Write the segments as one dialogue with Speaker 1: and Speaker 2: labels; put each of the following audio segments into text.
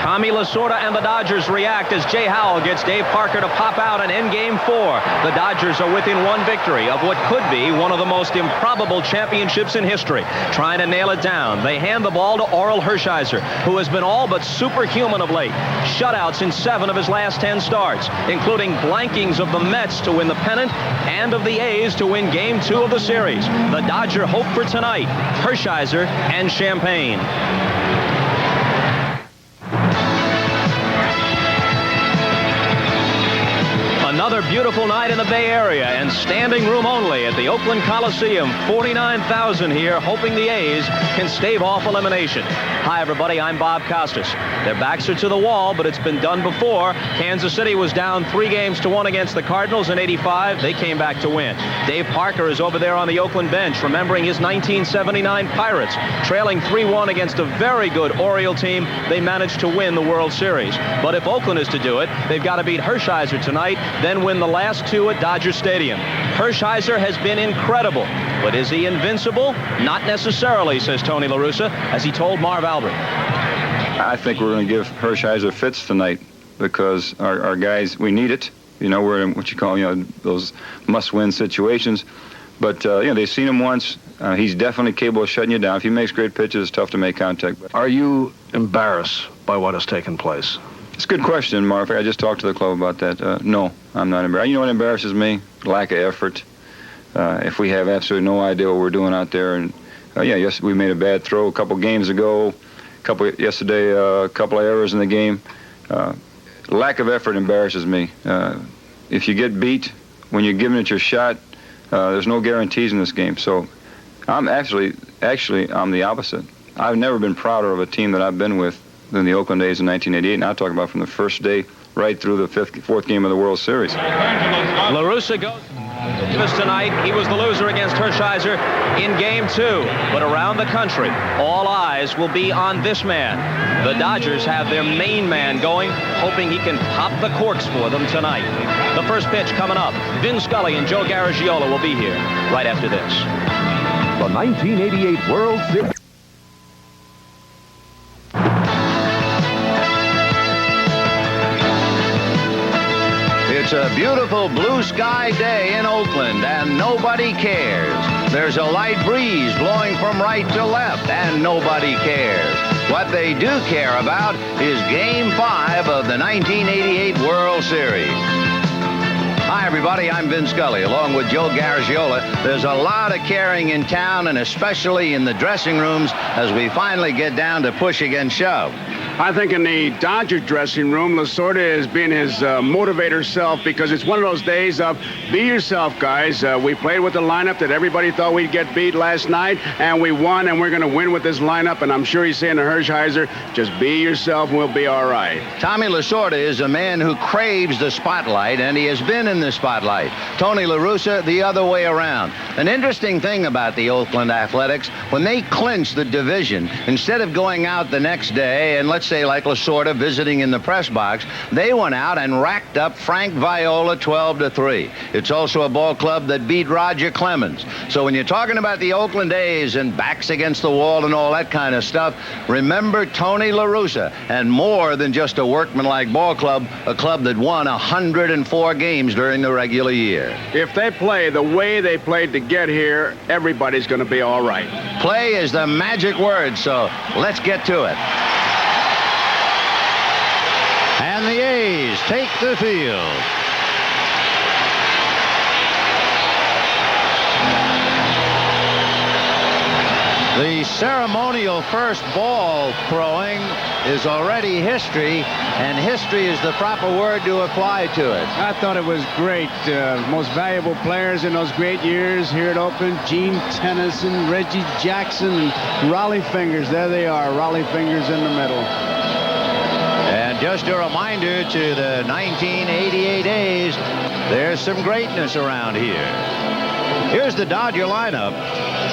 Speaker 1: Tommy Lasorda and the Dodgers react as Jay Howell gets Dave Parker to pop out and end Game 4. The Dodgers are within one victory of what could be one of the most improbable championships in history. Trying to nail it down, they hand the ball to Orel Hershiser, who has been all but superhuman of late. Shutouts in 7 of his last 10 starts, including blankings of the Mets to win the pennant and of the A's to win Game 2 of the series. The Dodger hope for tonight, Hershiser and champagne. Another beautiful night in the Bay Area and standing room only at the Oakland Coliseum. 49,000 here, hoping the A's can stave off elimination. Hi, everybody. I'm Bob Costas. Their backs are to the wall, but it's been done before. Kansas City was down 3-1 against the Cardinals in '85. They came back to win. Dave Parker is over there on the Oakland bench, remembering his 1979 Pirates. Trailing 3-1 against a very good Oriole team, they managed to win the World Series. But if Oakland is to do it, they've got to beat Hershiser tonight, then win the last 2 at Dodger Stadium. Hershiser has been incredible, but is he invincible? Not necessarily, says Tony La Russa, as he told Marv Albert.
Speaker 2: I think we're going to give Hershiser fits tonight because our guys, we need it. You know, we're in what you call, those must-win situations. But, they've seen him once. He's definitely capable of shutting you down. If he makes great pitches, it's tough to make contact.
Speaker 3: Are you embarrassed by what has taken place?
Speaker 2: It's a good question, Marv. I just talked to the club about that. No, I'm not embarrassed. You know what embarrasses me? Lack of effort. If we have absolutely no idea what we're doing out there. And, yes, we made a bad throw a couple games ago. Yesterday, a couple of errors in the game. Lack of effort embarrasses me. If you get beat when you're giving it your shot, there's no guarantees in this game. So I'm actually, I'm the opposite. I've never been prouder of a team that I've been with than the Oakland A's in 1988. And I'm talking about from the first day right through the fourth game of the World Series.
Speaker 1: La Russa goes to us tonight. He was the loser against Hershiser in Game 2. But around the country, all eyes will be on this man. The Dodgers have their main man going, hoping he can pop the corks for them tonight. The first pitch coming up. Vin Scully and Joe Garagiola will be here right after this.
Speaker 4: The 1988 World Series.
Speaker 5: It's a beautiful blue sky day in Oakland, and nobody cares. There's a light breeze blowing from right to left, and nobody cares. What they do care about is Game 5 of the 1988 World Series. Hi, everybody. I'm Vin Scully, along with Joe Garagiola. There's a lot of caring in town, and especially in the dressing rooms, as we finally get down to push against shove.
Speaker 6: I think in the Dodger dressing room, Lasorda is being his motivator self, because it's one of those days of be yourself, guys. We played with the lineup that everybody thought we'd get beat last night, and we won, and we're going to win with this lineup. And I'm sure he's saying to Hershiser, just be yourself and we'll be all right.
Speaker 5: Tommy Lasorda is a man who craves the spotlight, and he has been in the spotlight. Tony La Russa, the other way around. An interesting thing about the Oakland Athletics, when they clinched the division, instead of going out the next day and let's say like Lasorda visiting in the press box, they went out and racked up Frank Viola 12-3. It's also a ball club that beat Roger Clemens. So when you're talking about the Oakland A's and backs against the wall and all that kind of stuff, remember Tony La Russa, and more than just a workmanlike ball club, a club that won 104 games during the regular year.
Speaker 6: If they play the way they played to get here, everybody's going to be all right.
Speaker 5: Play is the magic word, so let's get to it. And the A's take the field. The ceremonial first ball throwing is already history, and history is the proper word to apply to it.
Speaker 7: I thought it was great. Most valuable players in those great years here at Oakland, Gene Tennyson, Reggie Jackson, and Rollie Fingers. There they are, Rollie Fingers in the middle.
Speaker 5: And just a reminder to the 1988 A's, there's some greatness around here. Here's the Dodger lineup.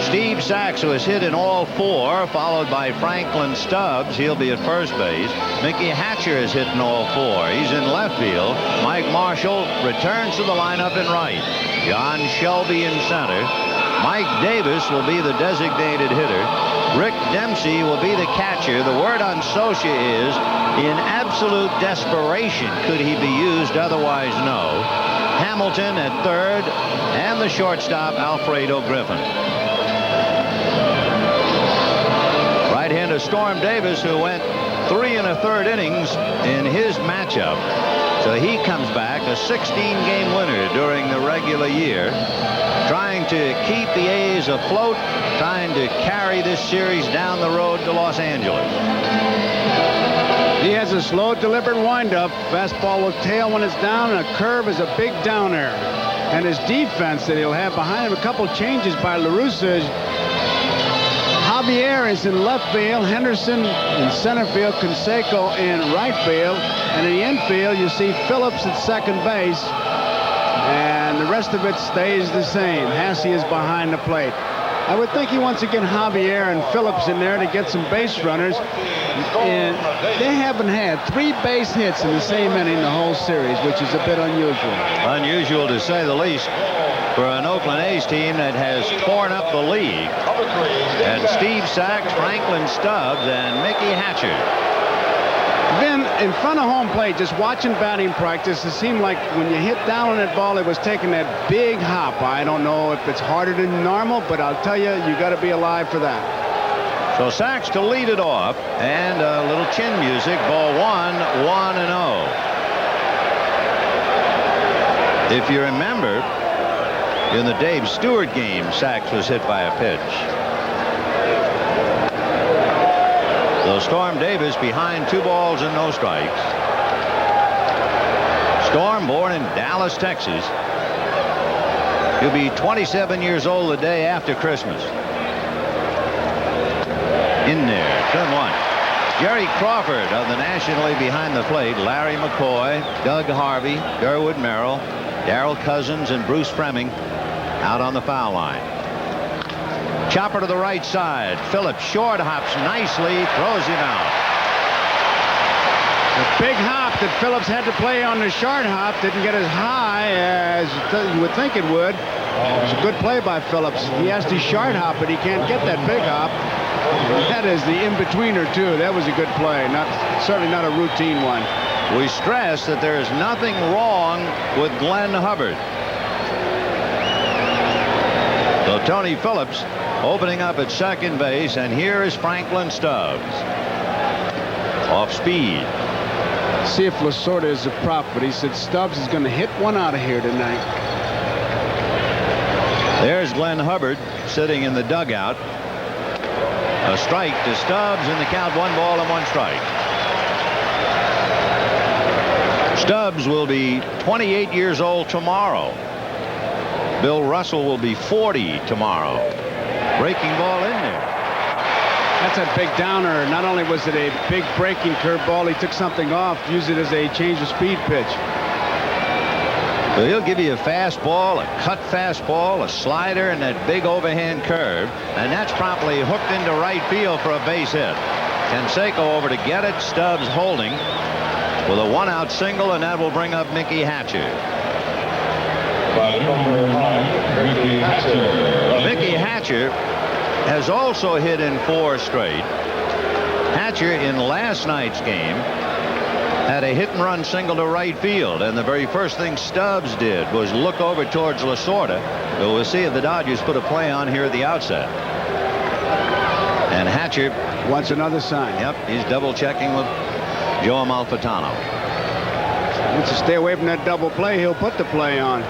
Speaker 5: Steve Sachs, who has hit in all 4, followed by Franklin Stubbs. He'll be at first base. Mickey Hatcher has hit in all 4. He's in left field. Mike Marshall returns to the lineup in right. John Shelby in center. Mike Davis will be the designated hitter. Rick Dempsey Dempsey will be the catcher. The word on Socia is in absolute desperation could he be used, otherwise no. Hamilton at third, and the shortstop Alfredo Griffin. Right-hander Storm Davis, who went 3 1/3 innings in his matchup. So he comes back a 16-game winner during the regular year, trying to keep the A's afloat, trying to carry this series down the road to Los Angeles.
Speaker 7: He has a slow, deliberate windup. Fastball will tail when it's down, and a curve is a big downer. And his defense that he'll have behind him, a couple changes by La Russa. Javier is in left field, Henderson in center field, Canseco in right field, and in the infield you see Phillips at second base, and the rest of it stays the same. Hasse is behind the plate. I would think he wants to get Javier and Phillips in there to get some base runners, and they haven't had 3 base hits in the same inning the whole series, which is a bit unusual.
Speaker 5: Unusual to say the least for an Oakland A's team that has torn up the league. And Steve Sachs, Franklin Stubbs, and Mickey Hatcher.
Speaker 7: Then in front of home plate, just watching batting practice, it seemed like when you hit down on that ball, it was taking that big hop. I don't know if it's harder than normal, but I'll tell you, you got to be alive for that.
Speaker 5: So Sachs to lead it off, and a little chin music. Ball 1-1-0. If you remember, in the Dave Stewart game, Sachs was hit by a pitch. So Storm Davis behind 2 balls and no strikes. Storm, born in Dallas, Texas. He'll be 27 years old the day after Christmas. In there, 2-1. Jerry Crawford of the National League behind the plate. Larry McCoy, Doug Harvey, Durwood Merrill, Darrell Cousins, and Bruce Fremming out on the foul line. Chopper to the right side. Phillips short hops nicely, throws him out.
Speaker 7: The big hop that Phillips had to play on the short hop didn't get as high as you would think it would. It was a good play by Phillips. He has to short hop, but he can't get that big hop. That is the in-betweener, too. That was a good play. Certainly not a routine one.
Speaker 5: We stress that there is nothing wrong with Glenn Hubbard. So Tony Phillips opening up at second base, and here is Franklin Stubbs. Off speed.
Speaker 7: See if Lasorda is a prop, but he said Stubbs is going to hit one out of here tonight.
Speaker 5: There's Glenn Hubbard sitting in the dugout. A strike to Stubbs, in the count 1 ball and 1 strike. Stubbs will be 28 years old tomorrow. Bill Russell will be 40 tomorrow. Breaking ball in there.
Speaker 7: That's a big downer. Not only was it a big breaking curveball, he took something off, used it as a change of speed pitch.
Speaker 5: So he'll give you a fastball, a cut fastball, a slider, and that big overhand curve. And that's promptly hooked into right field for a base hit. Canseco over to get it. Stubbs holding with a 1-out single, and that will bring up Mickey Hatcher. Mickey Hatcher has also hit in 4 straight. Hatcher in last night's game had a hit-and-run single to right field, and the very first thing Stubbs did was look over towards Lasorda. So we'll see if the Dodgers put a play on here at the outset. And Hatcher
Speaker 7: wants another sign.
Speaker 5: Yep, he's double-checking with Joe Amalfitano.
Speaker 7: Wants to stay away from that double play. He'll put the play on.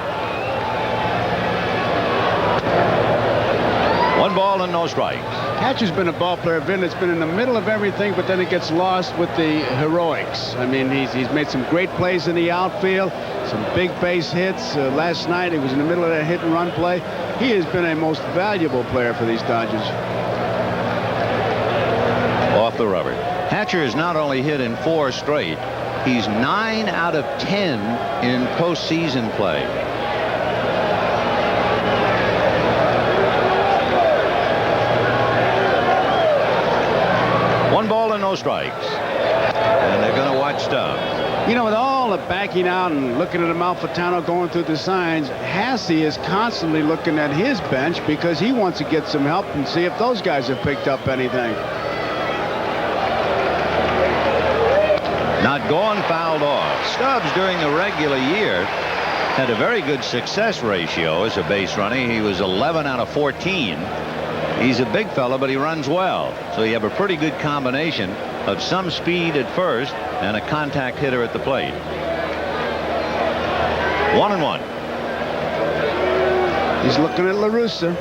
Speaker 5: 1 ball and no strikes.
Speaker 7: Hatcher's been a ball player, Vin, that's been in the middle of everything, but then it gets lost with the heroics. I mean, he's made some great plays in the outfield, some big base hits. Last night, he was in the middle of that hit-and-run play. He has been a most valuable player for these Dodgers.
Speaker 5: Off the rubber. Hatcher has not only hit in 4 straight, he's 9 out of 10 in postseason play. No strikes, and they're going to watch Stubbs.
Speaker 7: You know, with all the backing out and looking at Amalfitano going through the signs, Hasse is constantly looking at his bench because he wants to get some help and see if those guys have picked up anything.
Speaker 5: Not gone, fouled off. Stubbs, during the regular year, had a very good success ratio as a base runner. He was 11 out of 14. He's a big fella, but he runs well. So you have a pretty good combination of some speed at first and a contact hitter at the plate. 1-1.
Speaker 7: He's looking at La Russa.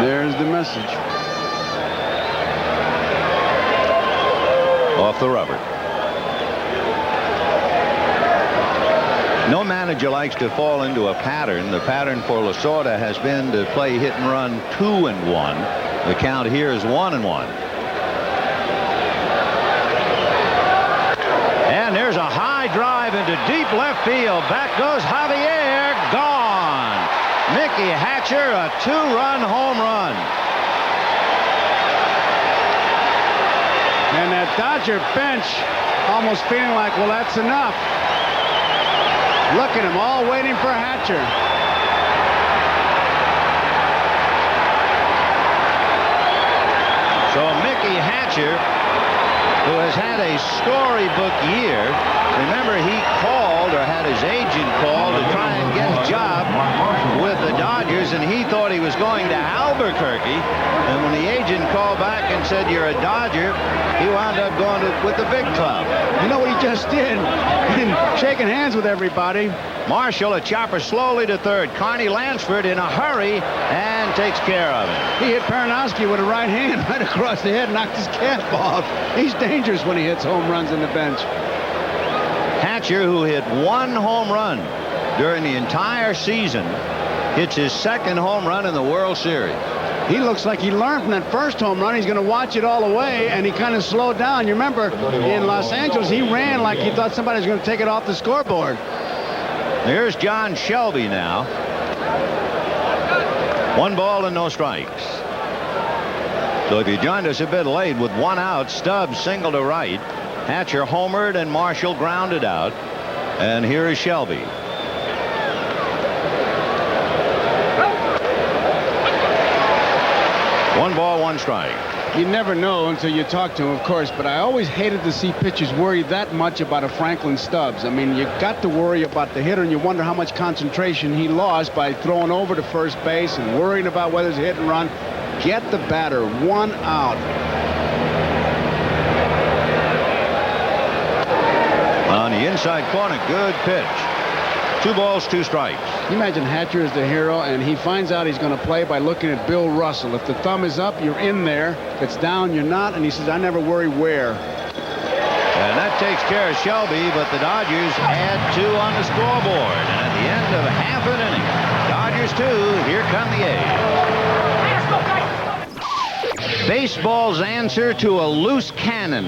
Speaker 7: There's the message.
Speaker 5: Off the rubber. No manager likes to fall into a pattern. The pattern for Lasorda has been to play hit and run 2-1. The count here is 1-1. And there's a high drive into deep left field. Back goes Javier. Gone. Mickey Hatcher, a 2-run home run.
Speaker 7: And that Dodger bench almost feeling like, well, that's enough. Look at them all waiting for Hatcher.
Speaker 5: So Mickey Hatcher, who has had a storybook year, remember he called, or had his agent call, to try and get a job with the Dodgers, and he thought he was going to Albuquerque. And when the agent called back and said, you're a Dodger, he wound up going with the big club.
Speaker 7: You know what he just did? Shaking hands with everybody.
Speaker 5: Marshall, a chopper slowly to third. Carney Lansford in a hurry and takes care of it.
Speaker 7: He hit Peronowski with a right hand right across the head, knocked his cap off. He's dangerous when he hits home runs in the bench.
Speaker 5: Hatcher, who hit 1 home run during the entire season, hits his 2nd home run in the World Series.
Speaker 7: He looks like he learned from that first home run. He's going to watch it all away, and he kind of slowed down. You remember, in Los Angeles, he ran like he thought somebody was going to take it off the scoreboard.
Speaker 5: Here's John Shelby now. 1 ball and no strikes. So if you joined us a bit late, with 1 out, Stubbs single to right. Hatcher homered and Marshall grounded out. And here is Shelby. One ball, 1 strike.
Speaker 7: You never know until you talk to him, of course, but I always hated to see pitchers worry that much about a Franklin Stubbs. I mean, you got to worry about the hitter, and you wonder how much concentration he lost by throwing over to first base and worrying about whether it's a hit and run. Get the batter, 1 out.
Speaker 5: On the inside corner, good pitch. 2 balls, 2 strikes.
Speaker 7: You imagine Hatcher is the hero, and he finds out he's going to play by looking at Bill Russell. If the thumb is up, you're in there. If it's down, you're not. And he says, I never worry where.
Speaker 5: And that takes care of Shelby, but the Dodgers add 2 on the scoreboard. And at the end of half an inning, Dodgers 2, here come the A's. Baseball's answer to a loose cannon.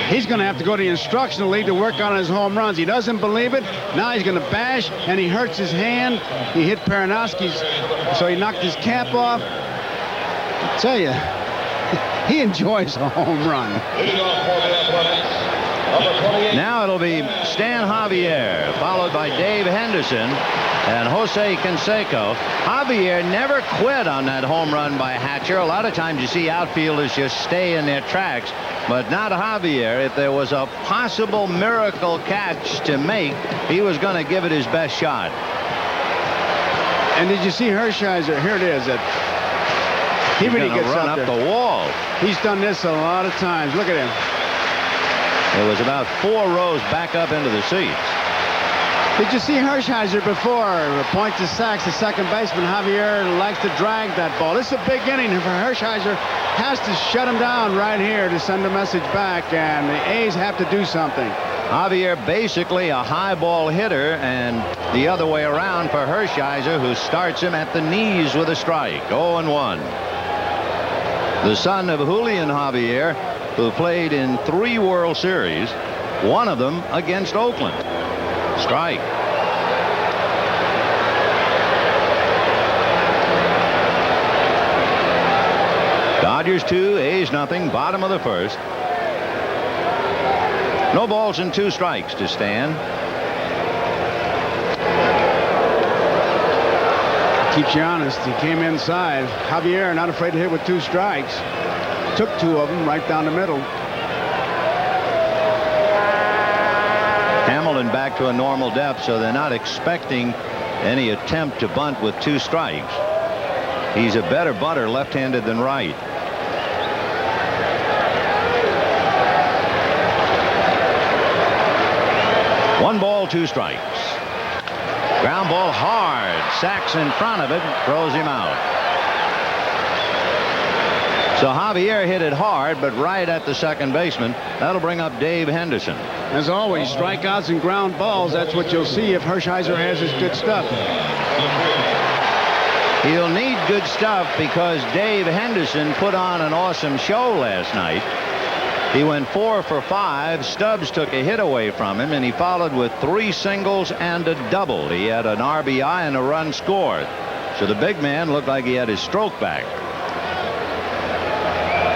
Speaker 7: He's going to have to go to the instructional league to work on his home runs. He doesn't believe it. Now he's going to bash, and he hurts his hand. He hit Peronowski's, so he knocked his cap off. I tell you, he enjoys a home run.
Speaker 5: Now it'll be Stan Javier, followed by Dave Henderson and Jose Canseco. Javier never quit on that home run by Hatcher. A lot of times you see outfielders just stay in their tracks, but not Javier. If there was a possible miracle catch to make, he was going to give it his best shot.
Speaker 7: And did you see Hershiser? Here it is. He really gets
Speaker 5: run up the wall.
Speaker 7: He's done this a lot of times. Look at him.
Speaker 5: It was about 4 rows back up into the seats.
Speaker 7: Did you see Hershiser before? Point to Sachs, the second baseman. Javier likes to drag that ball. This is a big inning for Hershiser. Has to shut him down right here to send a message back, and the A's have to do something.
Speaker 5: Javier basically a high ball hitter, and the other way around for Hershiser, who starts him at the knees with a strike. 0-1. The son of Julian Javier, who played in 3 World Series, one of them against Oakland. Strike. Dodgers 2, A's nothing, bottom of the first. No balls and 2 strikes to Stan.
Speaker 7: Keeps you honest. He came inside. Javier not afraid to hit with 2 strikes. Took 2 of them right down the middle.
Speaker 5: Hamilton back to a normal depth, so they're not expecting any attempt to bunt with 2 strikes. He's a better bunter left-handed than right. One ball, 2 strikes. Ground ball hard. Sacks in front of it, throws him out. So Javier hit it hard, but right at the second baseman. That'll bring up Dave Henderson.
Speaker 7: As always, strikeouts and ground balls. That's what you'll see if Hershiser has his good stuff.
Speaker 5: He'll need good stuff because Dave Henderson put on an awesome show last night. He went 4 for 5. Stubbs took a hit away from him, and he followed with 3 singles and a double. He had an RBI and a run scored. So the big man looked like he had his stroke back.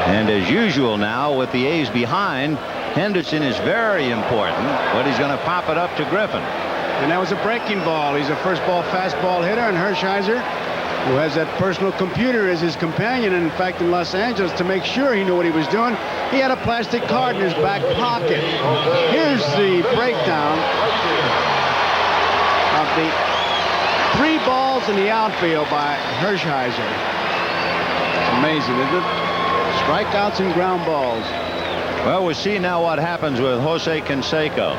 Speaker 5: And as usual now, with the A's behind, Henderson is very important, but he's going to pop it up to Griffin.
Speaker 7: And that was a breaking ball. He's a first ball fastball hitter, and Hershiser, who has that personal computer as his companion, and in fact in Los Angeles, to make sure he knew what he was doing, he had a plastic card in his back pocket. Here's the breakdown of the 3 balls in the outfield by Hershiser. It's amazing, isn't it? Strikeouts and ground balls.
Speaker 5: Well, we'll see now what happens with Jose Canseco.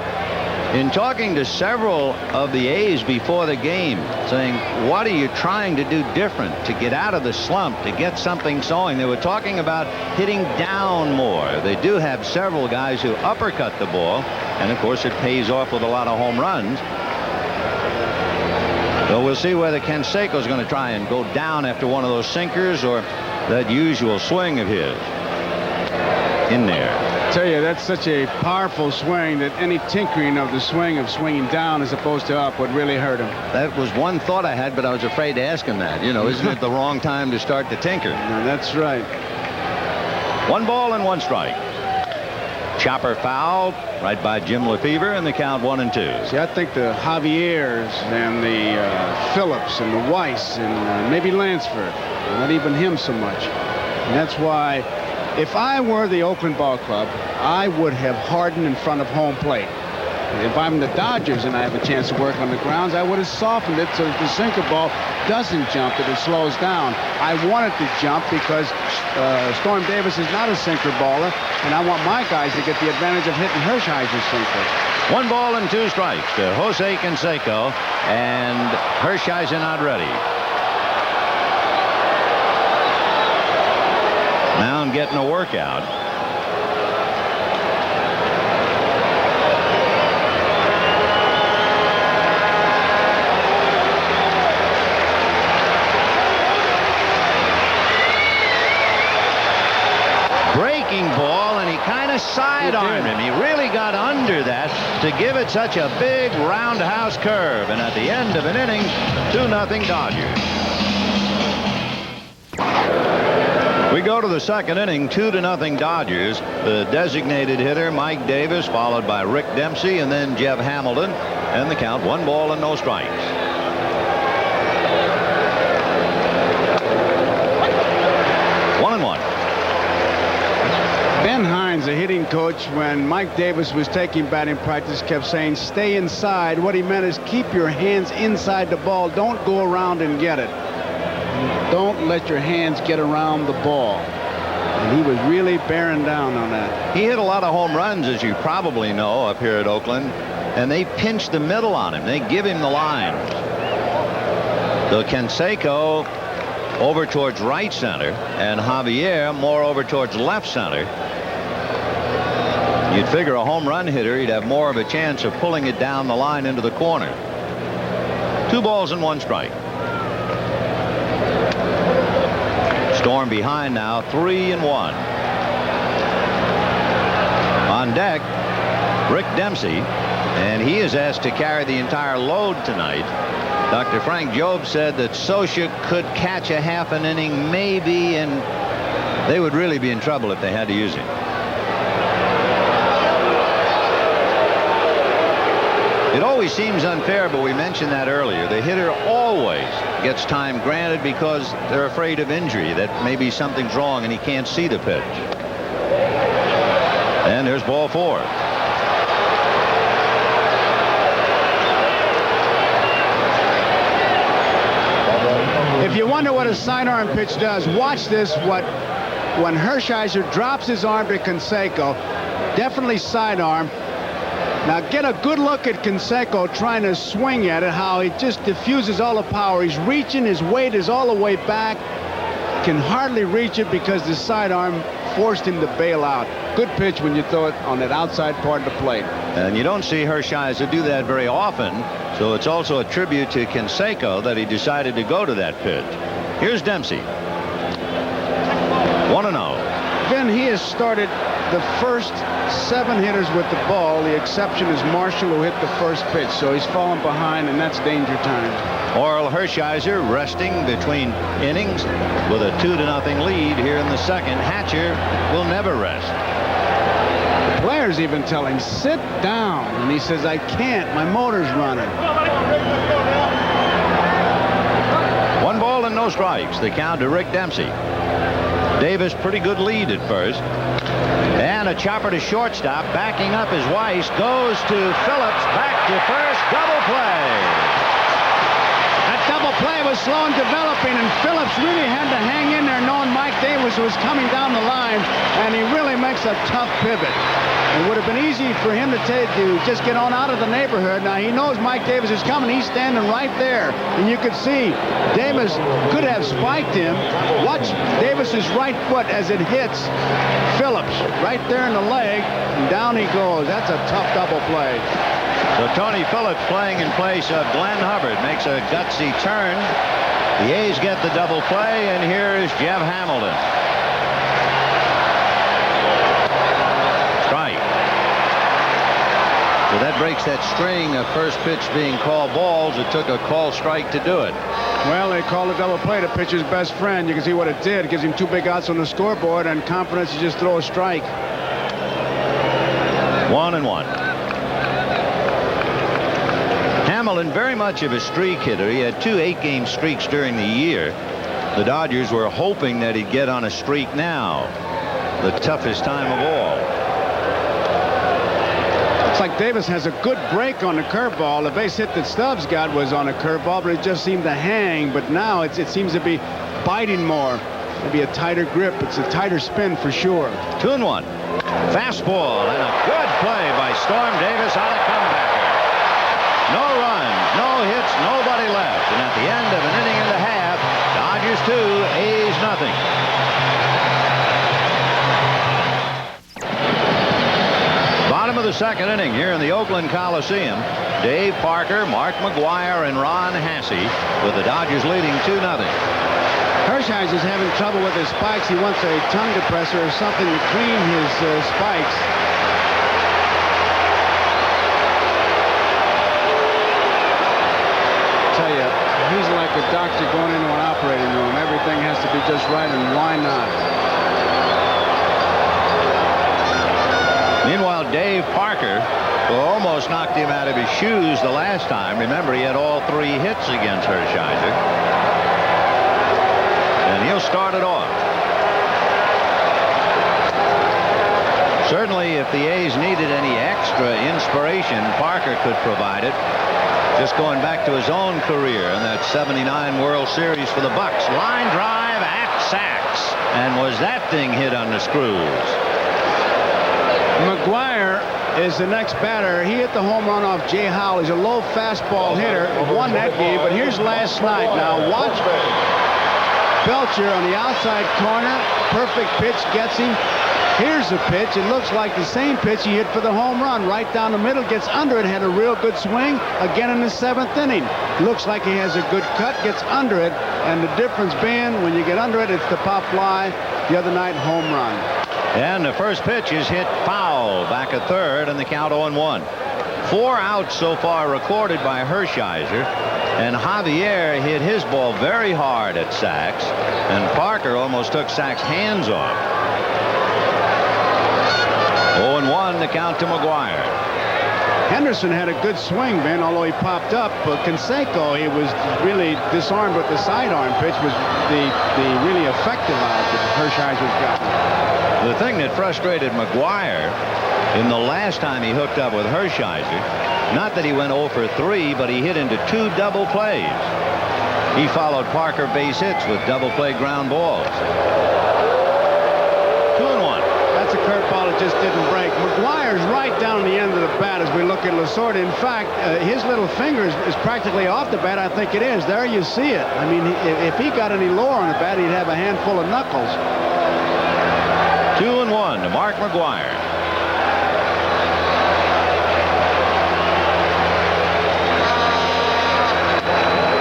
Speaker 5: In talking to several of the A's before the game, saying, what are you trying to do different to get out of the slump, to get something going? They were talking about hitting down more. They do have several guys who uppercut the ball, and of course it pays off with a lot of home runs. So we'll see whether Canseco's going to try and go down after one of those sinkers or that usual swing of his in there.
Speaker 7: I tell you, that's such a powerful swing that any tinkering of the swing of swinging down as opposed to up would really hurt him.
Speaker 5: That was one thought I had, but I was afraid to ask him that. You know, isn't it the wrong time to start to tinker?
Speaker 7: No, that's right.
Speaker 5: 1 ball and 1 strike. Chopper foul right by Jim Lefevre, and the count 1-2.
Speaker 7: See, I think the Javiers and the Phillips and the Weiss and maybe Lansford, not even him so much. And that's why, if I were the Oakland Ball Club, I would have hardened in front of home plate. If I'm the Dodgers and I have a chance to work on the grounds, I would have softened it so that the sinker ball doesn't jump, that it slows down. I want it to jump because Storm Davis is not a sinker baller, and I want my guys to get the advantage of hitting Hershiser's sinker.
Speaker 5: 1 ball and 2 strikes to Jose Canseco, and Hershiser not ready. Mound getting a workout. Breaking ball, and he kind of sidearmed him. He really got under that to give it such a big roundhouse curve. And at the end of an inning, 2-0 Dodgers. We go to the second inning, 2-0 Dodgers. The designated hitter, Mike Davis, followed by Rick Dempsey, and then Jeff Hamilton. And the count, 1 ball and no strikes. 1-1.
Speaker 7: Ben Hines, the hitting coach, when Mike Davis was taking batting practice, kept saying, stay inside. What he meant is keep your hands inside the ball. Don't go around and get it. Don't let your hands get around the ball. And he was really bearing down on that.
Speaker 5: He hit a lot of home runs, as you probably know, up here at Oakland, and they pinch the middle on him. They give him the line. So Canseco over towards right center, and Javier more over towards left center. You'd figure a home run hitter, he'd have more of a chance of pulling it down the line into the corner. 2 balls and 1 strike. Storm behind now, 3-1. On deck, Rick Dempsey, and he is asked to carry the entire load tonight. Dr. Frank Jobe said that Socha could catch a half an inning maybe, and they would really be in trouble if they had to use him. It always seems unfair, but we mentioned that earlier. The hitter always gets time granted because they're afraid of injury, that maybe something's wrong and he can't see the pitch. And there's ball 4.
Speaker 7: If you wonder what a sidearm pitch does, watch this. When Hershiser drops his arm to Canseco, definitely sidearm. Now get a good look at Canseco trying to swing at it, how he just diffuses all the power. He's reaching, his weight is all the way back. Can hardly reach it because the sidearm forced him to bail out. Good pitch when you throw it on that outside part of the plate.
Speaker 5: And you don't see Hershiser do that very often, so it's also a tribute to Canseco that he decided to go to that pitch. Here's Dempsey. 1-0.
Speaker 7: Vin, he has started the first 7 hitters with the ball. The exception is Marshall, who hit the first pitch, so he's fallen behind, and that's danger time.
Speaker 5: Orel Hershiser resting between innings with a 2-0 lead here in the second. Hatcher will never rest.
Speaker 7: The players even tell him, sit down, and he says, I can't, my motor's running.
Speaker 5: 1 ball and no strikes. The count to Rick Dempsey. Davis pretty good lead at first. And a chopper to shortstop. Backing up is Weiss. Goes to Phillips. Back to first. Double play.
Speaker 7: That double play was slow in developing, and Phillips really had to hang in there knowing Mike Davis was coming down the line, and he really makes a tough pivot. It would have been easy for him to just get on out of the neighborhood. Now, he knows Mike Davis is coming. He's standing right there, and you could see Davis could have spiked him. Watch Davis's right foot as it hits Phillips right there in the leg, and down he goes. That's a tough double play.
Speaker 5: So Tony Phillips playing in place of Glenn Hubbard makes a gutsy turn. The A's get the double play, and here is Jeff Hamilton. Strike. So that breaks that string of first pitch being called balls. It took a call strike to do it.
Speaker 7: Well, they call a double play, the pitcher's best friend. You can see what it did. It gives him 2 big outs on the scoreboard and confidence to just throw a strike.
Speaker 5: 1-1. Hamilton, very much of a streak hitter. He had 2 8-game streaks during the year. The Dodgers were hoping that he'd get on a streak now. The toughest time of all.
Speaker 7: Looks like Davis has a good break on the curveball. The base hit that Stubbs got was on a curveball, but it just seemed to hang. But now it seems to be biting more. Maybe a tighter grip. It's a tighter spin for sure.
Speaker 5: 2-1. Fastball and a good play by Storm Davis on a comebacker. No runs, no hits, nobody left. And at the end of an inning and a half, Dodgers 2, A's nothing. Bottom of the second inning here in the Oakland Coliseum. Dave Parker, Mark McGuire, and Ron Hasse with the Dodgers leading 2-0.
Speaker 7: Hershiser's having trouble with his spikes. He wants a tongue depressor or something to clean his spikes. Tell you, he's like a doctor going into an operating room. Everything has to be just right, and why not?
Speaker 5: Meanwhile, Dave Parker, who almost knocked him out of his shoes the last time. Remember, he had all 3 hits against Hershiser. And he'll start it off. Certainly, if the A's needed any extra inspiration, Parker could provide it. Just going back to his own career in that '79 World Series for the Bucks. Line drive at Sachs. And was that thing hit on the screws?
Speaker 7: McGuire is the next batter. He hit the home run off Jay Howell. He's a low fastball hitter. Won that game, but here's last night. Now watch Belcher on the outside corner. Perfect pitch gets him. Here's the pitch. It looks like the same pitch he hit for the home run. Right down the middle, gets under it, had a real good swing. Again in the 7th inning. Looks like he has a good cut, gets under it. And the difference being, when you get under it, it's the pop fly. The other night, home run.
Speaker 5: And the first pitch is hit foul back at third, and the count 0-1. 4 outs so far recorded by Hershiser. And Javier hit his ball very hard at Sachs. And Parker almost took Sachs' hands off. 0-1, the count to McGuire.
Speaker 7: Henderson had a good swing, Ben, although he popped up. But Canseco, he was really disarmed with the sidearm pitch, was the really effective out that Hershiser's got.
Speaker 5: The thing that frustrated McGuire in the last time he hooked up with Hershiser, not that he went 0 for 3, but he hit into 2 double plays. He followed Parker base hits with double play ground balls. 2-1.
Speaker 7: That's a curveball that just didn't break. McGuire's right down the end of the bat as we look at Lasorda. In fact, his little finger is practically off the bat. I think it is. There you see it. I mean, if he got any lower on the bat, he'd have a handful of knuckles.
Speaker 5: 2-1 to Mark McGuire.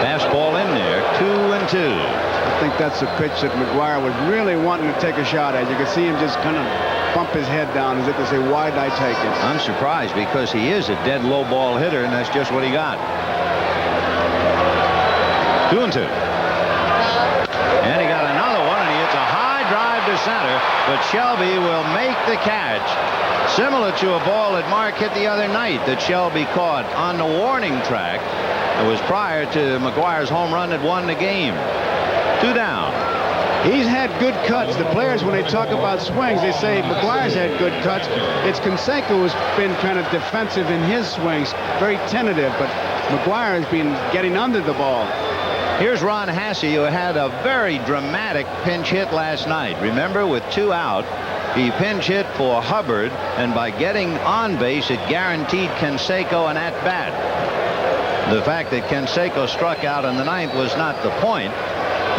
Speaker 5: Fastball in there. 2-2.
Speaker 7: I think that's a pitch that McGuire was really wanting to take a shot at. You can see him just kind of bump his head down as if to say, why did I take it?
Speaker 5: I'm surprised because he is a dead low ball hitter, and that's just what he got. 2-2. And he got another one, and he hits a high drive to center, but Shelby will make the catch. Similar to a ball that Mark hit the other night that Shelby caught on the warning track. It was prior to McGuire's home run that won the game. 2 down.
Speaker 7: He's had good cuts. The players, when they talk about swings, they say McGuire's had good cuts. It's Canseco who's been kind of defensive in his swings, very tentative, but McGuire has been getting under the ball.
Speaker 5: Here's Ron Hasse, who had a very dramatic pinch hit last night. Remember, with 2 out, he pinch hit for Hubbard, and by getting on base, it guaranteed Canseco an at-bat. The fact that Canseco struck out in the 9th was not the point.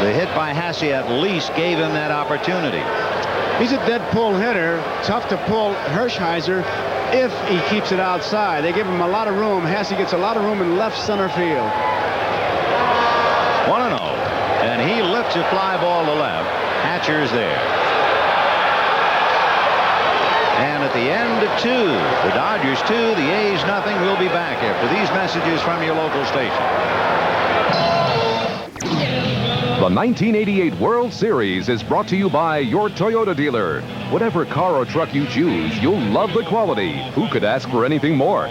Speaker 5: The hit by Hasse at least gave him that opportunity.
Speaker 7: He's a dead pull hitter. Tough to pull Hershiser if he keeps it outside. They give him a lot of room. Hasse gets a lot of room in left center field.
Speaker 5: 1-0. And he lifts a fly ball to left. Hatcher's there. And at the end of 2, the Dodgers 2, the A's nothing. We'll be back after these messages from your local station.
Speaker 4: The 1988 World Series is brought to you by your Toyota dealer. Whatever car or truck you choose, you'll love the quality. Who could ask for anything more?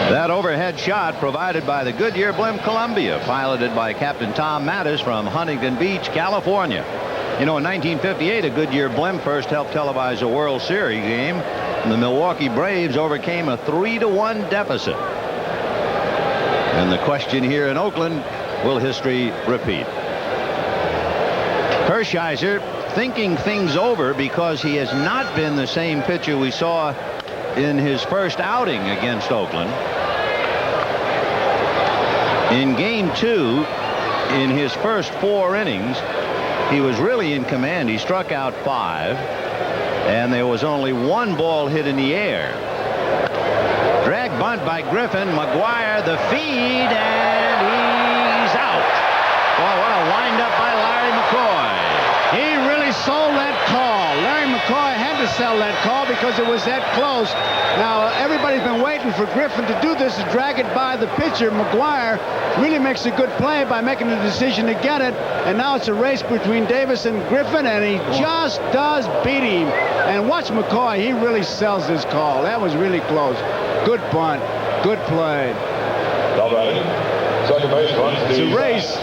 Speaker 5: That overhead shot provided by the Goodyear Blimp Columbia, piloted by Captain Tom Mattis from Huntington Beach, California. You know, in 1958, a Goodyear Blimp first helped televise a World Series game, and the Milwaukee Braves overcame a 3-1 deficit. And the question here in Oakland, will history repeat? Hershiser thinking things over because he has not been the same pitcher we saw in his first outing against Oakland. In game 2, in his first 4 innings, he was really in command. He struck out 5, and there was only 1 ball hit in the air. Drag bunt by Griffin. McGuire the feed, and he's out. Well, what a windup by Larry McCoy.
Speaker 7: He really sold that call. Larry McCoy had to sell that call because it was that close. Now, everybody's been waiting for Griffin to do this, to drag it by the pitcher. McGuire really makes a good play by making the decision to get it. And now it's a race between Davis and Griffin, and he just does beat him. And watch McCoy. He really sells this call. That was really close. Good bunt. Good play.
Speaker 8: Second baseman.
Speaker 7: It's a race.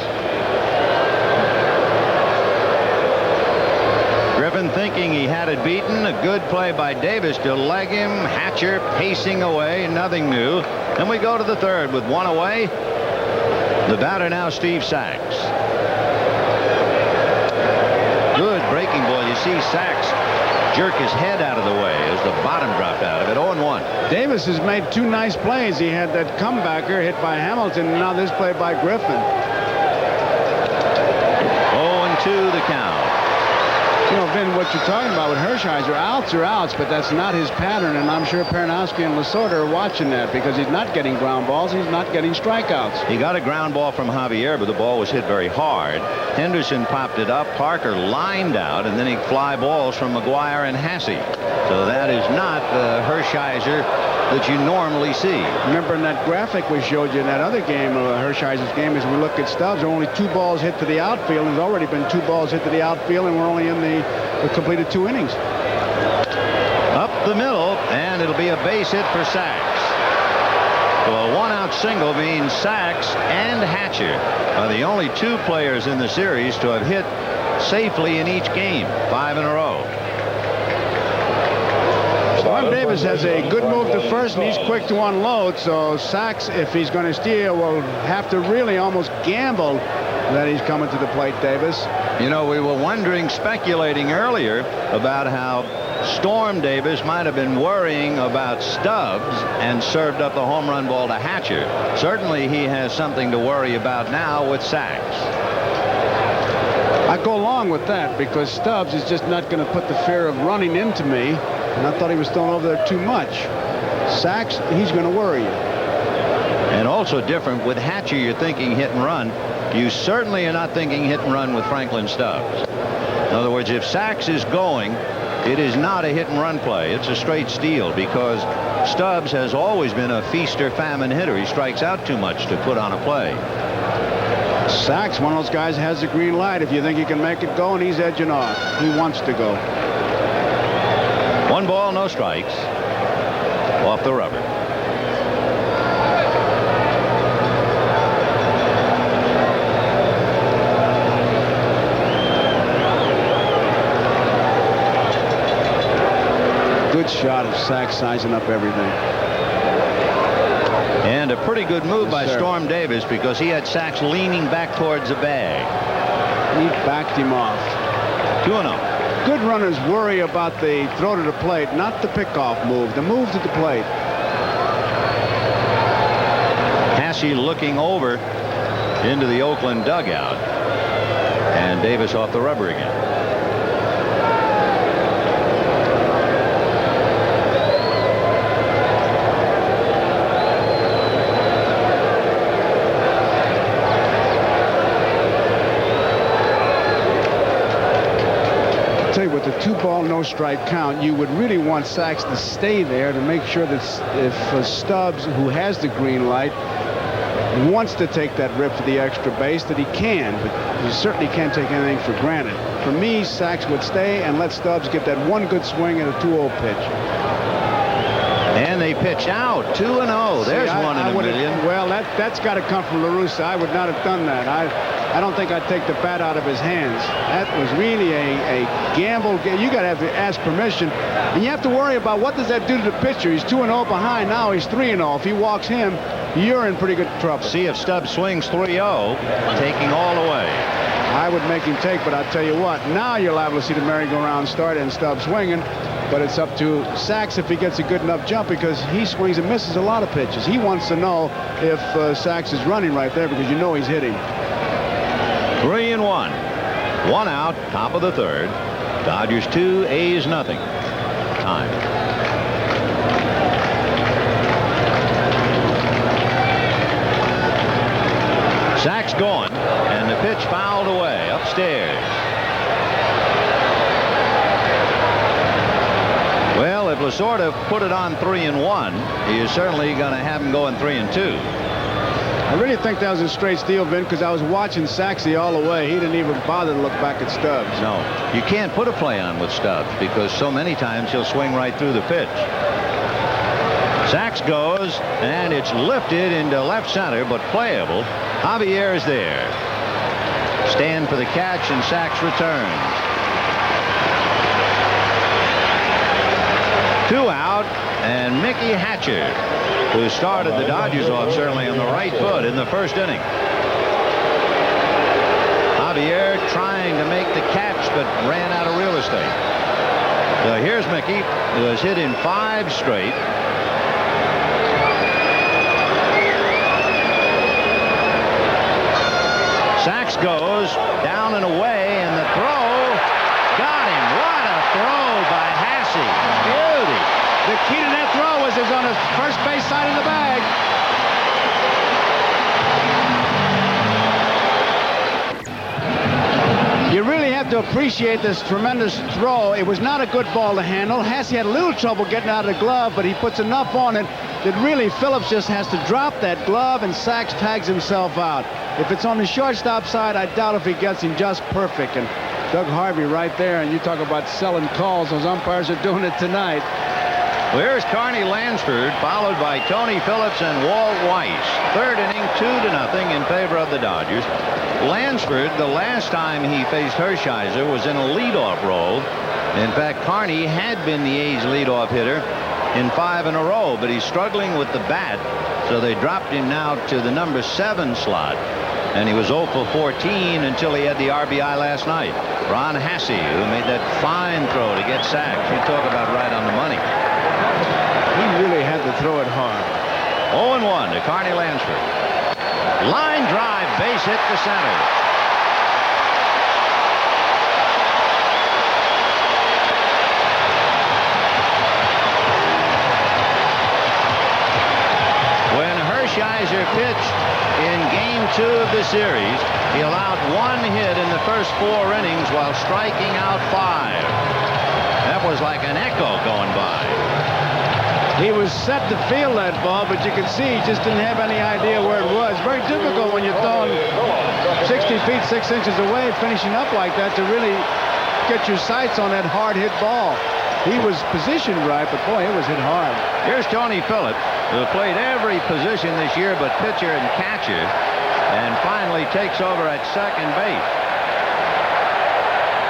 Speaker 5: Griffin thinking he had it beaten. A good play by Davis to leg him. Hatcher pacing away. Nothing new. Then we go to the 3rd with 1 away. The batter now, Steve Sachs. Good breaking ball. You see Sachs jerk his head out of the way as the bottom dropped out of it. 0-1.
Speaker 7: Davis has made 2 nice plays. He had that comebacker hit by Hamilton, and now this play by Griffin.
Speaker 5: 0-2 the count.
Speaker 7: You know, Vin, what you're talking about with Hershiser, outs are outs, but that's not his pattern, and I'm sure Peranowski and Lasorda are watching that because he's not getting ground balls, he's not getting strikeouts.
Speaker 5: He got a ground ball from Javier, but the ball was hit very hard. Henderson popped it up. Parker lined out, and then he fly balls from McGuire and Hasse. So that is not the Hershiser that you normally see.
Speaker 7: Remember in that graphic we showed you in that other game, Hershiser's game, as we look at Stubbs, there are only 2 balls hit to the outfield. There's already been 2 balls hit to the outfield, and we're only in the completed 2 innings.
Speaker 5: Up the middle, and it'll be a base hit for Sachs. So a one-out single means Sachs and Hatcher are the only two players in the series to have hit safely in each game, 5 in a row.
Speaker 7: Storm Davis has a good move to first, and he's quick to unload. So Sachs, if he's going to steal, will have to really almost gamble that he's coming to the plate, Davis.
Speaker 5: You know, we were wondering, speculating earlier about how Storm Davis might have been worrying about Stubbs and served up the home run ball to Hatcher. Certainly he has something to worry about now with Sachs.
Speaker 7: I go along with that because Stubbs is just not going to put the fear of running into me, and I thought he was throwing over there too much. Sachs, he's going to worry you.
Speaker 5: And also different with Hatcher, you're thinking hit and run. You certainly are not thinking hit and run with Franklin Stubbs. In other words, if Sachs is going, it is not a hit and run play. It's a straight steal because Stubbs has always been a feast or famine hitter. He strikes out too much to put on a play.
Speaker 7: Sachs, one of those guys, has the green light. If you think he can make it go, and he's edging off. He wants to go.
Speaker 5: 1 ball, no strikes. Off the rubber.
Speaker 7: Good shot of Sachs sizing up everything.
Speaker 5: And a pretty good move
Speaker 7: Yes,
Speaker 5: by
Speaker 7: sir.
Speaker 5: Storm Davis because he had Sachs leaning back towards the bag.
Speaker 7: He backed him off.
Speaker 5: 2-0.
Speaker 7: Good runners worry about the throw to the plate, not the pickoff move, the move to the plate.
Speaker 5: Hasse looking over into the Oakland dugout. And Davis off the rubber again.
Speaker 7: With the 2-ball, no strike count, you would really want Sachs to stay there to make sure that if Stubbs, who has the green light, wants to take that rip to the extra base, that he can, but you certainly can't take anything for granted. For me, Sachs would stay and let Stubbs get that one good swing at a 2-0 pitch.
Speaker 5: And they pitch out 2-0. There's one in a million.
Speaker 7: Well, that's got to come from La Russa. I would not have done that. I don't think I'd take the bat out of his hands. That was really a gamble. You got to have to ask permission, and you have to worry about what does that do to the pitcher. He's 2-0 behind. Now he's 3-0. If he walks him, you're in pretty good trouble.
Speaker 5: See if Stubbs swings 3-0, taking all the way.
Speaker 7: I would make him take, but I'll tell you what. Now you're liable to see the merry-go-round start and Stubbs swinging. But it's up to Sachs if he gets a good enough jump because he swings and misses a lot of pitches. He wants to know if Sachs is running right there because you know he's hitting.
Speaker 5: 3-1. 1 out, top of the third. Dodgers 2, A's nothing. Time. Sachs going, and the pitch fouled away upstairs. Well, if Lasorda put it on 3-1, he is certainly going to have him going 3-2.
Speaker 7: I really think that was a straight steal, Vin, because I was watching Saxey all the way. He didn't even bother to look back at Stubbs.
Speaker 5: No, you can't put a play on with Stubbs because so many times he'll swing right through the pitch. Sachs goes, and it's lifted into left center, but playable. Javier is there. Stand for the catch, and Sachs returns. 2 out, and Mickey Hatcher, who started the Dodgers off certainly on the right foot in the first inning. Javier trying to make the catch, but ran out of real estate. So here's Mickey, who has hit in 5 straight. Sachs goes down and away, and the throw got him. What a throw by Hasse. Beauty.
Speaker 7: The key to that throw was on his first base side of the bag. You really have to appreciate this tremendous throw. It was not a good ball to handle. Hasse had a little trouble getting out of the glove, but he puts enough on it that really Phillips just has to drop that glove, and Sachs tags himself out. If it's on the shortstop side, I doubt if he gets him just perfect. And Doug Harvey right there, and you talk about selling calls. Those umpires are doing it tonight.
Speaker 5: Well, here's Carney Lansford, followed by Tony Phillips and Walt Weiss. Third inning, 2-0 in favor of the Dodgers. Lansford, the last time he faced Hershiser, was in a leadoff role. In fact, Carney had been the A's leadoff hitter in 5 in a row, but he's struggling with the bat, so they dropped him now to the number 7 slot. And he was 0 for 14 until he had the RBI last night. Ron Hasse, who made that fine throw to get sacked. You talk about right on the money.
Speaker 7: He really had to throw it hard.
Speaker 5: 0-1 to Carney Lansford. Line drive, base hit to center. When Hershiser pitched in Game 2 of the series, he allowed 1 hit in the first 4 innings while striking out 5. That was like an echo going by.
Speaker 7: He was set to field that ball, but you can see he just didn't have any idea where it was. Very difficult when you're throwing 60 feet 6 inches away, finishing up like that, to really get your sights on that hard hit ball. He was positioned right, but boy, it was hit hard.
Speaker 5: Here's Tony Phillips, who played every position this year but pitcher and catcher, and finally takes over at second base.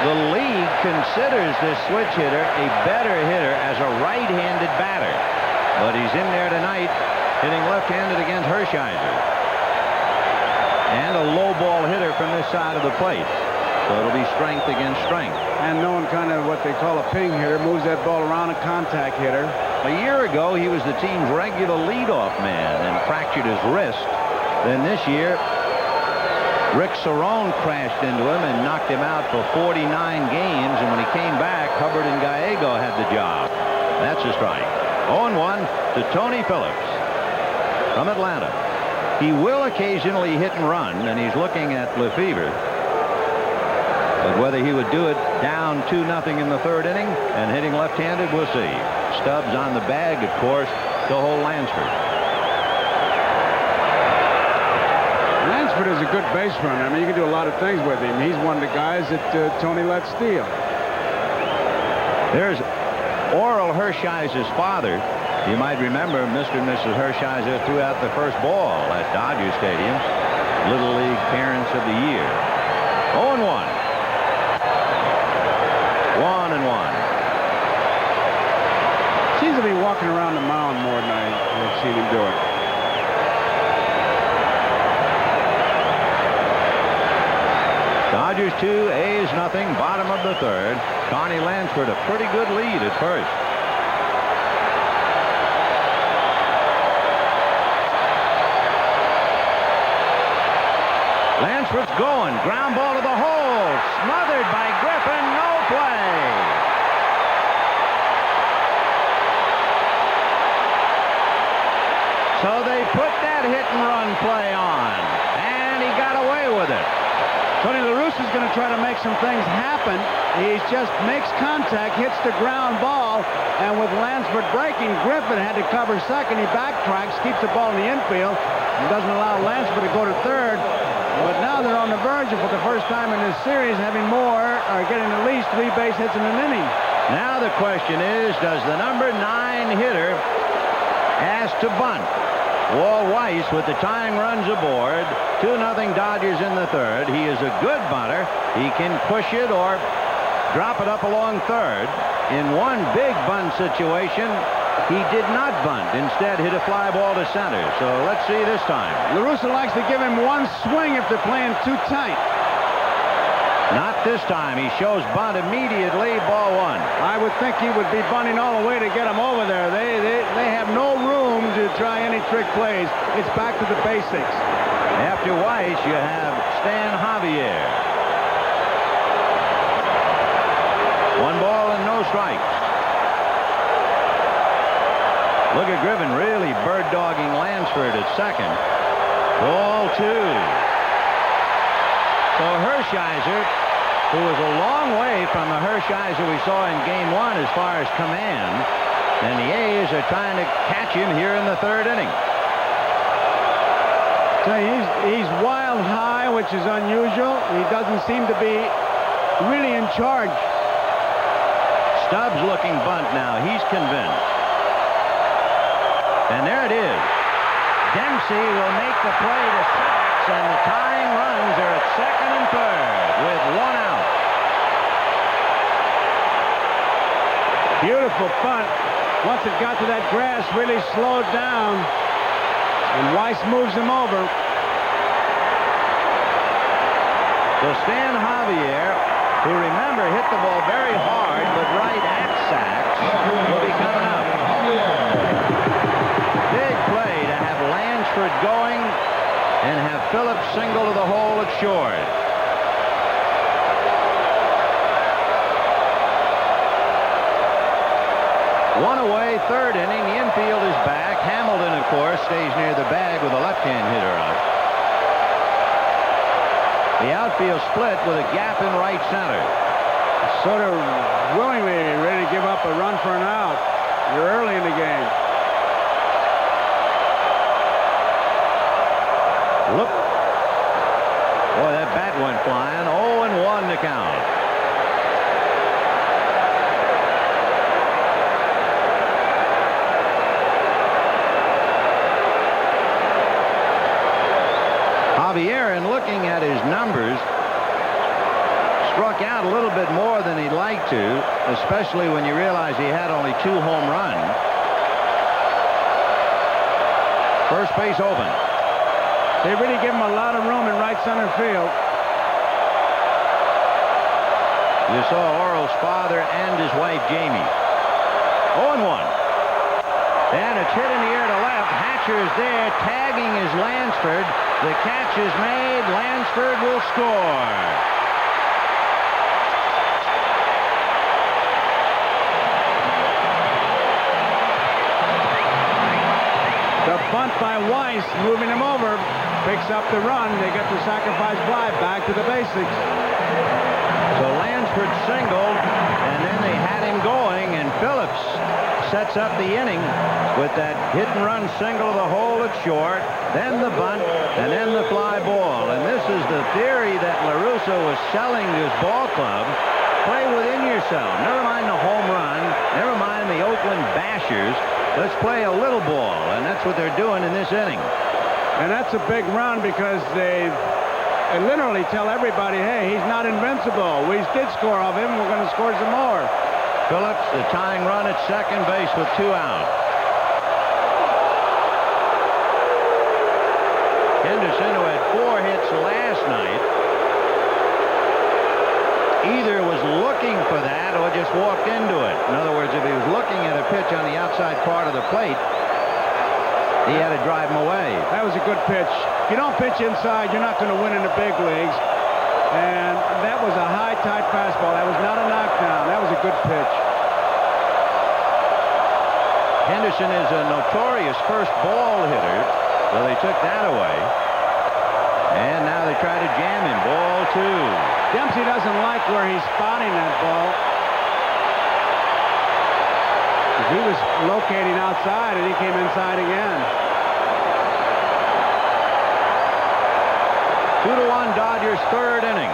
Speaker 5: The league considers this switch hitter a better hitter as a right-handed batter, but he's in there tonight hitting left-handed against Hershiser, and a low ball hitter from this side of the plate. So it'll be strength against strength.
Speaker 7: And knowing kind of what they call a ping hitter, moves that ball around, a contact hitter.
Speaker 5: A year ago, he was the team's regular leadoff man and fractured his wrist. Then this year, Rick Cerrone crashed into him and knocked him out for 49 games. And when he came back, Hubbard and Gallego had the job. That's a strike. 0-1 to Tony Phillips from Atlanta. He will occasionally hit and run, and he's looking at Lefevre. But whether he would do it down 2-0 in the 3rd inning and hitting left-handed, we'll see. Stubbs on the bag, of course, to hold Lansford.
Speaker 7: Lansford is a good base runner. I mean, you can do a lot of things with him. He's one of the guys that Tony let steal.
Speaker 5: There's Oral Hershiser's father. You might remember Mr. and Mrs. Hershiser threw out the first ball at Dodger Stadium. Little League Parents of the Year. 0-1. 1-1.
Speaker 7: Seems to be walking around the mound more than I've seen him do it.
Speaker 5: Dodgers 2, A's nothing, bottom of the 3rd. Carney Lansford a pretty good lead at first. Lansford's going. Ground ball to the hole. Smothered by Griffin. No play. So they put that hit and run play on. And he got away with it.
Speaker 7: Tony La Russa is going to try to make some things happen. He just makes contact, hits the ground ball, and with Lansford breaking, Griffin had to cover second. He backtracks, keeps the ball in the infield, and doesn't allow Lansford to go to 3rd. But now they're on the verge of, for the first time in this series, having more, or getting at least 3 base hits in an inning.
Speaker 5: Now the question is, does the number 9 hitter ask to bunt? Walt Weiss with the tying runs aboard. 2-0 Dodgers in the 3rd. He is a good bunter. He can push it or drop it up along 3rd. In one big bunt situation, he did not bunt. Instead, hit a fly ball to center. So let's see this time.
Speaker 7: La Russa likes to give him one swing if they're playing too tight.
Speaker 5: Not this time. He shows bunt immediately. Ball 1.
Speaker 7: I would think he would be bunting all the way to get him over there. They have no room to try any trick plays. It's back to the basics.
Speaker 5: After Weiss, you have Stan Javier. 1 ball and no strikes. Look at Griffin really bird-dogging Lansford at second. Ball 2. So Hershiser, who was a long way from the Hershiser we saw in Game 1 as far as command, and the A's are trying to catch him here in the 3rd inning.
Speaker 7: So he's wild high, which is unusual. He doesn't seem to be really in charge.
Speaker 5: Stubbs looking bunt now. He's convinced. And there it is. Dempsey will make the play to Sachs, and the tying runs are at second and third with one out.
Speaker 7: Beautiful punt. Once it got to that grass, really slowed down. And Weiss moves him over.
Speaker 5: So Stan Javier, who remember hit the ball very hard, but right at Sachs, will be coming up. Big play to have Lansford going and have Phillips single to the hole at short. One away, third inning. The infield is back. Hamilton, of course, stays near the bag with a left-hand hitter up. The outfield split with a gap in right center.
Speaker 7: Sort of willingly ready to give up a run for an out. You're early in the game.
Speaker 5: Look. Boy, that bat went flying. 0-1 to count. Javier, in looking at his numbers, struck out a little bit more than he'd like to, especially when you realize he had only 2 home runs. First base open.
Speaker 7: They really give him a lot of room in right center field.
Speaker 5: You saw Orel's father and his wife, Jamie. 0-1. And it's hit in the air to left. Hatcher is there. Tagging is Lansford. The catch is made. Lansford will score.
Speaker 7: The bunt by Weiss, moving him over, picks up the run. They get the sacrifice fly back to the basics.
Speaker 5: So Lansford singled, and then they had him going, and Phillips sets up the inning with that hit-and-run single to the hole at short, then the bunt, and then the fly ball. And this is the theory that La Russa was selling to his ball club. Play within yourself. Never mind the home run. Never mind the Oakland Bashers. Let's play a little ball, and that's what they're doing in this inning.
Speaker 7: And that's a big run because they literally tell everybody, hey, he's not invincible. We did score off him. We're going to score some more.
Speaker 5: Phillips, the tying run at second base with 2 out. Henderson, who had 4 hits last night, either was looking for that or just walked into it. In other words, if he was looking at a pitch on the outside part of the plate, he had to drive him away.
Speaker 7: That was a good pitch. If you don't pitch inside, you're not going to win in the big leagues. And that was a high, tight fastball. That was not a knockdown. That was a good pitch.
Speaker 5: Henderson is a notorious first ball hitter, so they took that away. And now they try to jam him. Ball 2.
Speaker 7: Dempsey doesn't like where he's spotting that ball. He was locating outside, and he came inside again.
Speaker 5: 2-1 Dodgers, third inning.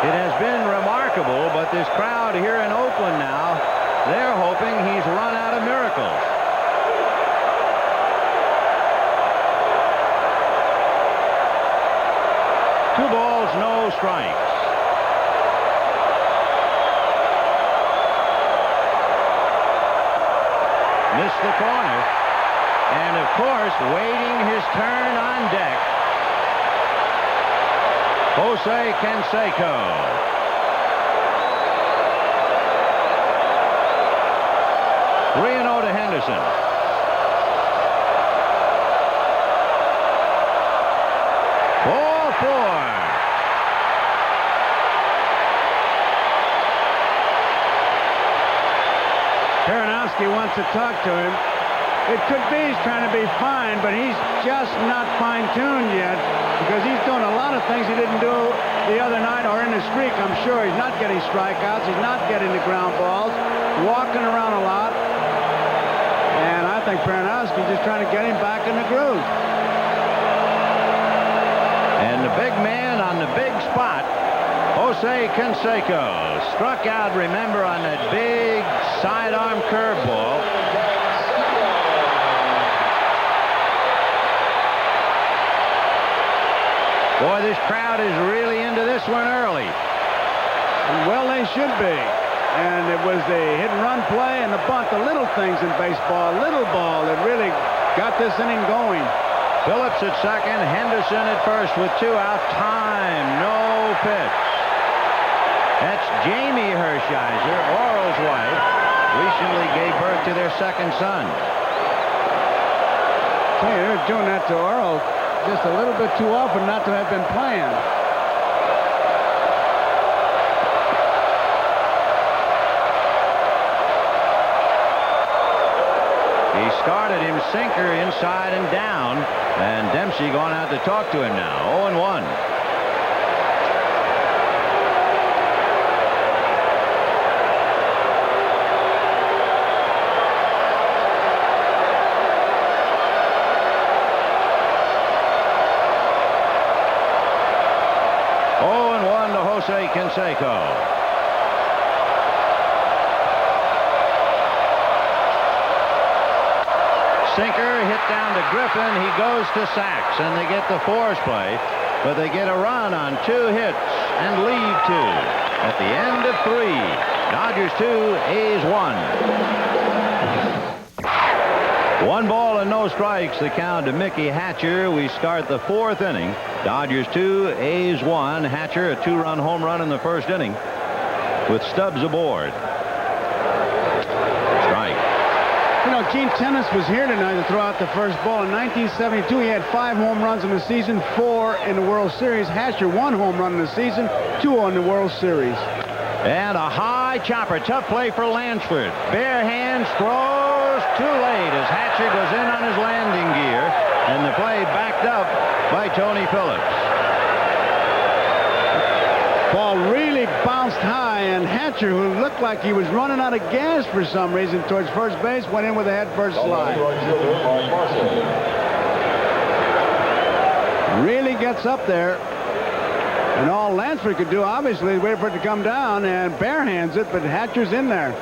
Speaker 5: It has been remarkable, but this crowd here in Oakland now, they're hoping he's run out of miracles. Two balls, no strikes. Missed the corner. And, of course, waiting his turn on deck, Jose Canseco. Three and 0 to Henderson. Ball 4.
Speaker 7: Karinowski wants to talk to him. It could be he's trying to be fine, but he's just not fine-tuned yet because he's doing a lot of things he didn't do the other night or in the streak, I'm sure. He's not getting strikeouts. He's not getting the ground balls, walking around a lot. And I think Karinowski's just trying to get him back in the groove.
Speaker 5: And the big man on the big spot, Jose Canseco, struck out, remember, on that big sidearm curveball. Boy, this crowd is really into this one early.
Speaker 7: And well, they should be. And it was the hit-and-run play and the bunt, the little things in baseball, little ball that really got this inning going.
Speaker 5: Phillips at second, Henderson at first with 2 out. Time, no pitch. That's Jamie Hershiser, Oral's wife. Recently gave birth to their second son.
Speaker 7: Hey, they're doing that to Oral just a little bit too often not to have been planned.
Speaker 5: He started him sinker inside and down, and Dempsey going out to talk to him now. 0-1. Jose Canseco. Sinker hit down to Griffin. He goes to Sachs, and they get the force play, but they get a run on 2 hits and leave 2 at the end of 3. Dodgers 2, A's 1. 1 ball and no strikes, the count to Mickey Hatcher. We start the 4th inning. Dodgers 2, A's 1. Hatcher, a 2-run home run in the first inning with Stubbs aboard. Strike.
Speaker 7: You know, Gene Tennis was here tonight to throw out the first ball. In 1972, he had 5 home runs in the season, 4 in the World Series. Hatcher, 1 home run in the season, 2 on the World Series.
Speaker 5: And a high chopper. Tough play for Lansford. Bare hands, throws too late as Hatcher goes in on his landing gear. And the play backed up by Tony Phillips.
Speaker 7: Ball really bounced high, and Hatcher, who looked like he was running out of gas for some reason towards first base, went in with a head-first slide. Really gets up there. And all Lansford could do, obviously, is wait for it to come down and bare hands it, but Hatcher's in there.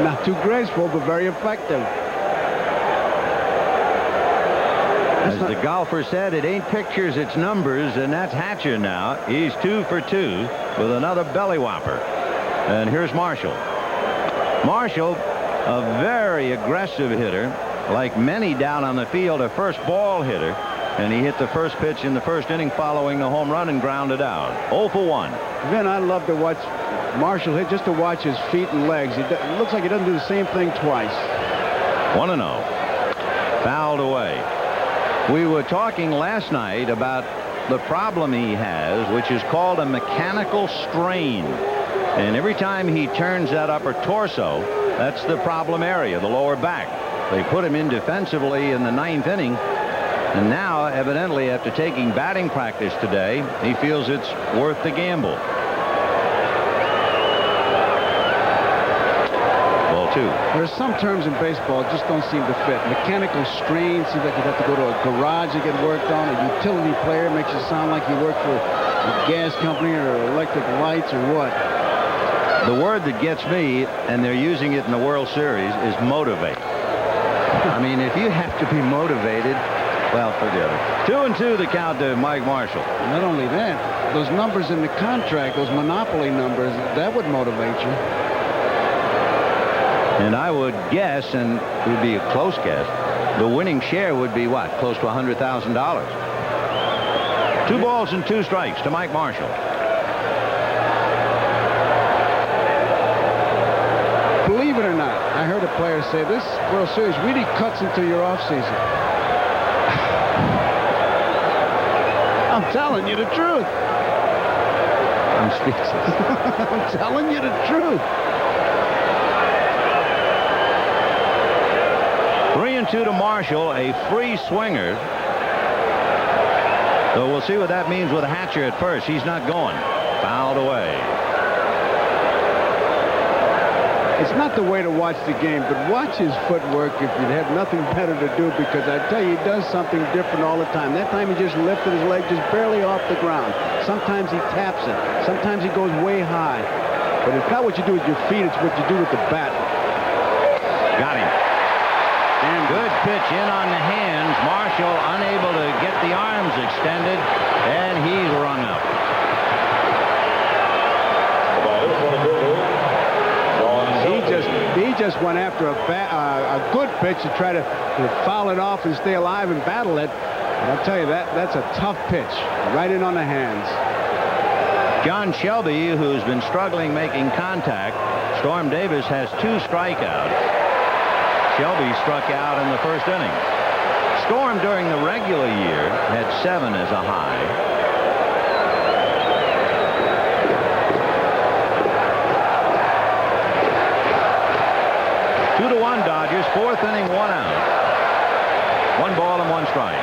Speaker 7: Not too graceful, but very effective.
Speaker 5: As the golfer said, it ain't pictures, it's numbers, and that's Hatcher now. He's 2 for 2 with another belly whopper. And here's Marshall. Marshall, a very aggressive hitter, like many down on the field, a first ball hitter, and he hit the first pitch in the first inning following the home run and grounded out. 0 for 1.
Speaker 7: Vin, I love to watch Marshall hit, just to watch his feet and legs. It looks like he doesn't do the same thing twice.
Speaker 5: 1-0. Fouled away. We were talking last night about the problem he has, which is called a mechanical strain. And every time he turns that upper torso, that's the problem area, the lower back. They put him in defensively in the 9th inning. And now, evidently, after taking batting practice today, he feels it's worth the gamble. Ball 2.
Speaker 7: There's some terms in baseball that just don't seem to fit. Mechanical strain seems like you'd have to go to a garage to get worked on. A utility player makes you sound like you work for a gas company or electric lights or what.
Speaker 5: The word that gets me, and they're using it in the World Series, is motivate. I mean, if you have to be motivated, well, forget it. 2-2 the count to Mike Marshall.
Speaker 7: Not only that, those numbers in the contract, those monopoly numbers, that would motivate you.
Speaker 5: And I would guess, and it would be a close guess, the winning share would be what? Close to $100,000. 2 balls and 2 strikes to Mike Marshall.
Speaker 7: Believe it or not, I heard a player say this World Series really cuts into your offseason. I'm telling you the truth.
Speaker 5: I'm speechless.
Speaker 7: I'm telling you the truth.
Speaker 5: 3-2 to Marshall, a free swinger. So we'll see what that means with Hatcher at first. He's not going. Fouled away.
Speaker 7: It's not the way to watch the game, but watch his footwork if you have nothing better to do, because I tell you, he does something different all the time. That time he just lifted his leg just barely off the ground. Sometimes he taps it. Sometimes he goes way high. But it's not what you do with your feet, it's what you do with the bat.
Speaker 5: Got him. And good pitch in on the hands. Marshall unable to get the arms extended, and he's rung up.
Speaker 7: He just went after a good pitch to try to foul it off and stay alive and battle it. And I'll tell you, that's a tough pitch. Right in on the hands.
Speaker 5: John Shelby, who's been struggling making contact. Storm Davis has 2 strikeouts. Shelby struck out in the first inning. Storm during the regular year had 7 as a high. 2-1 Dodgers, 4th inning, 1 out. 1 ball and 1 strike.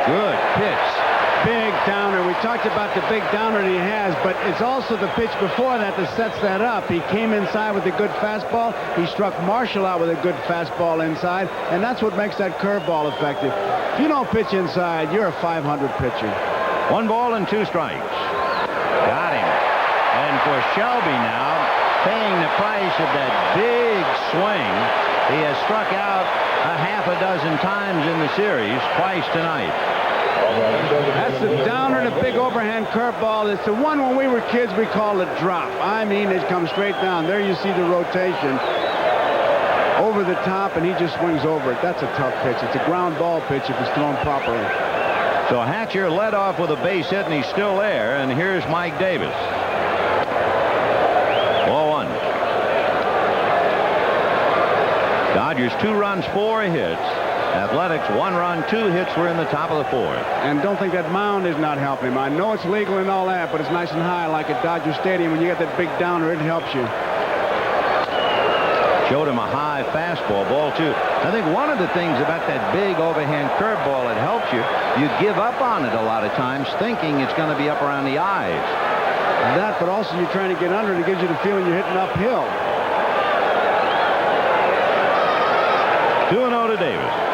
Speaker 5: Good pitch.
Speaker 7: Big downer. We talked about the big downer that he has, but it's also the pitch before that sets that up. He came inside with a good fastball. He struck Marshall out with a good fastball inside, and that's what makes that curveball effective. If you don't pitch inside, you're a 500 pitcher.
Speaker 5: 1 ball and 2 strikes. Got him. And for Shelby now, paying the price of that big swing, he has struck out a half a dozen times in the series, twice tonight.
Speaker 7: That's the downer, the big overhand curveball. It's the one when we were kids we called a drop. I mean, it comes straight down. There you see the rotation over the top, and he just swings over it. That's a tough pitch. It's a ground ball pitch if it's thrown properly.
Speaker 5: So Hatcher led off with a base hit, and he's still there. And here's Mike Davis. 0-1. Dodgers 2 runs, 4 hits. Athletics 1 run, 2 hits were in the top of the 4th.
Speaker 7: And don't think that mound is not helping him. I know it's legal and all that, but it's nice and high like at Dodger Stadium. When you get that big downer, it helps you.
Speaker 5: Showed him a high fastball, ball 2. I think one of the things about that big overhand curveball that helps you, you give up on it a lot of times thinking it's going to be up around the eyes.
Speaker 7: That, but also you're trying to get under it. It gives you the feeling you're hitting uphill.
Speaker 5: 2-0 to Davis.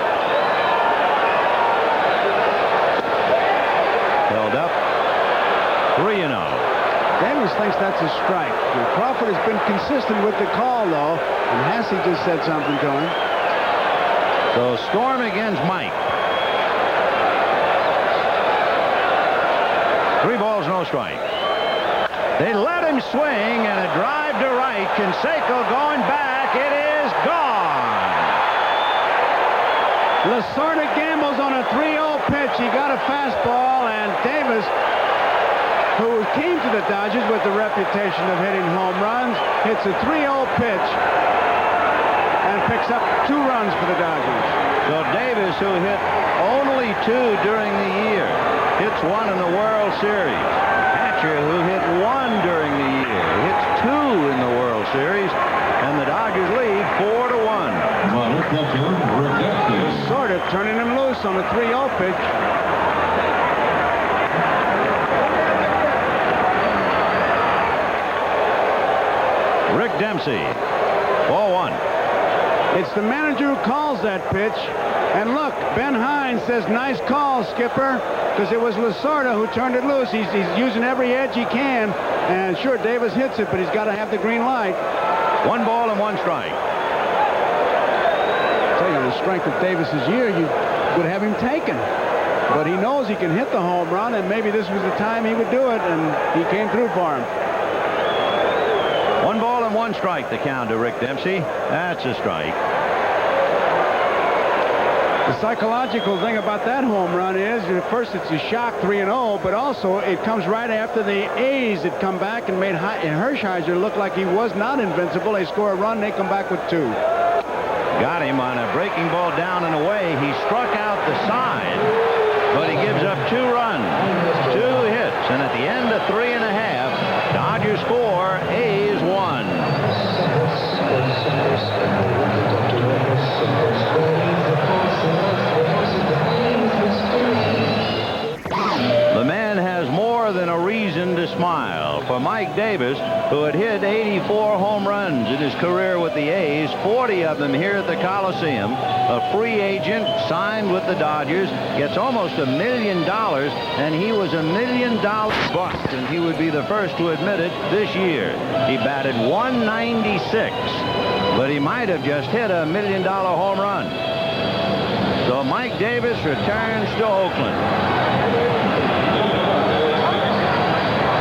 Speaker 5: Held up. 3-0.
Speaker 7: Davis thinks that's a strike. Crawford has been consistent with the call, though, and Hasse just said something to him.
Speaker 5: So Storm against Mike. 3 balls, no strike. They let him swing, and a drive to right. Canseco going back. It is gone.
Speaker 7: Lasorda gambles on a 3-0 pitch. He got a fastball, and Davis, who came to the Dodgers with the reputation of hitting home runs, hits a 3-0 pitch and picks up 2 runs for the Dodgers.
Speaker 5: So Davis, who hit only 2 during the year, hits 1 in the World Series. Hatcher, who hit 1 during the year, hits 2 in the World Series, and the Dodgers lead 4-1.
Speaker 7: Sort of turning him loose on a 3-0 pitch.
Speaker 5: Rick Dempsey, 4-1.
Speaker 7: It's the manager who calls that pitch. And look, Ben Hines says, nice call, Skipper, because it was Lasorda who turned it loose. He's using every edge he can. And sure, Davis hits it, but he's got to have the green light.
Speaker 5: 1 ball and 1 strike.
Speaker 7: I tell you, the strength of Davis's year, you would have him taken. But he knows he can hit the home run, and maybe this was the time he would do it, and he came through for him.
Speaker 5: 1 ball and 1 strike, the count to Rick Dempsey. That's a strike.
Speaker 7: The psychological thing about that home run is, at first it's a shock 3-0, but also it comes right after the A's had come back and made Hershiser look like he was not invincible. They score a run, they come back with 2.
Speaker 5: Got him on a breaking ball down and away. He struck out the side, but he gives up 2 runs, 2 hits, and at the end of 3.5, Dodgers 4, A's 1. The man has more than been a reason to smile for Mike Davis, who had hit 84 home runs in his career with the A's, 40 of them here at the Coliseum. A free agent, signed with the Dodgers, gets almost $1 million, and he was $1 million bust, and he would be the first to admit it this year. He batted .196, but he might have just hit $1 million home run. So Mike Davis returns to Oakland.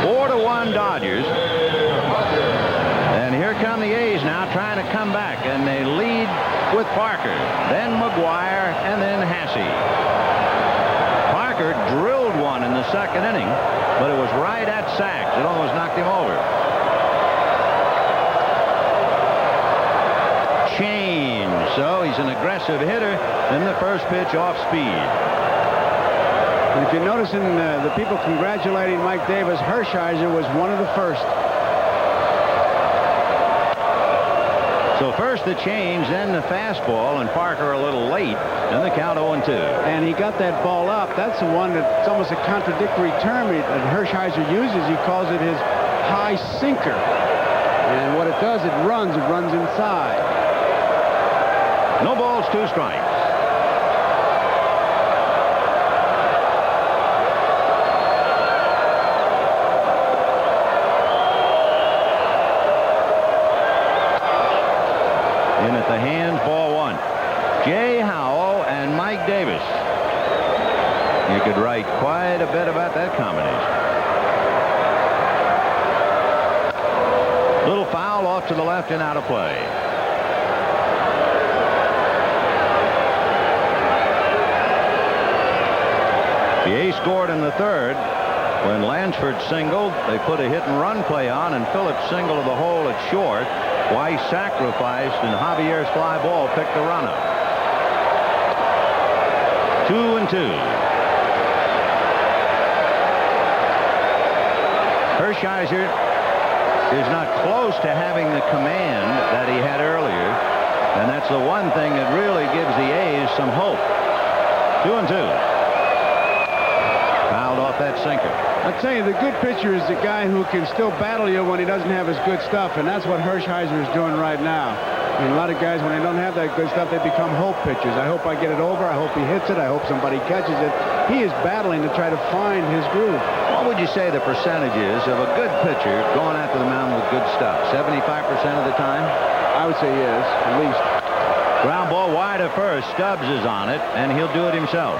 Speaker 5: 4-1 Dodgers. And here come the A's now trying to come back, and they lead with Parker, then McGuire, and then Hasse. Parker drilled one in the second inning, but it was right at Sachs. It almost knocked him over. Change. So he's an aggressive hitter. Then the first pitch off speed.
Speaker 7: And if you're noticing the people congratulating Mike Davis, Hershiser was one of the first.
Speaker 5: So first the change, then the fastball, and Parker a little late, and the count 0-2.
Speaker 7: And he got that ball up. That's the one that's almost a contradictory term that Hershiser uses. He calls it his high sinker. And what it does, it runs inside.
Speaker 5: No balls, 2 strikes. In at the hand, ball 1. Jay Howell and Mike Davis. You could write quite a bit about that combination. Little foul off to the left and out of play. The A's scored in the third. When Lansford singled, they put a hit-and-run play on, and Phillips singled to the hole at short. Weiss sacrificed, and Javier's fly ball picked the run up. 2-2. Hershiser is not close to having the command that he had earlier, and that's the one thing that really gives the A's some hope. 2-2. Fouled off that sinker.
Speaker 7: I'll tell you, the good pitcher is the guy who can still battle you when he doesn't have his good stuff, and that's what Hershiser is doing right now. I mean, a lot of guys, when they don't have that good stuff, they become hope pitchers. I hope I get it over. I hope he hits it. I hope somebody catches it. He is battling to try to find his groove.
Speaker 5: What would you say the percentage is of a good pitcher going after the mound with good stuff? 75% of the time?
Speaker 7: I would say yes, at least.
Speaker 5: Ground ball wide at first. Stubbs is on it, and he'll do it himself.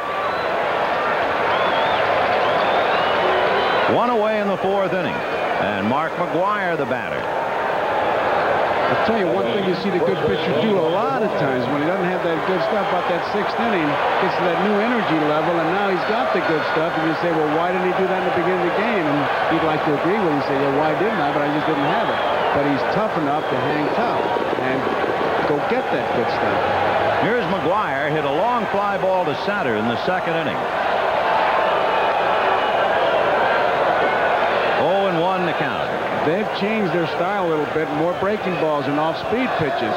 Speaker 5: 1 away in the 4th inning. And Mark McGuire, the batter.
Speaker 7: I'll tell you one thing you see the good pitcher do a lot of times when he doesn't have that good stuff about that 6th inning, gets to that new energy level, and now he's got the good stuff, and you say, well, why didn't he do that in the beginning of the game? And you'd like to agree with him and say, yeah, why didn't I? But I just didn't have it. But he's tough enough to hang tough and go get that good stuff.
Speaker 5: Here's McGuire, hit a long fly ball to center in the 2nd inning. 0-1 the count.
Speaker 7: They've changed their style a little bit, more breaking balls and off-speed pitches.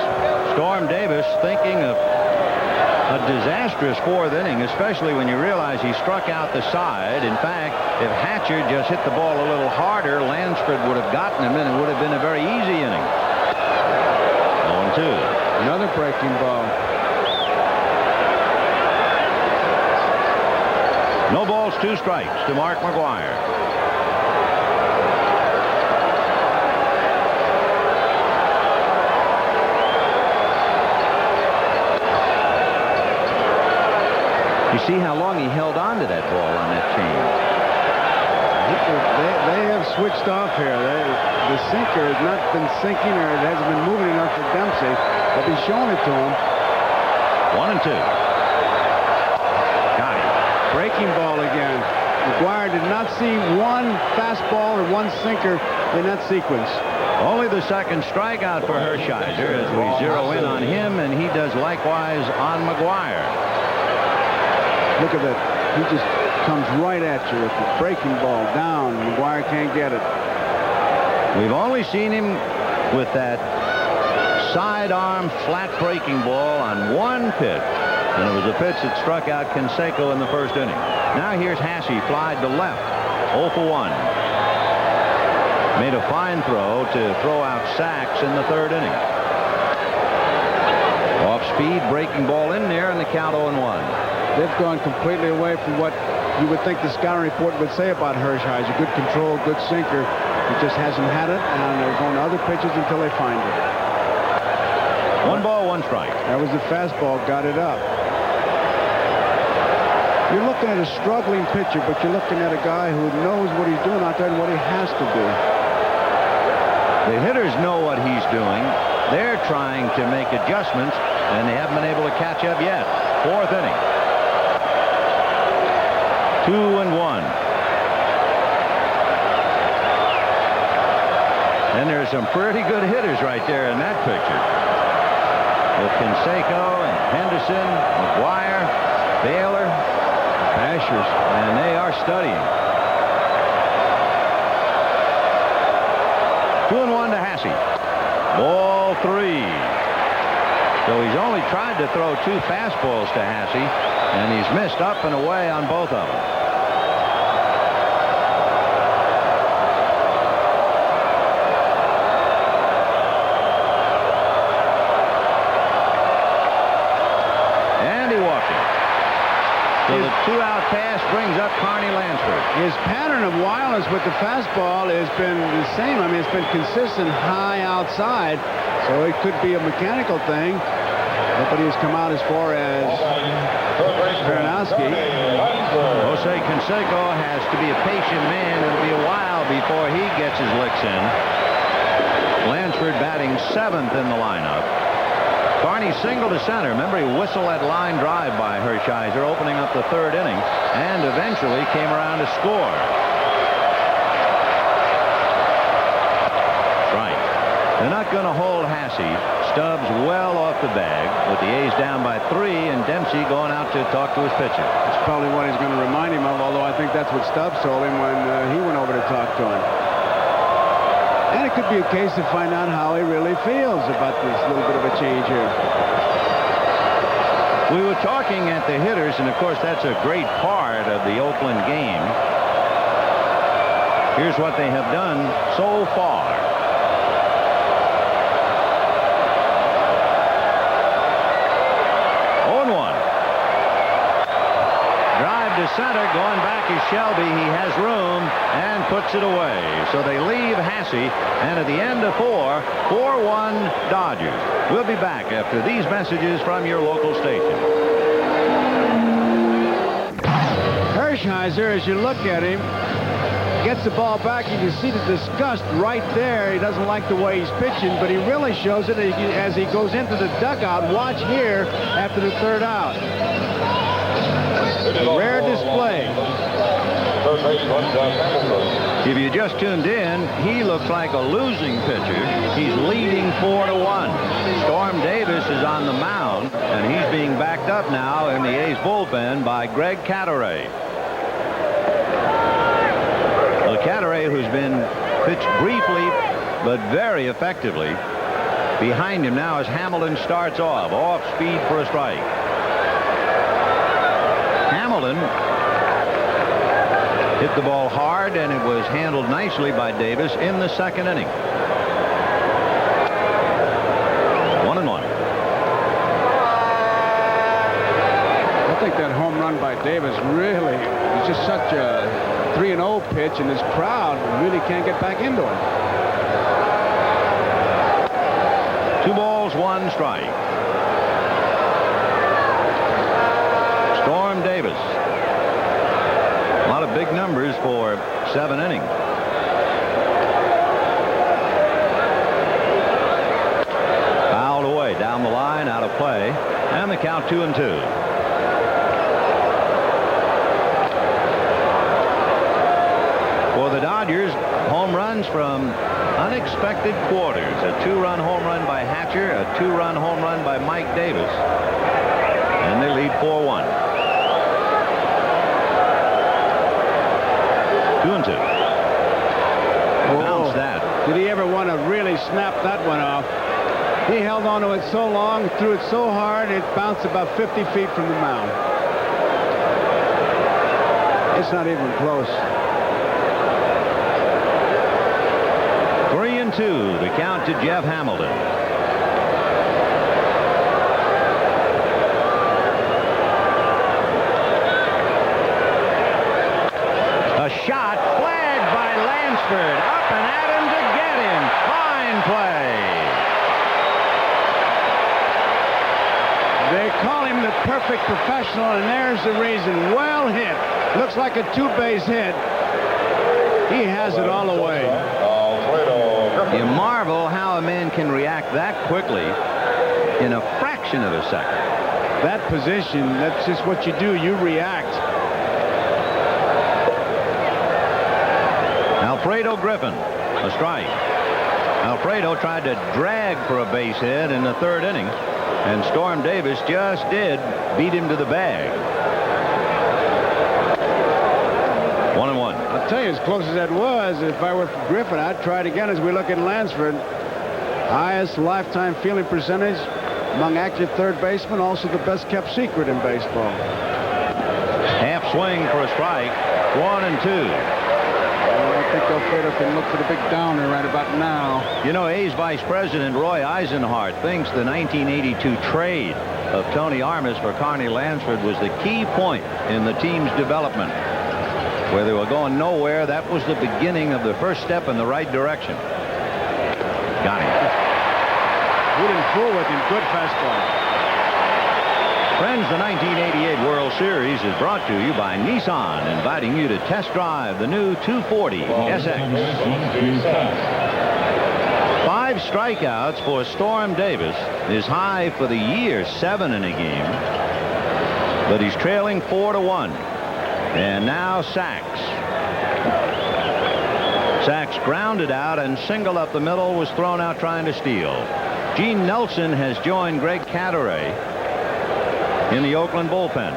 Speaker 5: Storm Davis thinking of a disastrous 4th inning, especially when you realize he struck out the side. In fact, if Hatcher just hit the ball a little harder, Lansford would have gotten him, and it would have been a very easy inning. 0-2.
Speaker 7: Another breaking ball.
Speaker 5: No balls, 2 strikes to Mark McGuire. You see how long he held on to that ball on that change.
Speaker 7: They have switched off here. The sinker has not been sinking, or it hasn't been moving enough for Dempsey. But he's showing it to him.
Speaker 5: 1-2. Got him.
Speaker 7: Breaking ball again. McGuire did not see one fastball or one sinker in that sequence.
Speaker 5: Only the 2nd strikeout for Hershiser as we zero in on him, and he does likewise on McGuire.
Speaker 7: Look at that. He just comes right at you with the breaking ball down. McGuire can't get it.
Speaker 5: We've only seen him with that sidearm flat breaking ball on one pitch. And it was a pitch that struck out Canseco in the 1st inning. Now here's Hasse, flied to left. 0 for 1. Made a fine throw to throw out sacks in the third inning. Off speed, breaking ball in there, and the count 0 and 1.
Speaker 7: They've gone completely away from what you would think the scouting report would say about Hershiser. Good control, good sinker. He just hasn't had it, and they're going to other pitches until they find it.
Speaker 5: 1 ball, 1 strike.
Speaker 7: That was the fastball, got it up. You're looking at a struggling pitcher, but you're looking at a guy who knows what he's doing out there and what he has to do.
Speaker 5: The hitters know what he's doing. They're trying to make adjustments, and they haven't been able to catch up yet. 4th inning. 2 and 1. And there's some pretty good hitters right there in that picture. With Canseco and Henderson, McGuire, Baylor, Pashers, and they are studying. 2 and 1 to Hasse. Ball 3. So he's only tried to throw 2 fastballs to Hasse, and he's missed up and away on both of them. And he walked him. So the 2-out pass brings up Carney Lansford.
Speaker 7: His pattern of wildness with the fastball has been the same. I mean, it's been consistent high outside, so it could be a mechanical thing. Nobody has come out as far as Baranowski.
Speaker 5: Jose Canseco has to be a patient man. It'll be a while before he gets his licks in. Lansford batting 7th in the lineup. Carney single to center. Remember, he whistled that line drive by Hershiser, opening up the 3rd inning, and eventually came around to score. Strike. They're not going to hold Hasse. Stubbs well off the bag with the A's down by 3, and Dempsey going out to talk to his pitcher.
Speaker 7: That's probably what he's going to remind him of, although I think that's what Stubbs told him when he went over to talk to him. And it could be a case to find out how he really feels about this little bit of a change here.
Speaker 5: We were talking at the hitters, and of course that's a great part of the Oakland game. Here's what they have done so far. To center, going back is Shelby. He has room and puts it away. So they leave Hasse, and at the end of 4, 4-1 Dodgers. We'll be back after these messages from your local station.
Speaker 7: Hershiser, as you look at him, gets the ball back. You can see the disgust right there. He doesn't like the way he's pitching, but he really shows it as he goes into the dugout. Watch here after the 3rd out. A rare display.
Speaker 5: If you just tuned in, he looks like a losing pitcher. He's leading 4-1. Storm Davis is on the mound, and he's being backed up now in the A's bullpen by Greg Cadaret. Well, Cadaret, who's been pitched briefly but very effectively. Behind him now as Hamilton starts off speed for a strike. Hamilton hit the ball hard, and it was handled nicely by Davis in the 2nd inning. 1-1.
Speaker 7: I think that home run by Davis really is just such a 3-0 pitch, and this crowd really can't get back into it.
Speaker 5: 2 balls, 1 strike. Storm Davis. A lot of big numbers for 7 innings. Fouled away down the line, out of play, and the count 2-2. For the Dodgers, home runs from unexpected quarters. A 2-run home run by Hatcher, a 2-run home run by Mike Davis, and they lead 4-1. 2-2. Bounce that.
Speaker 7: Did he ever want to really snap that one off? He held on to it so long, threw it so hard, it bounced about 50 feet from the mound. It's not even close.
Speaker 1: to Jeff Hamilton. A shot flagged by Lansford. Up and at him to get him. Fine play.
Speaker 7: They call him the perfect professional, and there's the reason. Well hit. Looks like a two-base hit. He has it all the way.
Speaker 1: You marvel how a man can react that quickly in a fraction of a second.
Speaker 7: That position, that's just what you do. You react.
Speaker 1: Alfredo Griffin, a strike. Alfredo tried to drag for a base hit in the third inning, and Storm Davis just did beat him to the bag. 1-1.
Speaker 7: I'll tell you, as close as that was, if I were Griffin, I'd try it again as we look at Lansford. Highest lifetime fielding percentage among active third basemen, also the best kept secret in baseball.
Speaker 1: Half swing for a strike. 1-2.
Speaker 7: I think Alfredo can look for the big downer right about now.
Speaker 1: You know, A's Vice President Roy Eisenhart thinks the 1982 trade of Tony Armas for Carney Lansford was the key point in the team's development. Where they were going nowhere, that was the beginning of the first step in the right direction. Got him.
Speaker 7: He didn't fool with him. Good fastball.
Speaker 1: Friends, the 1988 World Series is brought to you by Nissan, inviting you to test drive the new 240 SX. 5 strikeouts for Storm Davis, his high for the year, 7 in a game. But he's trailing 4-1. And now Sachs. Sachs grounded out and single up the middle, was thrown out trying to steal. Gene Nelson has joined Greg Cadaret in the Oakland bullpen.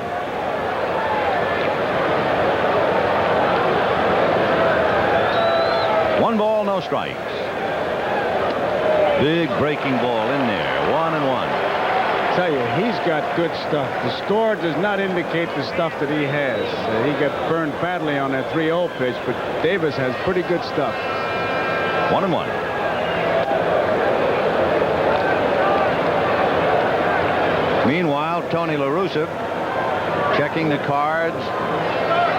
Speaker 1: One ball, no strikes. Big breaking ball in there. 1-1.
Speaker 7: Tell you, he's got good stuff. The score does not indicate the stuff that he has. He got burned badly on that 3-0 pitch, but Davis has pretty good stuff.
Speaker 1: 1-1. Meanwhile, Tony La Russa checking the cards,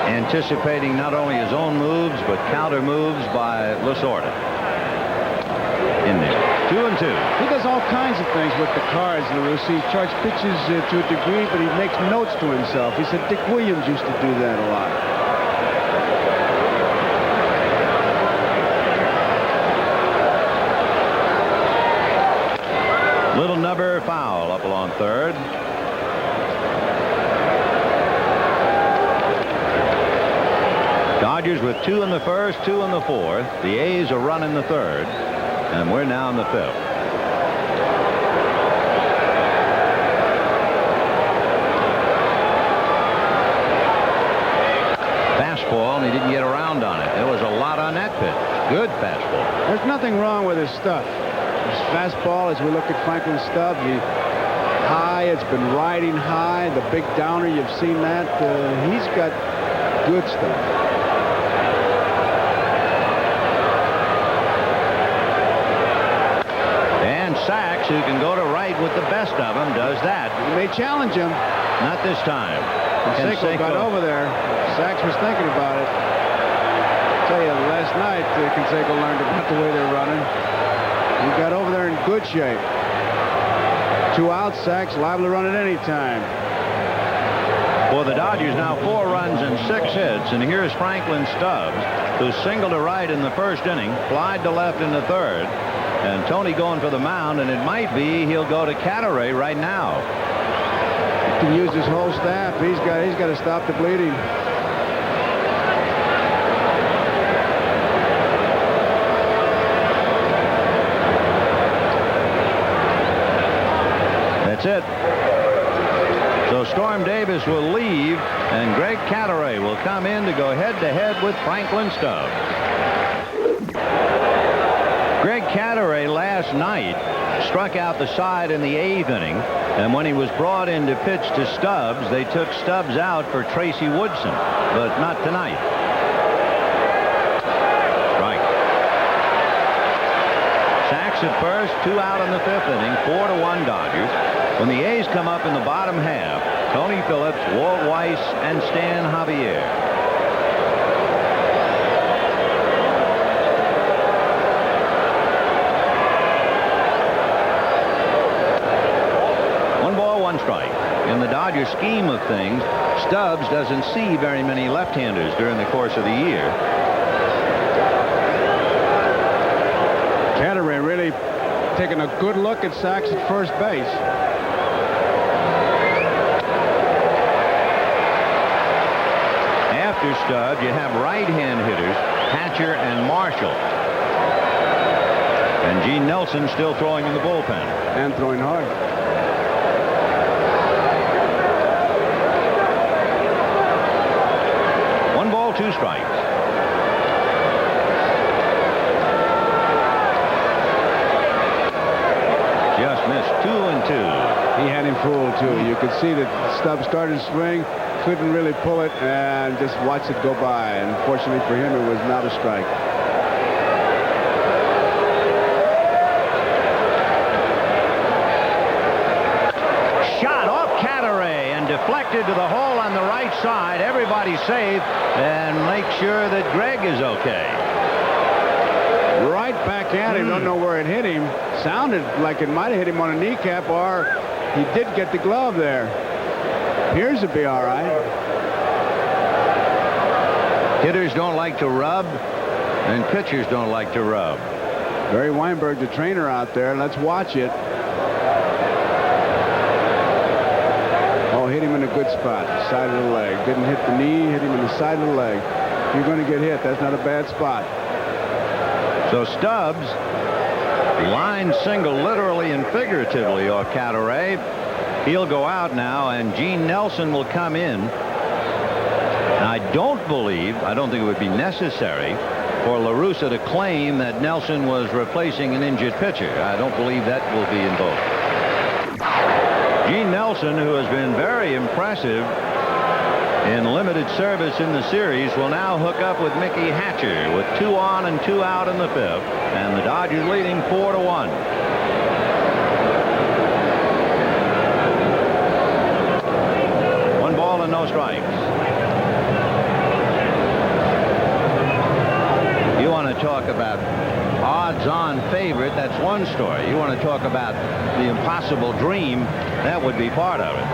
Speaker 1: anticipating not only his own moves, but counter moves by Lasorda. In there. 2-2.
Speaker 7: He does all kinds of things with the cards, La Russa. He charts pitches to a degree, but he makes notes to himself. He said Dick Williams used to do that a lot.
Speaker 1: Little number foul up along third. Dodgers with 2 in the first, 2 in the fourth. The A's are running the third, and we're now in the fifth. Fastball, and he didn't get around on it. There was a lot on that pitch. Good fastball.
Speaker 7: There's nothing wrong with his stuff. His fastball, as we look at Franklin Stubbs, high, it's been riding high. The big downer, you've seen that. He's got good stuff.
Speaker 1: And Sachs, who can go to right with the best of them, does that.
Speaker 7: He may challenge him.
Speaker 1: Not this time.
Speaker 7: Canseco got over there. Sachs was thinking about it. I'll tell you, last night, Canseco learned about the way they're running. He got over there in good shape. 2 outs, Sachs liable to run at any time.
Speaker 1: For the Dodgers now 4 runs and 6 hits, and here's Franklin Stubbs, who singled to right in the first inning, flied to left in the third, and Tony going for the mound, and it might be he'll go to Cadaret right now.
Speaker 7: He can use his whole staff. He's got to stop the bleeding.
Speaker 1: That's it. So Storm Davis will leave, and Greg Cadaret will come in to go head-to-head with Franklin Stubbs. Greg Cadaret last night struck out the side in the 8th inning, and when he was brought in to pitch to Stubbs, they took Stubbs out for Tracy Woodson, but not tonight. Strike. Sachs
Speaker 5: at first, 2 out in the 5th inning, 4-1 Dodgers. When the A's come up in the bottom half, Tony Phillips, Walt Weiss, and Stan Javier. One ball, one strike. In the Dodger scheme of things, Stubbs doesn't see very many left-handers during the course of the year.
Speaker 7: Catteray really taking a good look at Sachs at first base.
Speaker 5: After Stubbs, you have right-hand hitters, Hatcher and Marshall. And Gene Nelson still throwing in the bullpen.
Speaker 7: And throwing hard.
Speaker 5: One ball, two strikes. Just missed 2-2.
Speaker 7: He had him fooled, too. You could see that Stubbs started to swing, couldn't really pull it, and just watched it go by. And unfortunately for him, it was not a strike.
Speaker 5: Shot off Catteray and deflected to the hole on the right side. Everybody's safe, and make sure that Greg is okay.
Speaker 7: Right back at him. Don't know where it hit him. Sounded like it might have hit him on a kneecap, or he did get the glove there. Appears to be all right.
Speaker 5: Hitters don't like to rub, and pitchers don't like to rub.
Speaker 7: Barry Weinberg, the trainer out there. Let's watch it. Oh, hit him in a good spot, side of the leg. Didn't hit the knee, hit him in the side of the leg. You're going to get hit. That's not a bad spot.
Speaker 5: So Stubbs, line single literally and figuratively off Catteray. He'll go out now, and Gene Nelson will come in. And I don't think it would be necessary for La Russa to claim that Nelson was replacing an injured pitcher. I don't believe that will be invoked. Gene Nelson, who has been very impressive in limited service in the series, will now hook up with Mickey Hatcher with 2 on and 2 out in the 5th, and the Dodgers leading 4-1. One ball and no strikes. You want to talk about odds-on favorite, that's one story. You want to talk about the impossible dream, that would be part of it.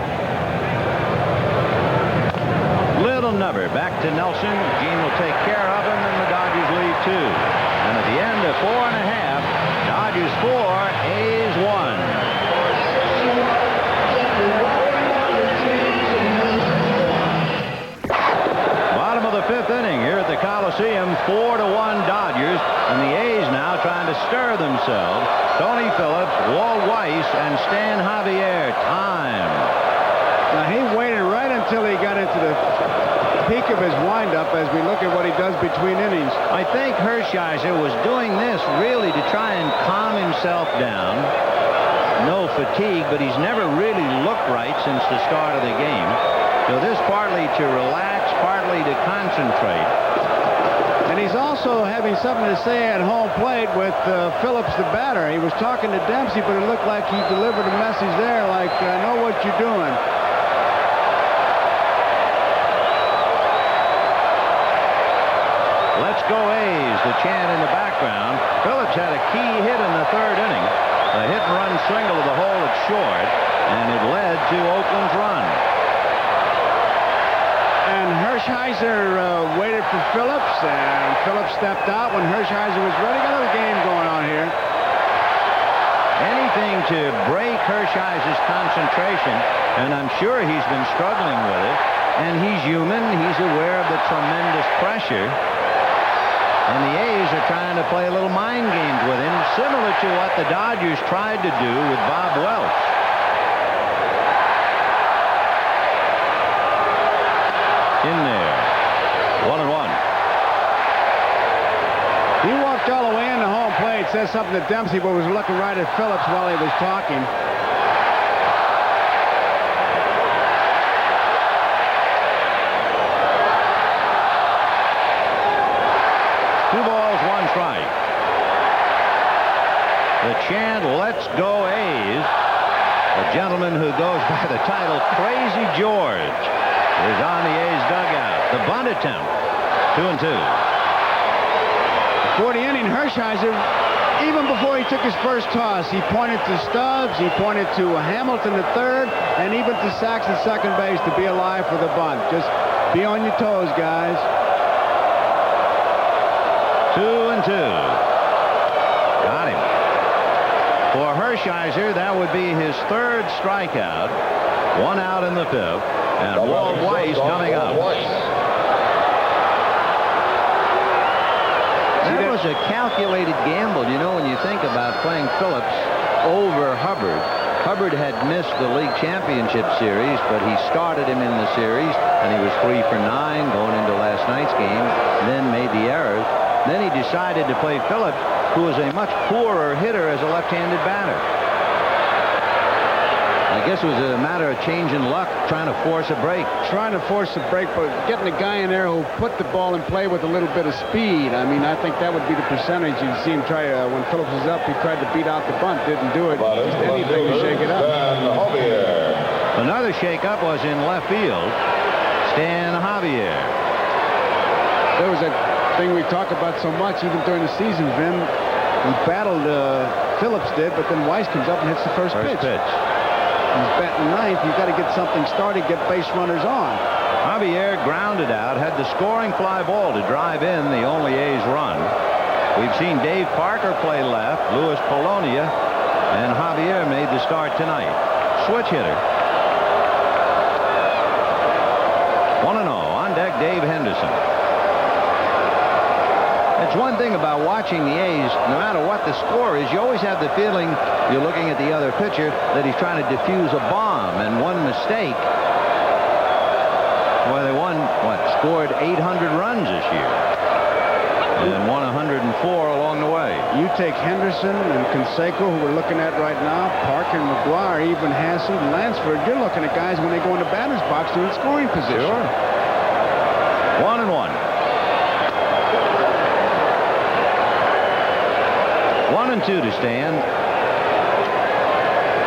Speaker 5: Little number back to Nelson. Gene will take care of him, and the Dodgers lead 2. And at the end of 4½, Dodgers 4, A's 1. Bottom of the 5th inning here at the Coliseum, 4-1 Dodgers, and the A's now trying to stir themselves. Tony Phillips, Walt Weiss, and Stan Javier. Time.
Speaker 7: Now, he waited right until he got into the peak of his windup as we look at what he does between innings.
Speaker 5: I think Hershiser was doing this really to try and calm himself down. No fatigue, but he's never really looked right since the start of the game. So this partly to relax, partly to concentrate.
Speaker 7: And he's also having something to say at home plate with Phillips, the batter. He was talking to Dempsey, but it looked like he delivered a message there like, I know what you're doing.
Speaker 5: Let's go A's, the chant in the background. Phillips had a key hit in the 3rd inning. A hit-and-run single to the hole at short, and it led to Oakland's run.
Speaker 7: And Hershiser waited for Phillips, and Phillips stepped out when Hershiser was ready. Got a little game going on here.
Speaker 5: Anything to break Hershiser's concentration, and I'm sure he's been struggling with it. And he's human. He's aware of the tremendous pressure. And the A's are trying to play a little mind games with him, similar to what the Dodgers tried to do with Bob Welch. In there. 1-1.
Speaker 7: He walked all the way into home plate, says something to Dempsey, but was looking right at Phillips while he was talking. 2 balls, 1 strike.
Speaker 5: The chant, "Let's go A's." The gentleman who goes by the title Crazy George is on the A's dugout. The bunt attempt, 2-2.
Speaker 7: For the inning, Hershiser, even before he took his first toss, he pointed to Stubbs, he pointed to Hamilton at third, and even to Saxon second base to be alive for the bunt. Just be on your toes, guys.
Speaker 5: 2-2. Got him. For Hershiser, that would be his third strikeout. One out in the fifth, and Walt Weiss coming up. That was a calculated gamble, you know, when you think about playing Phillips over Hubbard. Hubbard had missed the league championship series, but he started him in the series, and he was 3 for 9 going into last night's game, then made the errors. Then he decided to play Phillips, who was a much poorer hitter as a left-handed batter. I guess it was a matter of changing luck, trying to force a break.
Speaker 7: Trying to force a break, but getting a guy in there who put the ball in play with a little bit of speed. I mean, I think that would be the percentage. You'd see him try, when Phillips was up, he tried to beat out the bunt, didn't do it. Just anything to shake it up.
Speaker 5: Another shake-up was in left field. Stan Javier.
Speaker 7: There was a thing we talk about so much, even during the season, Vin. He battled, Phillips did, but then Weiss comes up and hits the first pitch. He's batting ninth. You've got to get something started, get base runners on.
Speaker 5: Javier grounded out, had the scoring fly ball to drive in the only A's run. We've seen Dave Parker play left, Louis Polonia, and Javier made the start tonight. Switch hitter. 1-0. On deck, Dave Henderson. It's one thing about watching the A's, no matter what the score is, you always have the feeling you're looking at the other pitcher that he's trying to defuse a bomb. And one mistake, well, they scored 800 runs this year and won 104 along the way.
Speaker 7: You take Henderson and Canseco, who we're looking at right now, Parker and McGuire, even Hassel and Lansford. You're looking at guys when they go in the batter's box to in scoring position.
Speaker 5: Sure. 1-1. 1-2 to Stan.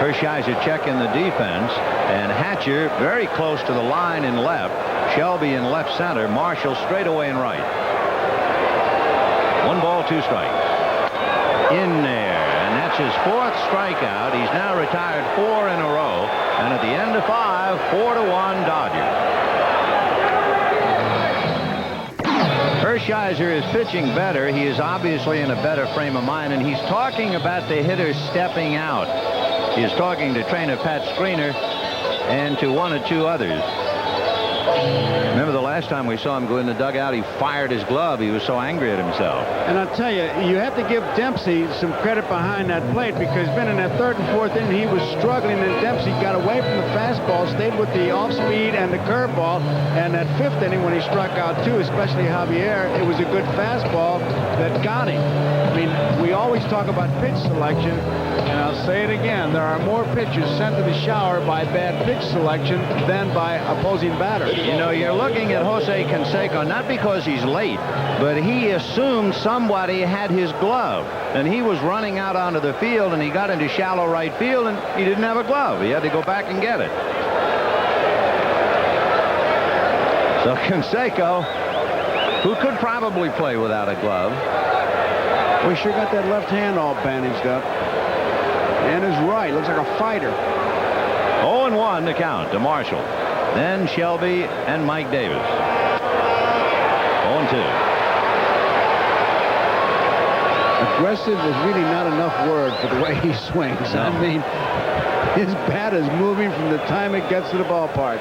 Speaker 5: Hershiser checking the defense, and Hatcher very close to the line in left. Shelby in left center. Marshall straight away in right. 1 ball, 2 strikes. In there, and that's his 4th strikeout. He's now retired 4 in a row, and at the end of 5, 4-1 Dodgers. Hershiser is pitching better. He is obviously in a better frame of mind, and he's talking about the hitters stepping out. He is talking to trainer Pat Screener and to 1 or 2 others. Remember the last time we saw him go in the dugout, he fired his glove. He was so angry at himself.
Speaker 7: And I'll tell you, you have to give Dempsey some credit behind that plate, because been in that 3rd and 4th inning, he was struggling, and Dempsey got away from the fastball, stayed with the off-speed and the curveball, and that 5th inning when he struck out 2, especially Javier, it was a good fastball that got him. I mean, we always talk about pitch selection, and I'll say it again, there are more pitchers sent to the shower by bad pitch selection than by opposing batters.
Speaker 5: You know, you're looking at Jose Canseco not because he's late, but he assumed somebody had his glove, and he was running out onto the field, and he got into shallow right field, and he didn't have a glove. He had to go back and get it. So Canseco, who could probably play without a glove.
Speaker 7: We sure got that left hand all bandaged up. And his right. Looks like a fighter.
Speaker 5: 0-1 to count to Marshall. Then Shelby and Mike Davis. 0-2.
Speaker 7: Aggressive is really not enough word for the way he swings.
Speaker 5: No.
Speaker 7: I mean, his bat is moving from the time it gets to the ballpark.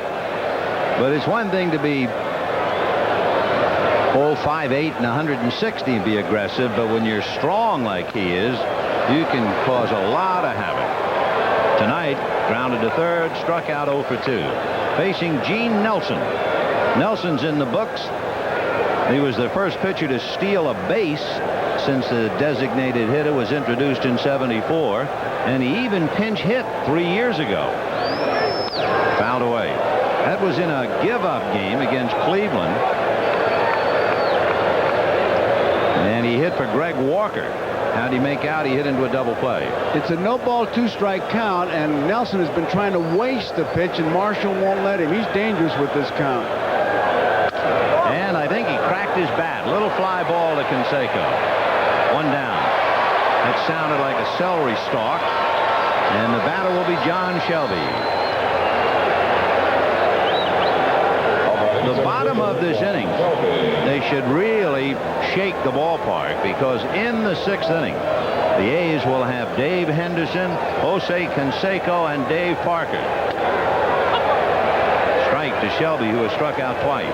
Speaker 5: But it's one thing to be 5'8" and 160 and be aggressive, but when you're strong like he is, you can cause a lot of havoc. Tonight, grounded to third, struck out 0 for 2. Facing Gene Nelson. Nelson's in the books. He was the first pitcher to steal a base since the designated hitter was introduced in '74, and he even pinch hit 3 years ago. Fouled away. That was in a give-up game against Cleveland. And he hit for Greg Walker. How'd he make out? He hit into a double play.
Speaker 7: It's a no ball, 2-strike count, and Nelson has been trying to waste the pitch, and Marshall won't let him. He's dangerous with this count.
Speaker 5: And I think he cracked his bat. Little fly ball to Canseco. 1 down. That sounded like a celery stalk. And the batter will be John Shelby. The bottom of this inning, they should really shake the ballpark, because in the 6th inning, the A's will have Dave Henderson, Jose Canseco, and Dave Parker. Strike to Shelby, who has struck out twice.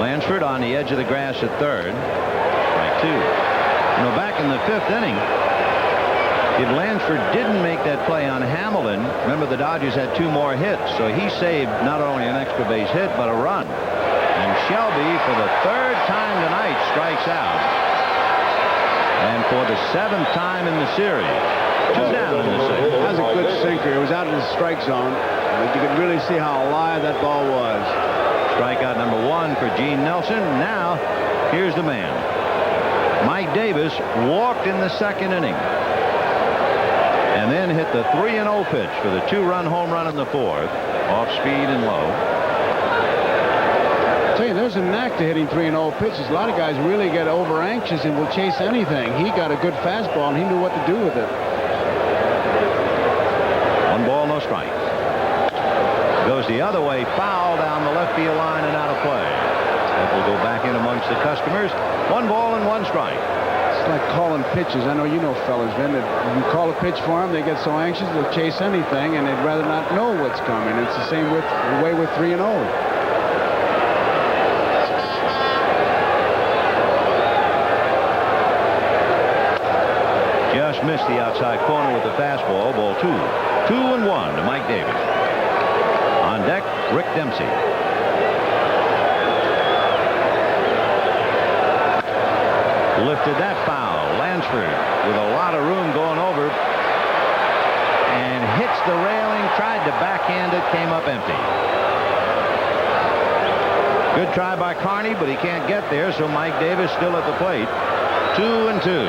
Speaker 5: Lansford on the edge of the grass at third. Strike 2. You know, back in the 5th inning, if Lansford didn't make that play on Hamilton, remember the Dodgers had 2 more hits, so he saved not only an extra base hit, but a run. And Shelby, for the 3rd time tonight, strikes out. And for the 7th time in the series. 2 down in the 6th.
Speaker 7: That was a good sinker. It was out in the strike zone, but you could really see how alive that ball was.
Speaker 5: Strikeout number 1 for Gene Nelson. Now, here's the man. Mike Davis walked in the 2nd inning. And then hit the 3-0 pitch for the 2-run home run in the 4th. Off speed and low.
Speaker 7: I tell you, there's a knack to hitting 3-0 pitches. A lot of guys really get over anxious and will chase anything. He got a good fastball, and he knew what to do with it.
Speaker 5: 1 ball, no strike. Goes the other way, foul down the left field line and out of play. That will go back in amongst the customers. 1 ball and 1 strike.
Speaker 7: It's like calling pitches. I know you know, fellas, Vin, that you call a pitch for them, they get so anxious they'll chase anything, and they'd rather not know what's coming. It's the same way with 3-0.
Speaker 5: Just missed the outside corner with the fastball. Ball 2. 2-1 to Mike Davis. On deck, Rick Dempsey. Lifted that foul. Lansford with a lot of room going over. And hits the railing. Tried to backhand it. Came up empty. Good try by Carney, but he can't get there, so Mike Davis still at the plate. 2-2.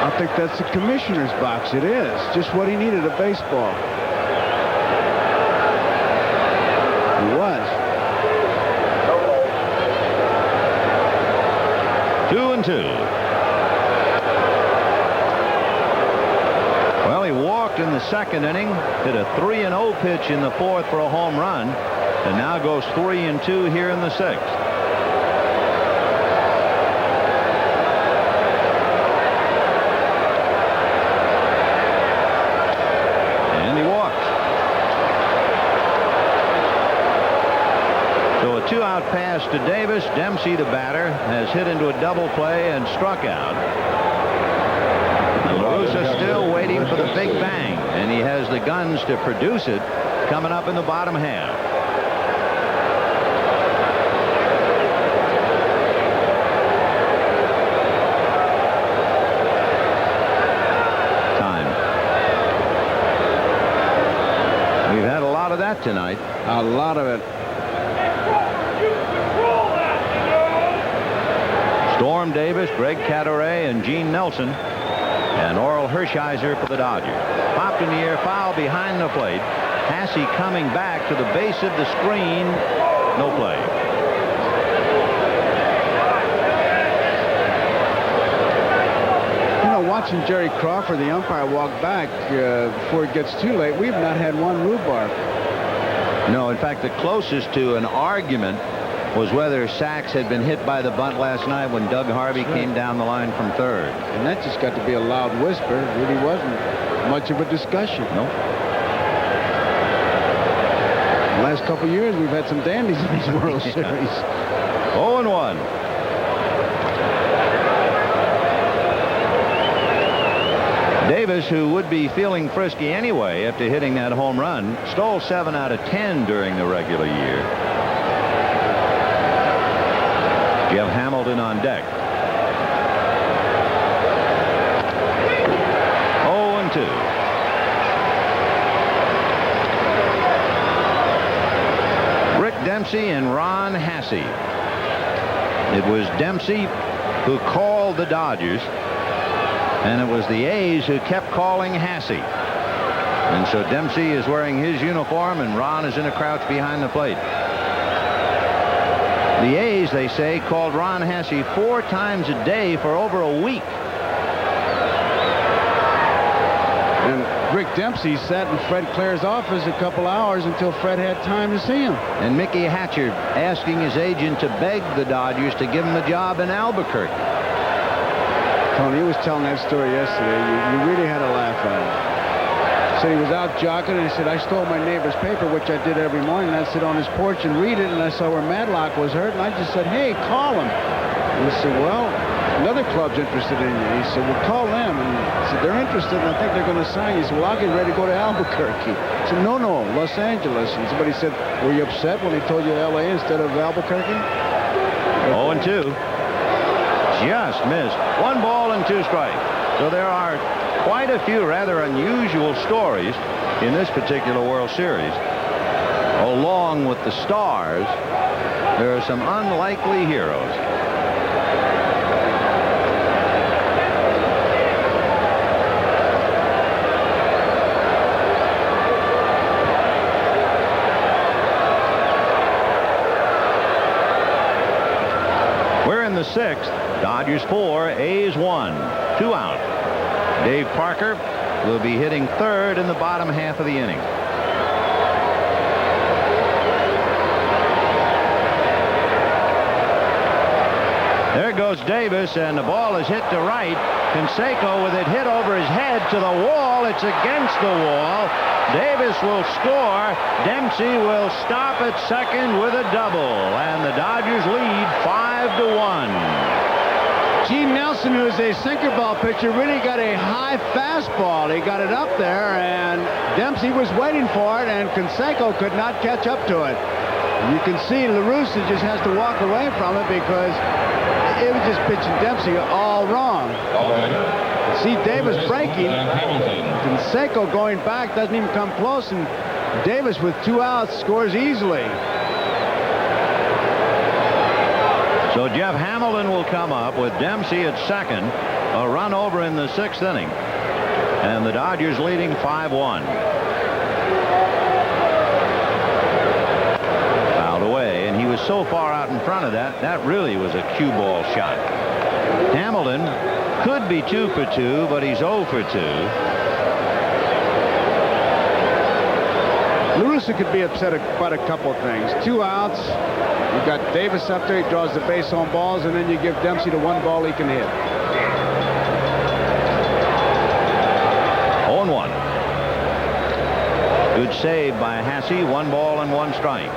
Speaker 7: I think that's the commissioner's box. It is. Just what he needed, a baseball. He was.
Speaker 5: 2-2. Well, he walked in the 2nd inning, hit a 3-0 pitch in the 4th for a home run, and now goes 3-2 here in the 6th. And he walked. So a 2-out pass to Davis. Dempsey, the batter, has hit into a double play and struck out. And La Russa still waiting for the big bang, and he has the guns to produce it coming up in the bottom half. Time. We've had a lot of that tonight.
Speaker 7: A lot of it.
Speaker 5: Storm Davis, Greg Cadaret, and Gene Nelson, and Orel Hershiser for the Dodgers. Popped in the air, foul behind the plate. Passy coming back to the base of the screen. No play.
Speaker 7: You know, watching Jerry Crawford, the umpire, walk back before it gets too late, we've not had one rhubarb.
Speaker 5: No, in fact, the closest to an argument was whether Sachs had been hit by the bunt last night when Doug Harvey came down the line from 3rd.
Speaker 7: And that just got to be a loud whisper. It really wasn't much of a discussion.
Speaker 5: No.
Speaker 7: The last couple of years, we've had some dandies in these World Series.
Speaker 5: 0-1. Davis, who would be feeling frisky anyway after hitting that home run, stole 7 out of 10 during the regular year. Jeff Hamilton on deck. 0-2. Dempsey and Ron Hasse. It was Dempsey who called the Dodgers, and it was the A's who kept calling Hasse. And so Dempsey is wearing his uniform, and Ron is in a crouch behind the plate. The A's, they say, called Ron Hasse 4 times a day for over a week.
Speaker 7: And Rick Dempsey sat in Fred Clare's office a couple hours until Fred had time to see him.
Speaker 5: And Mickey Hatcher asking his agent to beg the Dodgers to give him a job in Albuquerque.
Speaker 7: Tony, he was telling that story yesterday. You really had to laugh at it. Said he was out jogging, and he said, I stole my neighbor's paper, which I did every morning. And I'd sit on his porch and read it, and I saw where Madlock was hurt, and I just said, hey, call him. And he said, well, another club's interested in you. He said, well, call them. And he said, they're interested, and I think they're going to sign you. He said, well, I'll get ready to go to Albuquerque. He said, no, Los Angeles. And somebody said, were you upset when he told you L.A. instead of Albuquerque?
Speaker 5: 0-2. Just missed. 1 ball and 2 strikes. So there are quite a few rather unusual stories in this particular World Series. Along with the stars, there are some unlikely heroes. We're in the 6th. Dodgers 4, A's 1. 2 out. Dave Parker will be hitting 3rd in the bottom half of the inning. There goes Davis, and the ball is hit to right. Canseco with it hit over his head to the wall. It's against the wall. Davis will score. Dempsey will stop at second with a double, and the Dodgers lead 5-1.
Speaker 7: Gene Nelson, who is a sinker ball pitcher, really got a high fastball. He got it up there, and Dempsey was waiting for it, and Canseco could not catch up to it. You can see LaRussa just has to walk away from it because it was just pitching Dempsey all wrong. See Davis breaking. Canseco going back, doesn't even come close, and Davis with 2 outs scores easily.
Speaker 5: So Jeff Hamilton will come up with Dempsey at second. A run over in the 6th inning. And the Dodgers leading 5-1. Fouled away, and he was so far out in front of that, that really was a cue ball shot. Hamilton could be 2 for 2, but he's 0 for 2.
Speaker 7: LaRussa could be upset about a couple of things. 2 outs. You've got Davis up there. He draws the base on balls, and then you give Dempsey the 1 ball he can hit.
Speaker 5: 0-1. Good save by Hasse. 1 ball and 1 strike.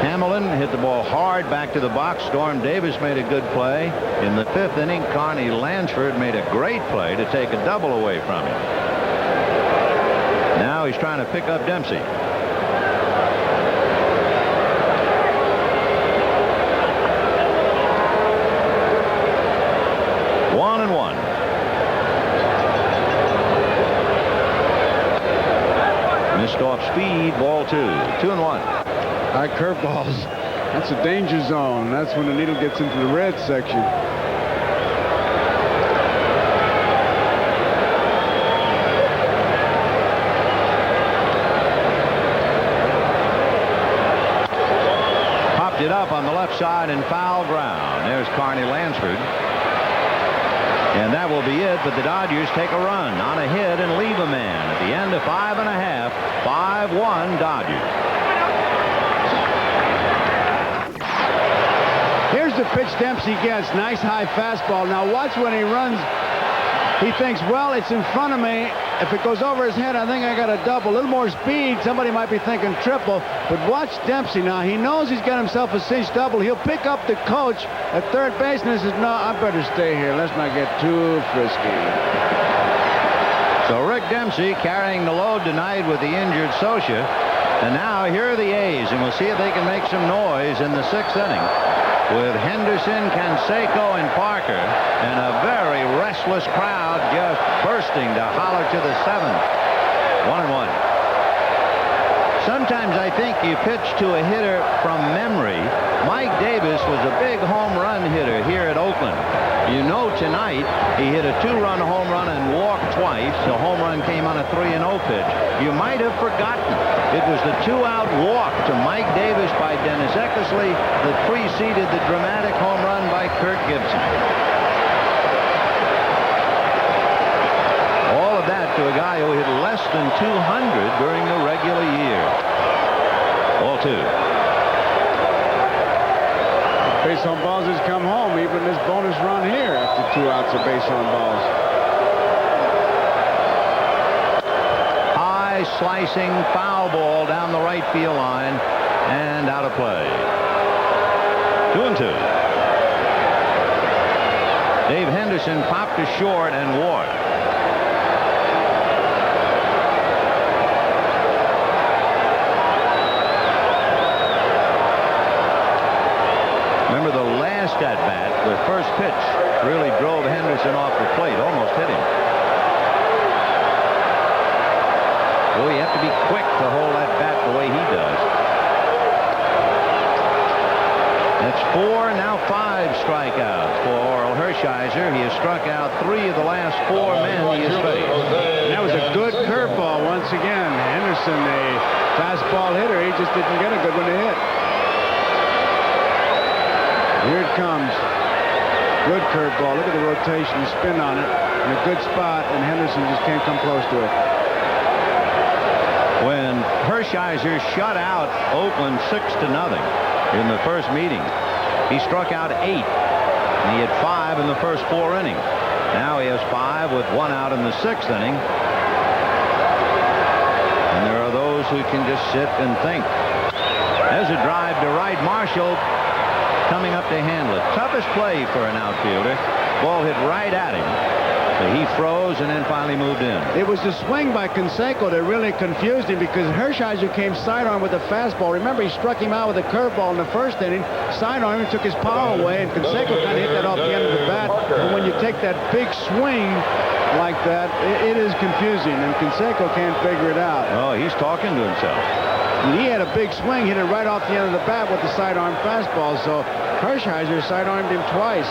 Speaker 5: Hamilton hit the ball hard back to the box. Storm Davis made a good play. In the 5th inning, Carney Lansford made a great play to take a double away from him. Now he's trying to pick up Dempsey. Missed off speed, ball 2. 2-1.
Speaker 7: High curveballs. That's a danger zone. That's when the needle gets into the red section.
Speaker 5: Popped it up on the left side and foul ground. There's Carney Lansford. And that will be it, but the Dodgers take a run on a hit and leave a man at the end of 5 1/2. 5-1 Dodgers.
Speaker 7: Here's the pitch Dempsey gets. Nice high fastball. Now watch when he runs. He thinks, well, it's in front of me. If it goes over his head, I think I got a double. A little more speed. Somebody might be thinking triple. But watch Dempsey now. He knows he's got himself a cinch double. He'll pick up the coach at third base and he says, no, I better stay here. Let's not get too frisky.
Speaker 5: So Rick Dempsey carrying the load tonight with the injured Socia. And now here are the A's, and we'll see if they can make some noise in the 6th inning with Henderson, Canseco, and Parker, and a very restless crowd just bursting to holler to the 7th. 1-1. Sometimes I think you pitch to a hitter from memory. Mike Davis was a big home run hitter here at Oakland. You know, tonight he hit a 2-run home run and walked twice. The home run came on a 3-0 pitch. You might have forgotten it was the 2-out walk to Mike Davis by Dennis Eckersley that preceded the dramatic home run by Kirk Gibson. All of that to a guy who hit less than 200 during the regular year. Ball 2.
Speaker 7: Base on balls has come home, even this bonus run here after 2 outs of base on balls.
Speaker 5: High slicing foul ball down the right field line and out of play. 2-2. Dave Henderson popped to short and walked. Remember the last at-bat, the first pitch really drove Henderson off the plate, almost hit him. Well, you have to be quick to hold that bat the way he does. That's 4, now 5 strikeouts for Orel Hershiser. He has struck out 3 of the last 4 men he has faced.
Speaker 7: And that was a good curveball once again. Henderson, a fastball hitter, he just didn't get a good one to hit. Here it comes. Good curveball. Look at the rotation, the spin on it. In a good spot, and Henderson just can't come close to it.
Speaker 5: When Hershiser shut out Oakland 6-0 in the first meeting, he struck out 8. And he had 5 in the first 4 innings. Now he has 5 with 1 out in the 6th inning. And there are those who can just sit and think. There's a drive to right. Marshall coming up to handle it. Toughest play for an outfielder. Ball hit right at him. So he froze and then finally moved in.
Speaker 7: It was the swing by Canseco that really confused him because Hershiser came sidearm with a fastball. Remember, he struck him out with a curveball in the first inning. Sidearm and took his power away, and Canseco kind of hit that off the end of the bat. And when you take that big swing like that, it is confusing, and Canseco can't figure it out.
Speaker 5: Oh, he's talking to himself.
Speaker 7: And he had a big swing, hit it right off the end of the bat with the sidearm fastball, so Hershiser sidearmed him twice.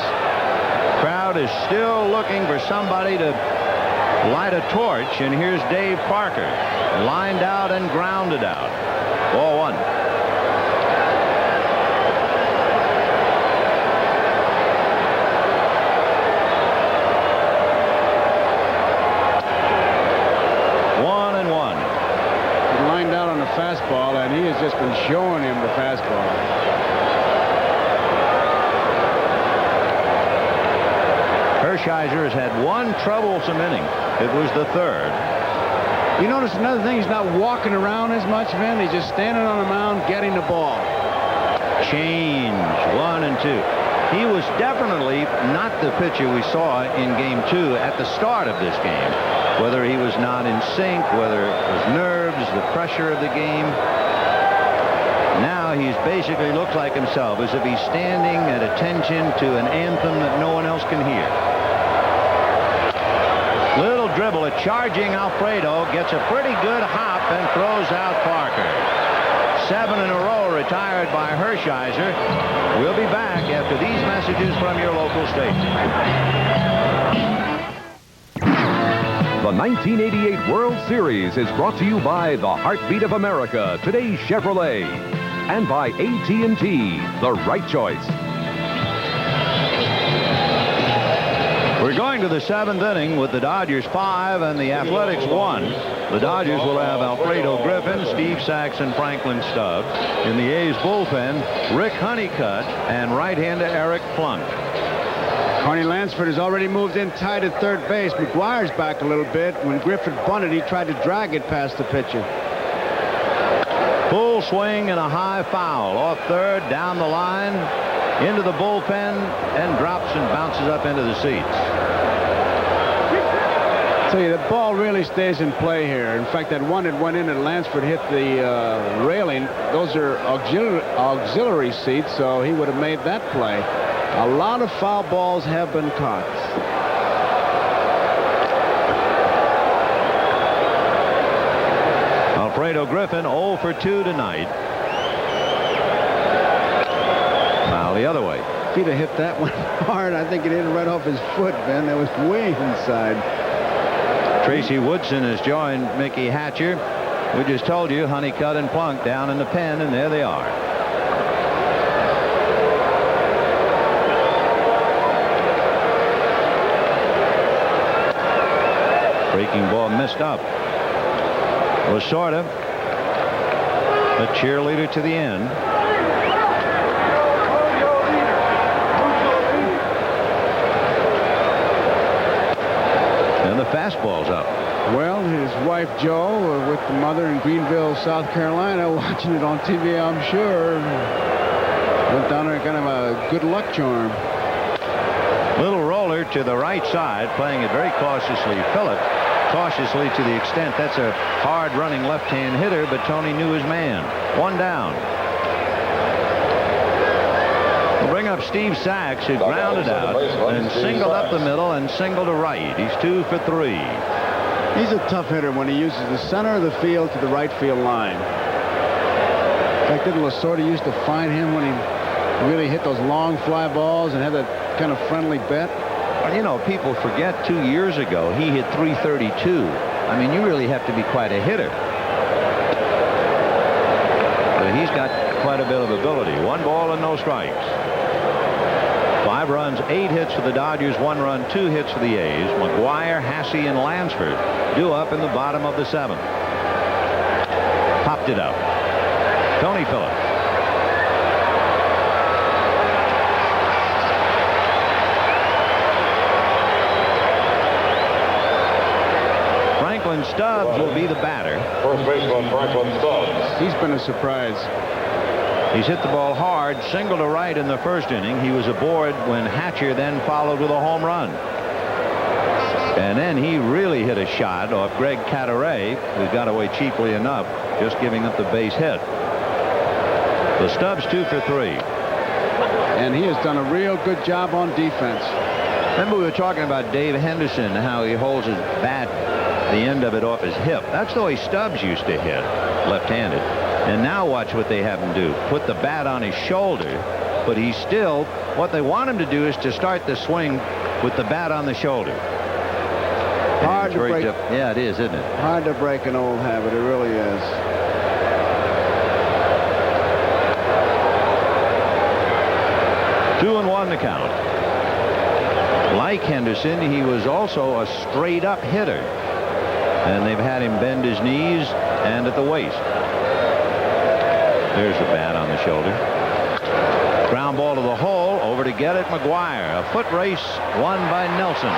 Speaker 5: Crowd is still looking for somebody to light a torch, and here's Dave Parker, lined out and grounded out. Ball 1.
Speaker 7: Lined out on the fastball, and he has just been showing him the fastball.
Speaker 5: Hershiser has had 1 troublesome inning. It was the 3rd.
Speaker 7: You notice another thing, he's not walking around as much, Vin. He's just standing on the mound getting the ball.
Speaker 5: Change 1 and 2. He was definitely not the pitcher we saw in game 2 at the start of this game. Whether he was not in sync, whether it was nerves, the pressure of the game. Now he's basically looks like himself, as if he's standing at attention to an anthem that no one else can hear. Little dribble, a charging Alfredo gets a pretty good hop and throws out Parker. 7 in a row retired by Hershiser. We'll be back after these messages from your local station.
Speaker 4: The 1988 World Series is brought to you by the Heartbeat of America, today's Chevrolet, and by AT&T, the right choice.
Speaker 5: We're going to the 7th inning with the Dodgers 5 and the Athletics 1. The Dodgers will have Alfredo Griffin, Steve Saxon, Franklin Stubbs. In the A's bullpen, Rick Honeycutt and right-hander Eric Plunk.
Speaker 7: Carney Lansford has already moved in tight at third base. McGuire's back a little bit. When Griffin bunted, he tried to drag it past the pitcher.
Speaker 5: Full swing and a high foul. Off third, down the line, into the bullpen, and drops and bounces up into the seats.
Speaker 7: I'll tell you, the ball really stays in play here. In fact, that one that went in and Lansford hit the railing, those are auxiliary seats, so he would have made that play. A lot of foul balls have been caught.
Speaker 8: Alfredo Griffin 0 for 2 tonight. Foul the other way.
Speaker 7: If he'd have hit that one hard, I think it hit right off his foot, Ben. That was way inside.
Speaker 8: Tracy Woodson has joined Mickey Hatcher. We just told you Honeycutt and Plunk down in the pen, and there they are. Breaking ball missed up. Lasorda, a cheerleader to the end. And the fastball's up.
Speaker 7: Well, his wife Jo, with the mother in Greenville, South Carolina, watching it on TV, I'm sure, went down there kind of a good luck charm.
Speaker 8: Little roller to the right side, playing it very cautiously. Phillips, cautiously to the extent that's a hard running left-hand hitter, but Tony knew his man. One down. We'll bring up Steve Sachs, who grounded out and singled up the middle and singled to right. He's 2 for 3.
Speaker 7: He's a tough hitter when he uses the center of the field to the right field line. In fact, didn't Lasorda used to find him when he really hit those long fly balls and had that kind of friendly bet?
Speaker 8: Well, you know, people forget 2 years ago he hit 332. I mean, you really have to be quite a hitter. But he's got quite a bit of ability. 1 ball and no strikes. 5 runs, 8 hits for the Dodgers, 1 run, 2 hits for the A's. McGuire, Hasse, and Lansford due up in the bottom of the 7th. Popped it up. Tony Phillips. Franklin Stubbs will be the batter.
Speaker 9: First baseman Franklin Stubbs.
Speaker 7: He's been a surprise.
Speaker 8: He's hit the ball hard, single to right in the first inning. He was aboard when Hatcher then followed with a home run. And then he really hit a shot off Greg Cataray, who got away cheaply enough, just giving up the base hit. So Stubbs 2 for 3.
Speaker 7: And he has done a real good job on defense.
Speaker 8: Remember we were talking about Dave Henderson, how he holds his bat, the end of it off his hip. That's the way Stubbs used to hit, left-handed. And now watch what they have him do. Put the bat on his shoulder, but he's still, what they want him to do is to start the swing with the bat on the shoulder.
Speaker 7: Hard to break.
Speaker 8: Yeah, it is, isn't it?
Speaker 7: Hard to break an old habit. It really is.
Speaker 8: Two and 1 to count. Like Henderson, he was also a straight-up hitter. And they've had him bend his knees and at the waist. There's the bat on the shoulder. Ground ball to the hole. Over to get it, McGuire. A foot race won by Nelson.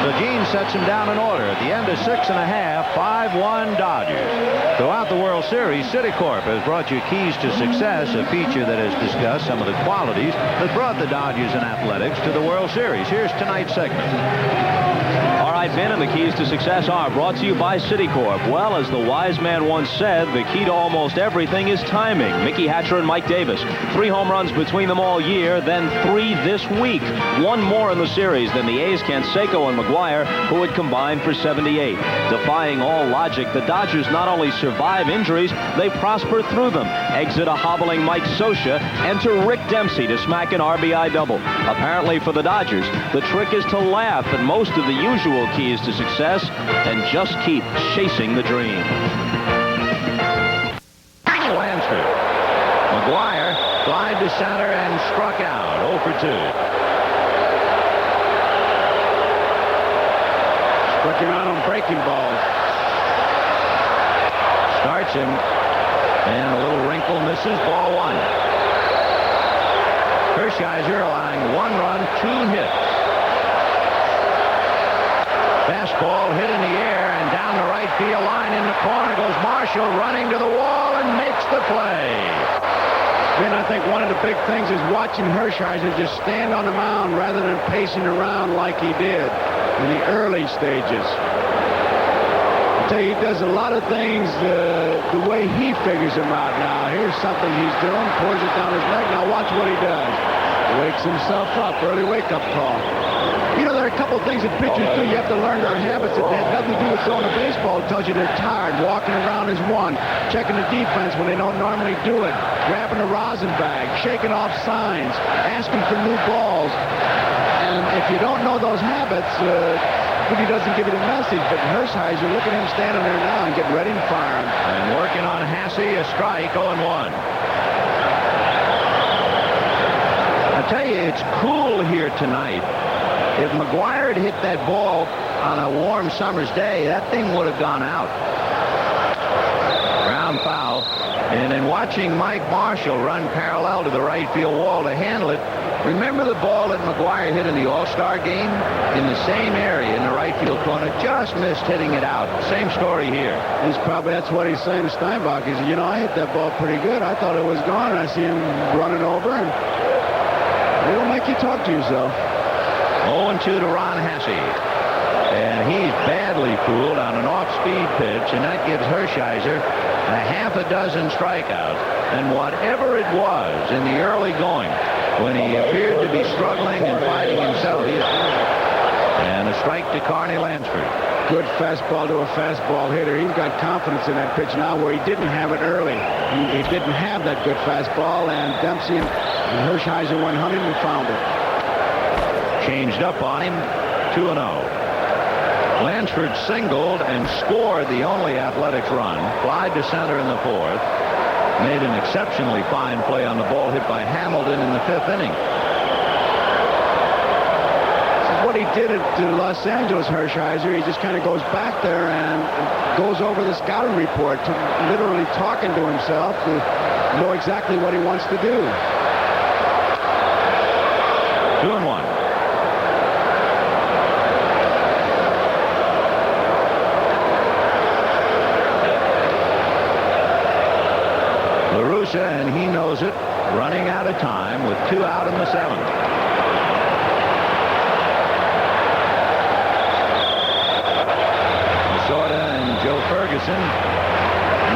Speaker 8: So Gene sets him down in order. At the end of 6 1/2, 5-1 Dodgers. Throughout the World Series, Citicorp has brought you Keys to Success, a feature that has discussed some of the qualities that brought the Dodgers in athletics to the World Series. Here's tonight's segment.
Speaker 1: All right, Ben, and the keys to success are brought to you by Citicorp. Well, as the wise man once said, the key to almost everything is timing. Mickey Hatcher and Mike Davis. 3 home runs between them all year, then 3 this week. 1 more in the series than the A's' Canseco and McGuire, who had combined for 78. Defying all logic, the Dodgers not only survive injuries, they prosper through them. Exit a hobbling Mike Scioscia, enter Rick Dempsey to smack an RBI double. Apparently for the Dodgers, the trick is to laugh at most of the usual keys to success and just keep chasing the dream.
Speaker 8: Lansford. McGuire glide to center and struck out. 0 for 2.
Speaker 7: Struck him out on breaking balls.
Speaker 8: Starts him. And a little wrinkle, misses. Ball 1. Hershiser allowing 1 run, 2 hits. Fastball hit in the air and down the right field line. In the corner goes Marshall, running to the wall and makes the play.
Speaker 7: Ben, I think one of the big things is watching Hershiser just stand on the mound rather than pacing around like he did in the early stages. I tell you, he does a lot of things the way he figures them out now. Here's something he's doing, pours it down his neck. Now watch what he does. Wakes himself up, early wake-up call. You know, there are a couple of things that pitchers do. You have to learn their habits. It has nothing to do with throwing a baseball. It tells you they're tired. Walking around is one. Checking the defense when they don't normally do it. Grabbing a rosin bag. Shaking off signs. Asking for new balls. And if you don't know those habits, he doesn't give you the message. But Hershiser, look at him standing there now and getting ready to fire him.
Speaker 8: And working on Hasse, a strike, 0-1. I tell you, it's cool here tonight. If McGuire had hit that ball on a warm summer's day, that thing would have gone out. Ground foul. And in watching Mike Marshall run parallel to the right field wall to handle it, remember the ball that McGuire hit in the All-Star game? In the same area in the right field corner, just missed hitting it out. Same story here.
Speaker 7: That's what he's saying to Steinbach. He said, you know, I hit that ball pretty good. I thought it was gone, and I see him running over, and it'll make you talk to yourself.
Speaker 8: 0-2 to Ron Hasse. And he's badly fooled on an off-speed pitch, and that gives Hershiser a half a dozen strikeouts. And whatever it was in the early going, when he appeared to be struggling and fighting himself, and a strike to Carney Lansford.
Speaker 7: Good fastball to a fastball hitter. He's got confidence in that pitch now where he didn't have it early. He didn't have that good fastball, and Dempsey and Hershiser went hunting and found it.
Speaker 8: Changed up on him, 2-0. Lansford singled and scored the only Athletics run. Flied to center in the fourth. Made an exceptionally fine play on the ball hit by Hamilton in the fifth inning.
Speaker 7: What he did to Los Angeles, Hershiser, he just kind of goes back there and goes over the scouting report, to literally talking to himself to know exactly what he wants to do.
Speaker 8: 2-1. LaRussa, and he knows it, running out of time with 2 out in the 7th. Joe Ferguson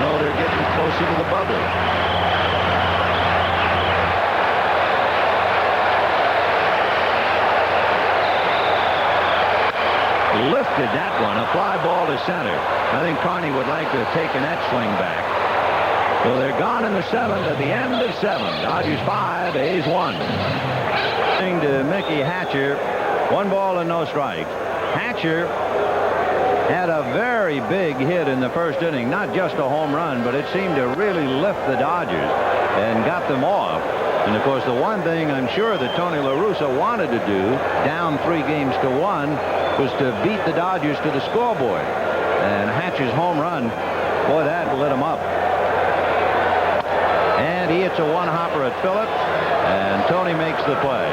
Speaker 8: know they're getting closer to the bubble. Lifted that one, a fly ball to center. I think Carney would like to have taken that swing back. So they're gone in the 7th at the end of 7. Dodgers 5, A's 1. To Mickey Hatcher, 1 ball and no strikes. Hatcher had a very big hit in the first inning, not just a home run, but it seemed to really lift the Dodgers and got them off. And of course, the one thing I'm sure that Tony La Russa wanted to do, down 3-1, was to beat the Dodgers to the scoreboard. And Hatcher's home run, boy, that lit him up. And he hits a one-hopper at Phillips, and Tony makes the play.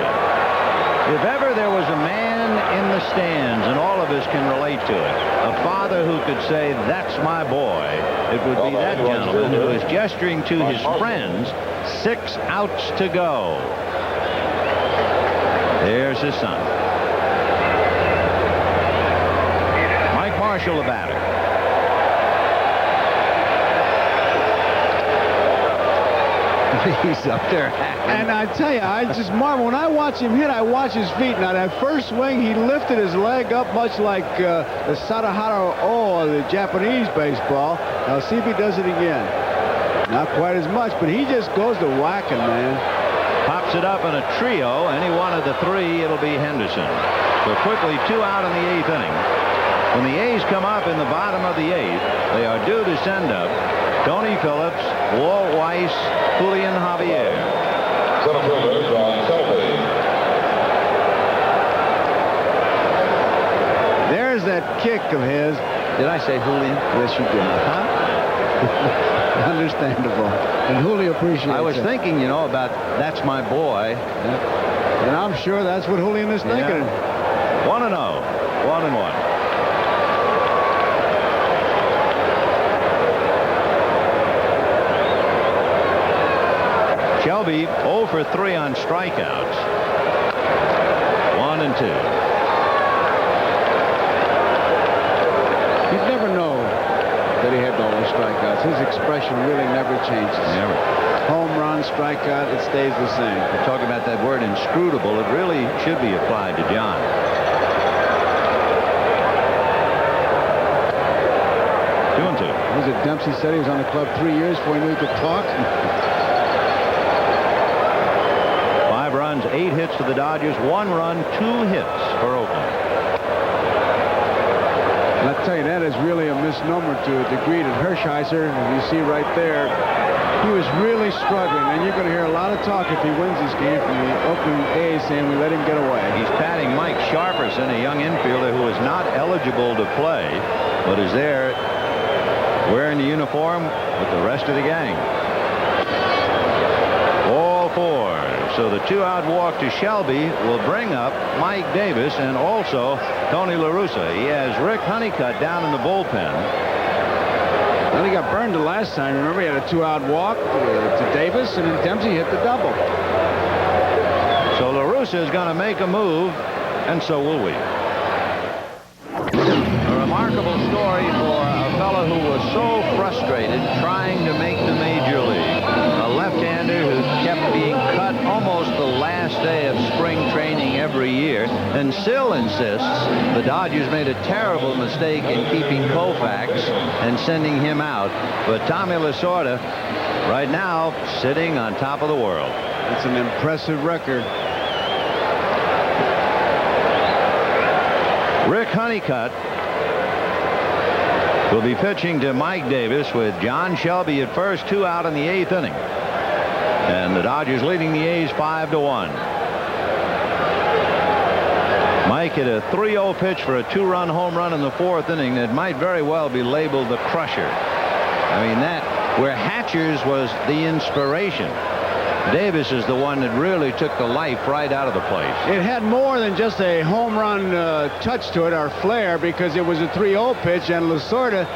Speaker 8: If ever there was a man in the stands, and all of us can relate to it, a father who could say, "That's my boy," it would be that gentleman who is gesturing to his friends, 6 outs to go. There's his son. Mike Marshall, the batter. He's up there.
Speaker 7: And I tell you, I just marvel. When I watch him hit, I watch his feet. Now, that first swing, he lifted his leg up much like the Sadahara O of the Japanese baseball. Now, see if he does it again. Not quite as much, but he just goes to whacking, man.
Speaker 8: Pops it up in a trio. Any one of the 3, it'll be Henderson. So quickly, 2 out in the 8th inning. When the A's come up in the bottom of the 8th, they are due to send up Tony Phillips, Walt Weiss, Julian Javier.
Speaker 9: Center fielder, John Selby.
Speaker 7: There's that kick of his.
Speaker 8: Did I say Julian?
Speaker 7: Yes, you did. Huh? Understandable. And Julio appreciates it.
Speaker 8: I was thinking, you know, about "That's my boy."
Speaker 7: Yeah. And I'm sure that's what Julian is thinking.
Speaker 8: 1-0. 1-1. Shelby 0 for 3 on strikeouts. 1-2.
Speaker 7: You'd never know that he had all those strikeouts. His expression really never changes.
Speaker 8: Never.
Speaker 7: Home run, strikeout, it stays the same.
Speaker 8: Talk about that word inscrutable. It really should be applied to John.
Speaker 7: Was it Dempsey said he was on the club 3 years before he knew he could talk?
Speaker 8: 5 runs, 8 hits to the Dodgers, 1 run, 2 hits for Oakland.
Speaker 7: And I'll tell you, that is really a misnomer to a degree to Hershiser. As you see right there, he was really struggling, and you're going to hear a lot of talk if he wins this game from the Oakland A's saying we let him get away.
Speaker 8: He's patting Mike Sharperson, a young infielder who is not eligible to play, but is there wearing the uniform with the rest of the gang. All 4. So the 2-out walk to Shelby will bring up Mike Davis and also Tony La Russa. He has Rick Honeycutt down in the bullpen.
Speaker 7: Well, he got burned the last time. Remember, he had a 2-out walk to Davis, and then Dempsey hit the double.
Speaker 8: So La Russa is going to make a move, and so will we. A remarkable story for a fellow who was so frustrated trying to make the major league. A left-hander who kept being cut almost the last day of spring training every year, and still insists the Dodgers made a terrible mistake in keeping Koufax and sending him out. But Tommy Lasorda, right now, sitting on top of the world.
Speaker 7: It's an impressive record.
Speaker 8: Rick Honeycutt will be pitching to Mike Davis with John Shelby at first, 2 out in the 8th inning. And the Dodgers leading the A's 5-1. Mike hit a 3-0 pitch for a 2-run home run in the 4th inning that might very well be labeled the crusher. I mean, that where Hatcher's was the inspiration. Davis is the one that really took the life right out of the place.
Speaker 7: It had more than just a home run touch to it, or flair, because it was a 3-0 pitch, and Lasorda,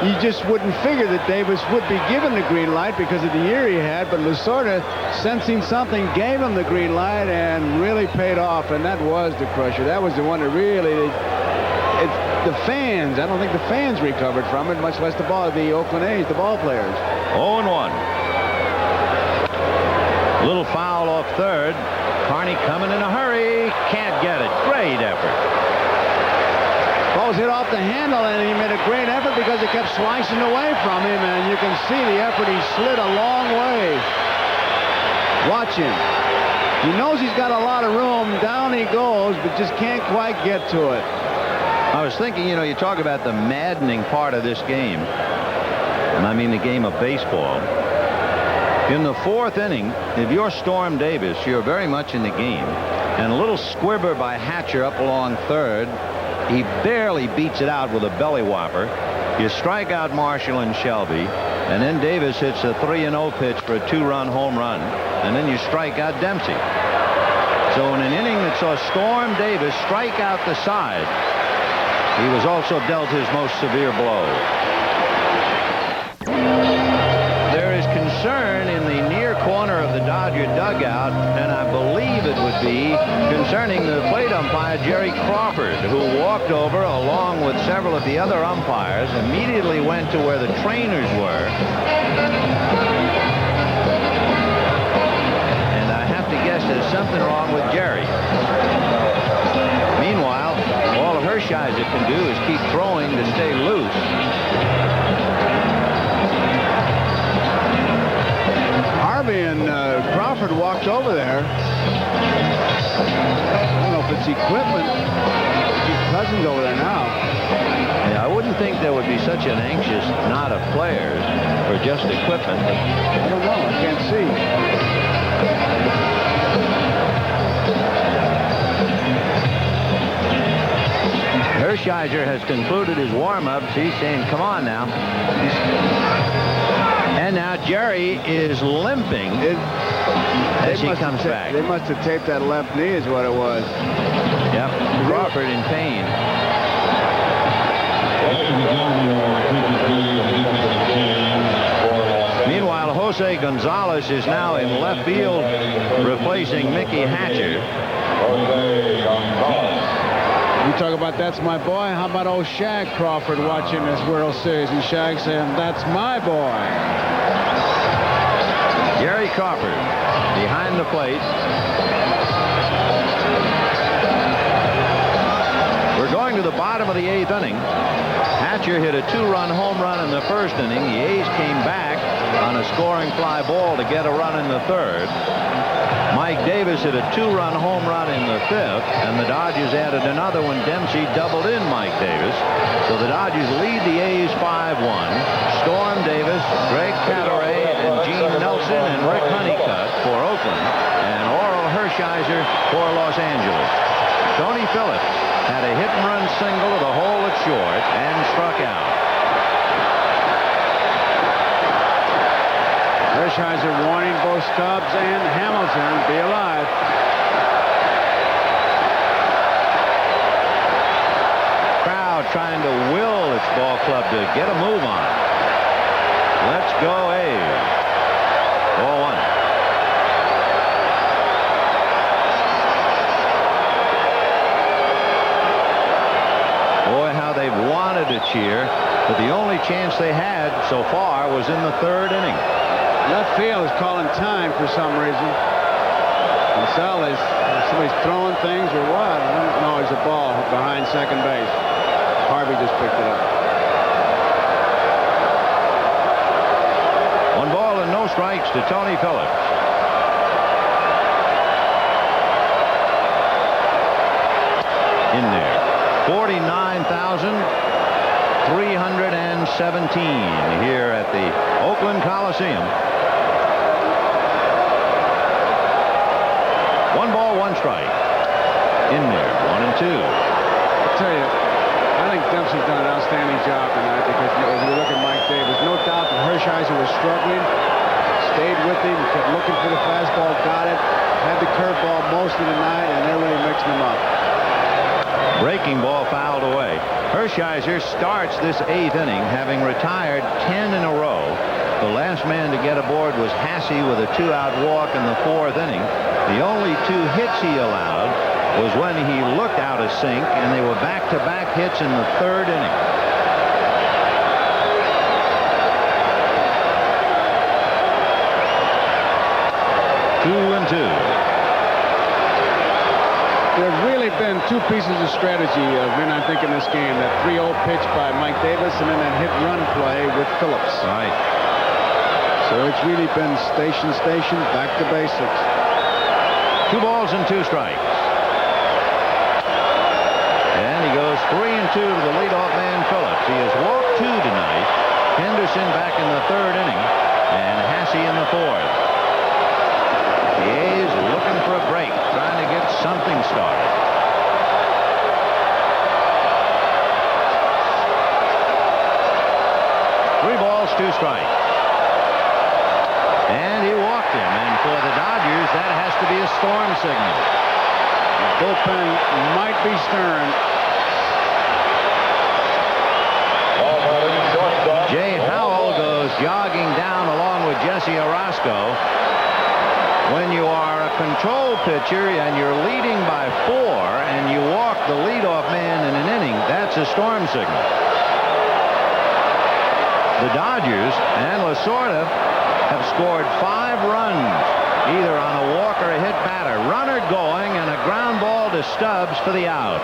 Speaker 7: you just wouldn't figure that Davis would be given the green light because of the year he had, but Lasorda, sensing something, gave him the green light and really paid off, and that was the crusher. That was the one that really, the fans, I don't think the fans recovered from it, much less the Oakland A's, the ball players.
Speaker 8: 0-1. Little foul off third. Carney coming in a hurry. Can't get it. Great effort.
Speaker 7: Ball's hit off the handle, and he made a great effort because it kept slicing away from him, and you can see the effort. He slid a long way. Watch him. He knows he's got a lot of room. Down he goes, but just can't quite get to it.
Speaker 8: I was thinking, you know, you talk about the maddening part of this game, and I mean the game of baseball. In the 4th inning, if you're Storm Davis, you're very much in the game. And a little squibber by Hatcher up along third. He barely beats it out with a belly whopper. You strike out Marshall and Shelby, and then Davis hits a 3-0 pitch for a 2-run home run, and then you strike out Dempsey. So in an inning that saw Storm Davis strike out the side, he was also dealt his most severe blow. There is concern in the near corner of the Dodger dugout, and I believe it would be concerning the plate umpire, Jerry Crawford, who walked over along with several of the other umpires, immediately went to where the trainers were. And I have to guess there's something wrong with Jerry. Meanwhile, all Hershiser can do is keep throwing to stay loose.
Speaker 7: Harvey and Crawford walked over there. I don't know if it's equipment. Cousins over there now.
Speaker 8: Yeah, I wouldn't think there would be such an anxious knot of players for just equipment.
Speaker 7: I don't know. I can't see.
Speaker 8: Hershiser has concluded his warm-ups. He's saying, come on now. And now Jerry is limping as he comes back.
Speaker 7: They must have taped that left knee is what it was.
Speaker 8: Yep, Crawford in pain. Meanwhile, Jose Gonzalez is now in left field replacing Mickey Hatcher.
Speaker 7: You talk about that's my boy. How about old Shag Crawford watching this World Series? And Shag saying, that's my boy.
Speaker 8: Gary Crawford behind the plate. We're going to the bottom of the 8th inning. Hatcher hit a 2-run home run in the first inning. The A's came back on a scoring fly ball to get a run in the third. Mike Davis hit a 2-run home run in the fifth, and the Dodgers added another when Dempsey doubled in Mike Davis. So the Dodgers lead the A's 5-1. Storm Davis, Greg Cadaret, and Gene Nelson and Rick Honeycutt for Oakland, and Oral Hershiser for Los Angeles. Tony Phillips had a hit-and-run single to the hole at short and struck out.
Speaker 7: Hershiser warning both Stubbs and Hamilton, be alive.
Speaker 8: Crowd trying to will its ball club to get a move on. Let's go A's. 4-1. Boy, how they've wanted to cheer, but the only chance they had so far was in the third inning.
Speaker 7: Left field is calling time for some reason. Gonzalez, somebody's throwing things or what? I don't know. It's a ball behind second base. Harvey just picked it up.
Speaker 8: 1 ball and no strikes to Tony Phillips. In there. 49,317 here at the Oakland Coliseum. 1 ball, 1 strike. In there, 1-2.
Speaker 7: I'll tell you, I think Dempsey's done an outstanding job tonight because as we look at Mike Davis, no doubt that Hershiser was struggling, stayed with him, kept looking for the fastball, got it, had the curveball most of the night, and they're really mixing him up.
Speaker 8: Breaking ball fouled away. Hershiser starts this 8th inning, having retired 10 in a row. The last man to get aboard was Hasse with a 2-out walk in the 4th inning. The only 2 hits he allowed was when he looked out of sync, and they were back-to-back hits in the 3rd inning. Two and two.
Speaker 7: There have really been 2 pieces of strategy, Vin, I think, in this game. That 3-0 pitch by Mike Davis and then that hit-run play with Phillips.
Speaker 8: Right.
Speaker 7: So it's really been station, back to basics.
Speaker 8: 2 balls and 2 strikes. And he goes 3-2 to the leadoff man, Phillips. He has walked 2 tonight. Henderson back in the 3rd inning, and Hasse in the 4th. The A's looking for a break, trying to get something started. 3 balls, 2 strikes. And he walked him, and for the Dodgers, that has to be a storm signal.
Speaker 7: The bullpen might be stern.
Speaker 8: Jay Howell goes jogging down along with Jesse Orosco. When you are a control pitcher and you're leading by 4 and you walk the leadoff man in an inning, that's a storm signal. The Dodgers and Lasorda have scored 5 runs, either on a walk or a hit batter. Runner going and a ground ball to Stubbs for the out.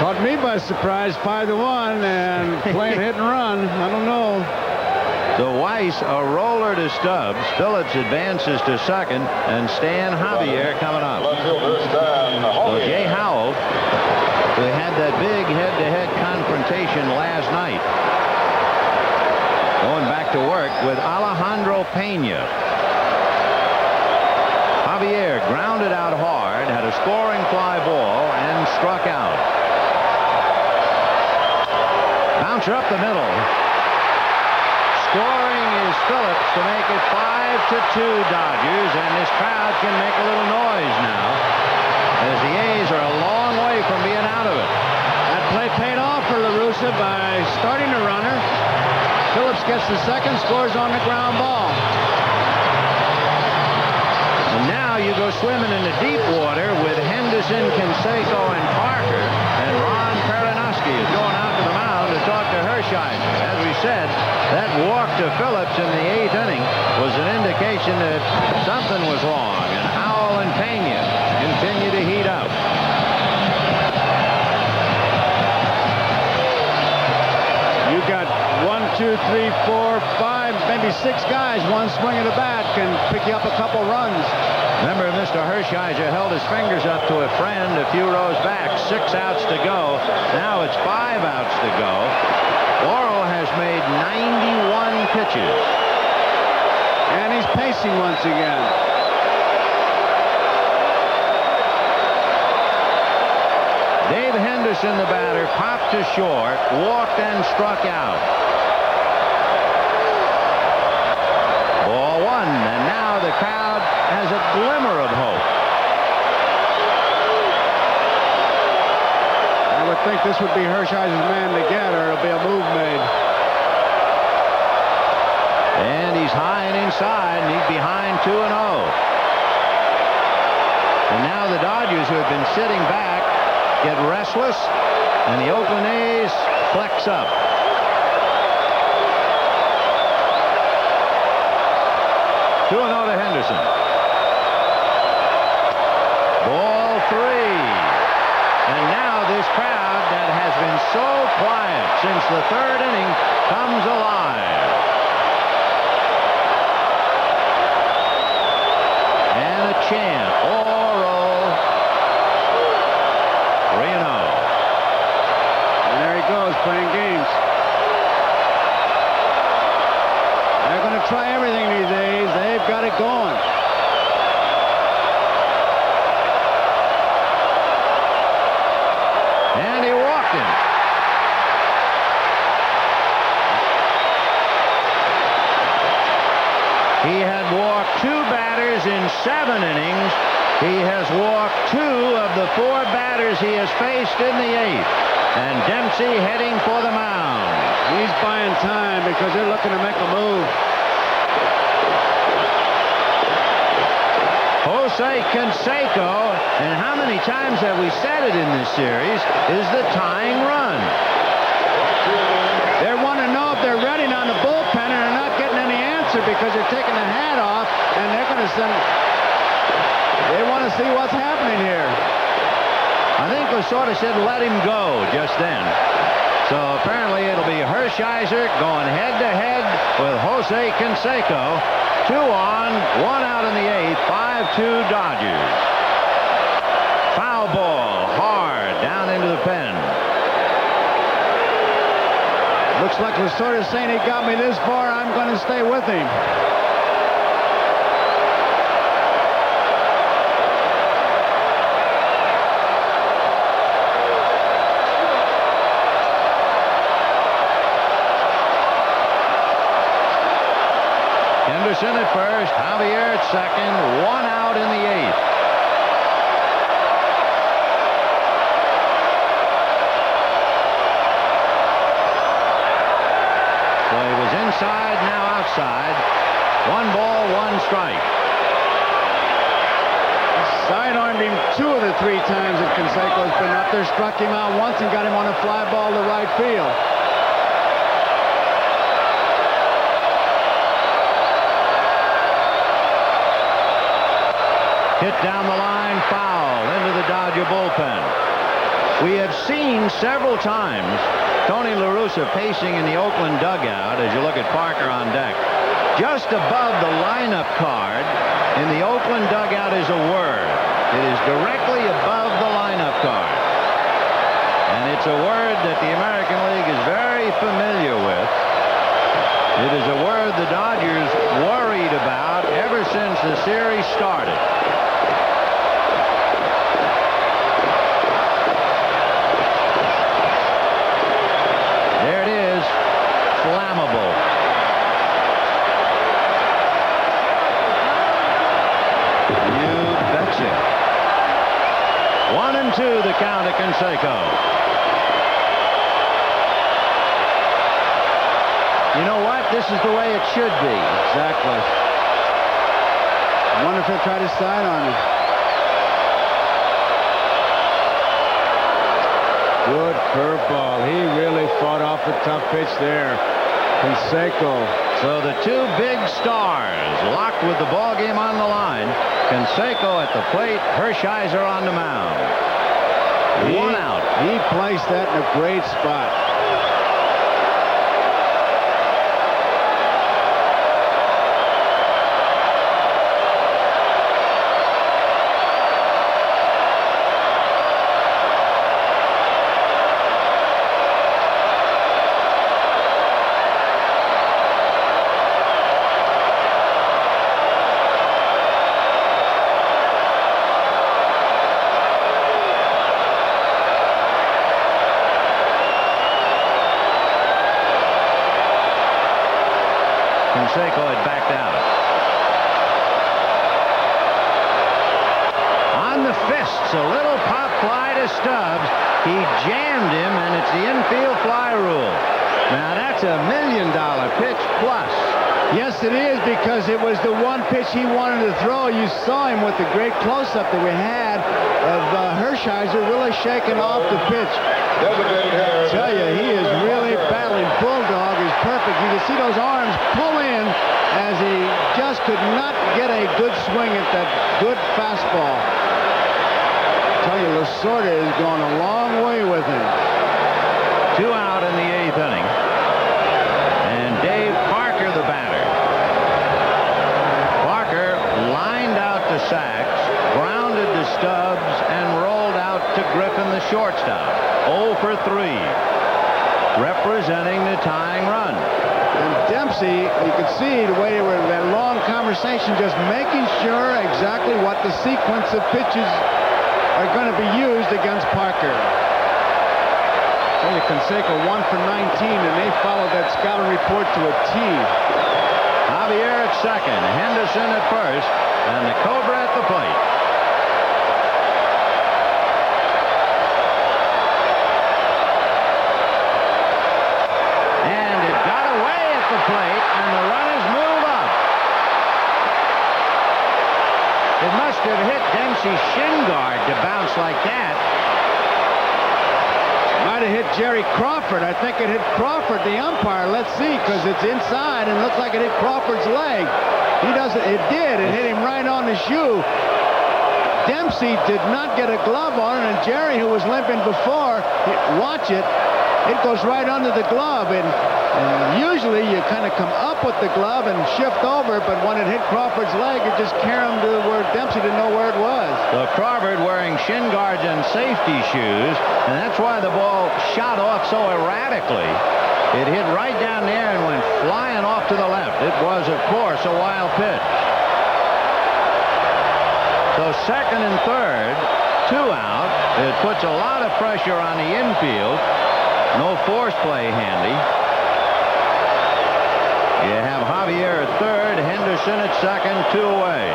Speaker 7: Caught me by surprise, 5-1, and playing hit and run. I don't know.
Speaker 8: So Weiss, a roller to Stubbs. Phillips advances to second, and Stan Javier coming up. So Jay Howell, who had that big head-to-head confrontation last night, going back to work with Alejandro Pena. Javier grounded out hard, had a scoring fly ball, and struck out. Bouncer up the middle. Scoring is Phillips to make it 5-2 Dodgers, and this crowd can make a little noise now, as the A's are a long way from being out of it.
Speaker 7: That play paid off for La Russa by starting the runner. Phillips gets the second, scores on the ground ball.
Speaker 8: And now you go swimming into deep water with Henderson, Canseco, and Parker, and Ron Peronowski is going out to the mound to talk to Hershiser. As we said, that walk to Phillips in the 8th inning was an indication that something was wrong, and Howell and Pena continue to heat up.
Speaker 7: 2, 3, 4, 5, maybe 6 guys. One swing of the bat can pick you up a couple runs.
Speaker 8: Remember, Mr. Hershiser held his fingers up to a friend a few rows back. 6 outs to go. Now it's 5 outs to go. Laurel has made 91 pitches.
Speaker 7: And he's pacing once again.
Speaker 8: Dave Henderson, the batter, popped to short, walked and struck out. Ball 1, and now the crowd has a glimmer of hope.
Speaker 7: I would think this would be Hershiser's man to get, or it'll be a move made.
Speaker 8: And he's high and inside, and he's behind 2-0. And now the Dodgers, who have been sitting back, get restless, and the Oakland A's flex up. To Henderson. Ball 3. And now this crowd that has been so quiet since the 3rd inning comes alive. And a chant. Oro. 3-0.
Speaker 7: And there he goes, playing games. They're going to try everything these days. They've got it going.
Speaker 8: And he walked him. He had walked 2 batters in 7 innings. He has walked 2 of the 4 batters he has faced in the 8th. And Dempsey heading for the mound.
Speaker 7: He's buying time because they're looking to make a move.
Speaker 8: Jose Canseco, and how many times have we said it in this series, is the tying run.
Speaker 7: They want to know if they're ready on the bullpen, and they're not getting any answer because they're taking the hat off, and they're going to send. They want to see what's happening here.
Speaker 8: I think we sort of said let him go just then. So apparently it'll be Hershiser going head-to-head with Jose Canseco. 2 on, 1 out in the 8th, 5-2 Dodgers. Foul ball, hard, down into the pen.
Speaker 7: Looks like Lasorda's saying he got me this far, I'm going to stay with him.
Speaker 8: Henderson at first, Javier at second, 1 out in the 8th. So he was inside, now outside. 1 ball, 1 strike.
Speaker 7: Sidearmed him 2 of the 3 times that Canseco's been up there, struck him out once and got him on a fly ball to right field.
Speaker 8: Hit down the line, foul into the Dodger bullpen. We have seen several times Tony La Russa pacing in the Oakland dugout as you look at Parker on deck. Just above the lineup card in the Oakland dugout is a word. It is directly above the lineup card. And it's a word that the American League is very familiar with. It is a word the Dodgers worried about ever since the series started. There it is, flammable. You betcha. 1-2 the count to Canseco. You know what? This is the way it should be.
Speaker 7: Exactly. I wonder if he'll try to side on him. Good curveball. He really fought off a tough pitch there. Canseco.
Speaker 8: So the 2 big stars locked with the ball game on the line. Canseco at the plate, Hershiser on the mound. 1 out.
Speaker 7: He placed that in a great spot.
Speaker 8: Canseco had backed out. On the fists, a little pop fly to Stubbs. He jammed him, and it's the infield fly rule. Now that's $1 million pitch plus.
Speaker 7: Yes, it is, because it was the one pitch he wanted to throw. You saw him with the great close-up that we had of Hershiser really shaking off the pitch. I tell you, he is really battling. Bulldog is perfect. You can see those arms pull in as he just could not get a good swing at that good fastball. I tell you, Lasorda is going a long way with him.
Speaker 8: 2 out in the 8th inning. And Dave Parker, the batter. Parker lined out to Sachs, grounded to Stubbs, and rolled out to Griffin, the shortstop. 0 for 3, representing the tying run.
Speaker 7: And Dempsey, you could see the way they were in that long conversation, just making sure exactly what the sequence of pitches are going to be used against Parker. Tell you, Canseco 1 for 19, and they followed that scouting report to a T.
Speaker 8: Javier at second, Henderson at first, and the Cobra at the plate. And it got away at the plate, and the runners move up. It must have hit Dempsey's shin guard to bounce like that.
Speaker 7: Might have hit Jerry Crawford. I think it hit Crawford, the umpire. Let's see, because it's inside and looks like it hit Crawford's leg. He doesn't. It did. It hit him right on the shoe. Dempsey did not get a glove on it, and Jerry, who was limping before, watch it. It goes right under the glove, and usually you kind of come up with the glove and shift over, but when it hit Crawford's leg, it just carried him to where Dempsey didn't know where it was.
Speaker 8: So Crawford wearing shin guards and safety shoes, and that's why the ball shot off so erratically. It hit right down there and went flying off to the left. It was, of course, a wild pitch. So second and third, 2 out. It puts a lot of pressure on the infield. No force play handy. You have Javier at third, Henderson at second, 2 away.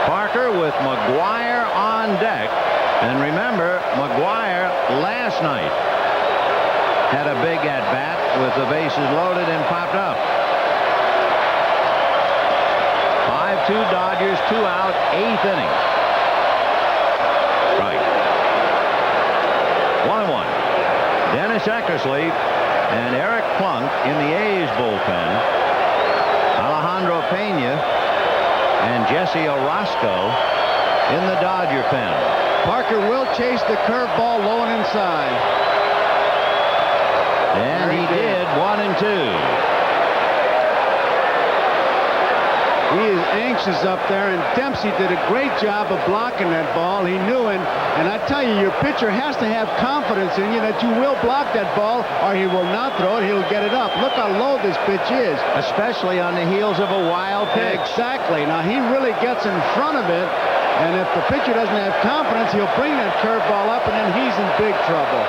Speaker 8: Parker with McGuire on deck. And remember, McGuire last night had a big at-bat with the bases loaded and popped up. 5-2 Dodgers, 2 out, 8th inning. Right. 1-1. Dennis Eckersley and Eric Plunk in the A's bullpen. Alejandro Pena and Jesse Orozco in the Dodger pen.
Speaker 7: Parker will chase the curveball low and inside.
Speaker 8: And he did. 1 and 2.
Speaker 7: He is anxious up there, and Dempsey did a great job of blocking that ball. He knew it, and I tell you, your pitcher has to have confidence in you that you will block that ball, or he will not throw it. He'll get it up. Look how low this pitch is.
Speaker 8: Especially on the heels of a wild pitch.
Speaker 7: Exactly. Now, he really gets in front of it, and if the pitcher doesn't have confidence, he'll bring that curveball up, and then he's in big trouble.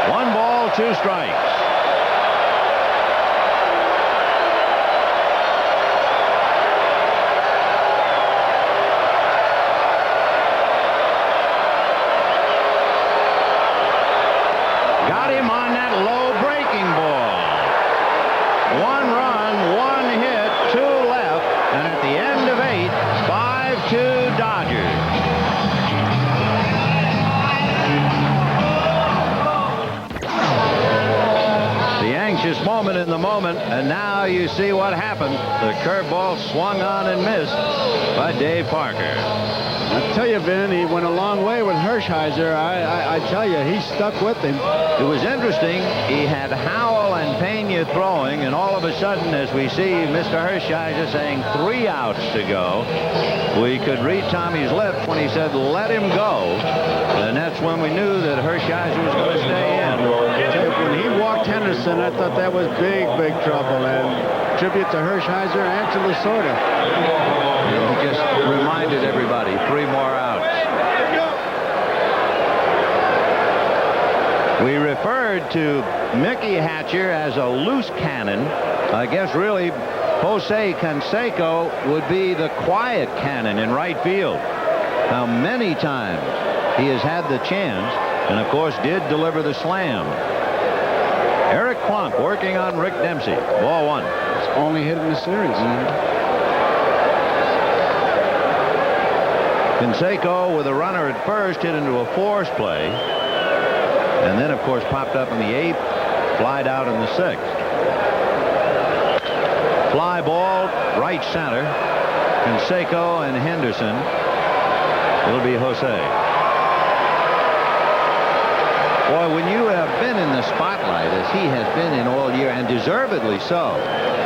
Speaker 8: 1 ball, 2 strikes. Got him on that low breaking ball. 1 run, 1 hit, 2 left, and at the end of 8, 5-2 Dodgers. The anxious moment in the moment, and now you see what happened. The curveball swung on and missed by Dave Parker.
Speaker 7: I tell you, Vin, he went a long way with Hershiser. I tell you, he stuck with him.
Speaker 8: It was interesting. He had Howell and Pena throwing, and all of a sudden, as we see Mr. Hershiser saying 3 outs to go, we could read Tommy's lips when he said, "Let him go." And that's when we knew that Hershiser was going to stay in.
Speaker 7: When he walked Henderson, I thought that was big, big trouble. And tribute to Hershiser and to Lasorda.
Speaker 8: He just reminded everybody, 3 more outs. We referred referred to Mickey Hatcher as a loose cannon. I guess really Jose Canseco would be the quiet cannon in right field. How many times he has had the chance, and of course did deliver the slam. Eric Plunk working on Rick Dempsey. Ball one.
Speaker 7: It's only hit in the series.
Speaker 8: Canseco with a runner at first hit into a force play, and then of course popped up in the 8th, flied out in the 6th. Fly ball right center. Canseco and Henderson. It'll be Jose. Boy, when you have been in the spotlight as he has been in all year, and deservedly so,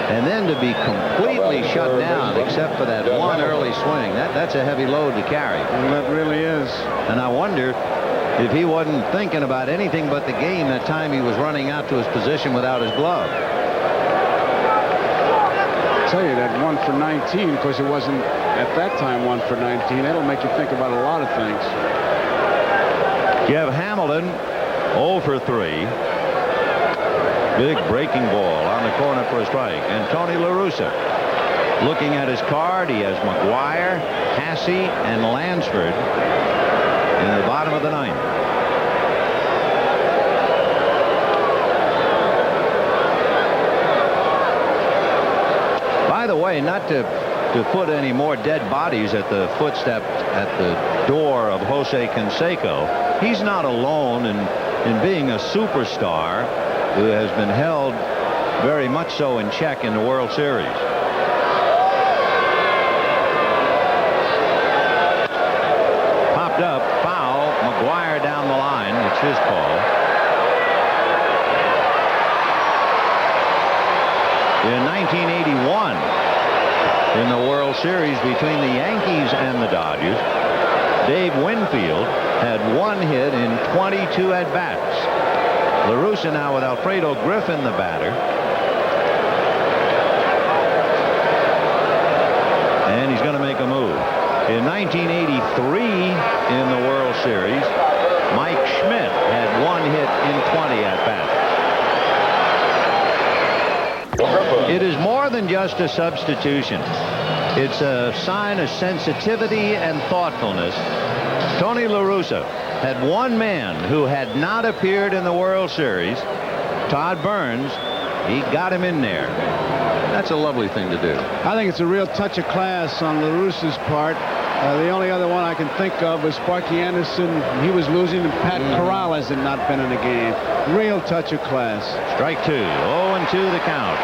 Speaker 8: and then to be completely shut down except for that one early swing, that's a heavy load to carry.
Speaker 7: And that really is.
Speaker 8: And I wonder if he wasn't thinking about anything but the game that time he was running out to his position without his glove.
Speaker 7: I'll tell you, that 1 for 19, of course it wasn't at that time 1 for 19. That'll make you think about a lot of things.
Speaker 8: Jeff Hamilton 0 for 3. Big breaking ball on the corner for a strike. And Tony La Russa looking at his card. He has McGuire, Hasse, and Lansford in the bottom of the 9th. By the way, not to put any more dead bodies at the footstep at the door of Jose Canseco, he's not alone in being a superstar who has been held very much so in check in the World Series. Popped up, foul, McGuire down the line. It's his call. In 1981, in the World Series between the Yankees and the Dodgers, Dave Winfield had 1 hit in 22 at-bats. La Russa now with Alfredo Griffin, the batter. And he's going to make a move. In 1983, in the World Series, Mike Schmidt had 1 hit in 20 at-bats. It is more than just a substitution. It's a sign of sensitivity and thoughtfulness. Tony La Russa had 1 man who had not appeared in the World Series, Todd Burns. He got him in there. That's a lovely thing to do.
Speaker 7: I think it's a real touch of class on La Russa's part. The only other one I can think of was Sparky Anderson. He was losing, and Pat Corrales had not been in the game. Real touch of class.
Speaker 8: Strike 2. 0-2 the count.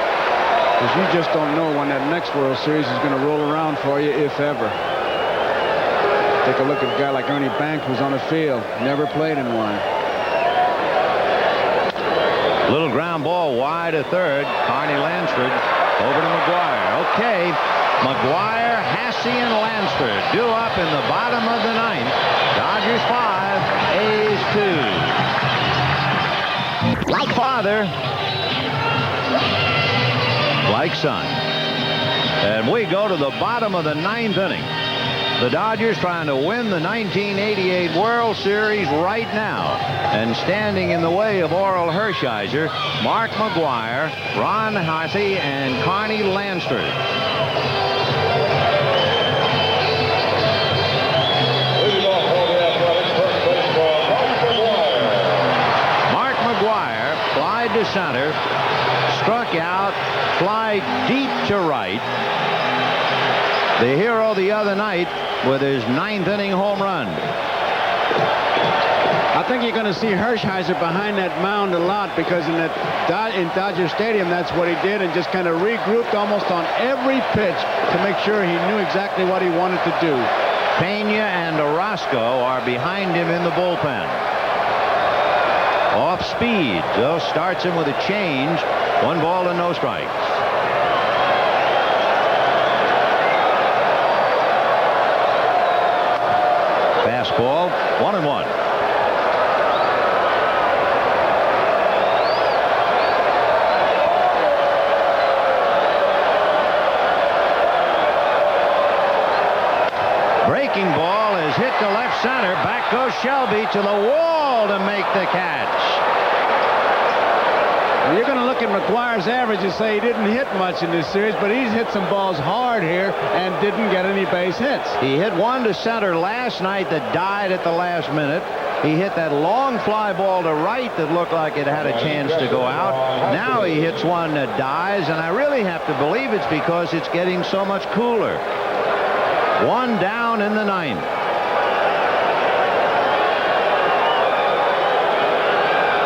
Speaker 7: Because you just don't know when that next World Series is going to roll around for you, if ever. Take a look at a guy like Ernie Banks, who's on the field. Never played in one.
Speaker 8: Little ground ball wide to third. Carney Lansford over to McGuire. Okay. McGuire, Hasse, and Lansford due up in the bottom of the 9th. Dodgers 5, A's 2. Like father, like son. And we go to the bottom of the 9th inning. The Dodgers trying to win the 1988 World Series right now. And standing in the way of Oral Hershiser, Mark McGuire, Ron Hasse, and Carney Lansford. Mark McGuire flied to center, struck out, fly deep to right. The hero the other night with his 9th inning home run.
Speaker 7: I think you're going to see Hershiser behind that mound a lot, because in Dodger Stadium, that's what he did, and just kind of regrouped almost on every pitch to make sure he knew exactly what he wanted to do.
Speaker 8: Pena and Orozco are behind him in the bullpen. Off speed, though, starts him with a change. 1 ball and no strikes. Fastball, 1-1. Breaking ball is hit to left center. Back goes Shelby to the wall to make the catch.
Speaker 7: You're going to look at McGuire's average and say he didn't hit much in this series, but he's hit some balls hard here and didn't get any base hits.
Speaker 8: He hit one to center last night that died at the last minute. He hit that long fly ball to right that looked like it had a chance to go out. Now he hits one that dies, and I really have to believe it's because it's getting so much cooler. One down in the ninth.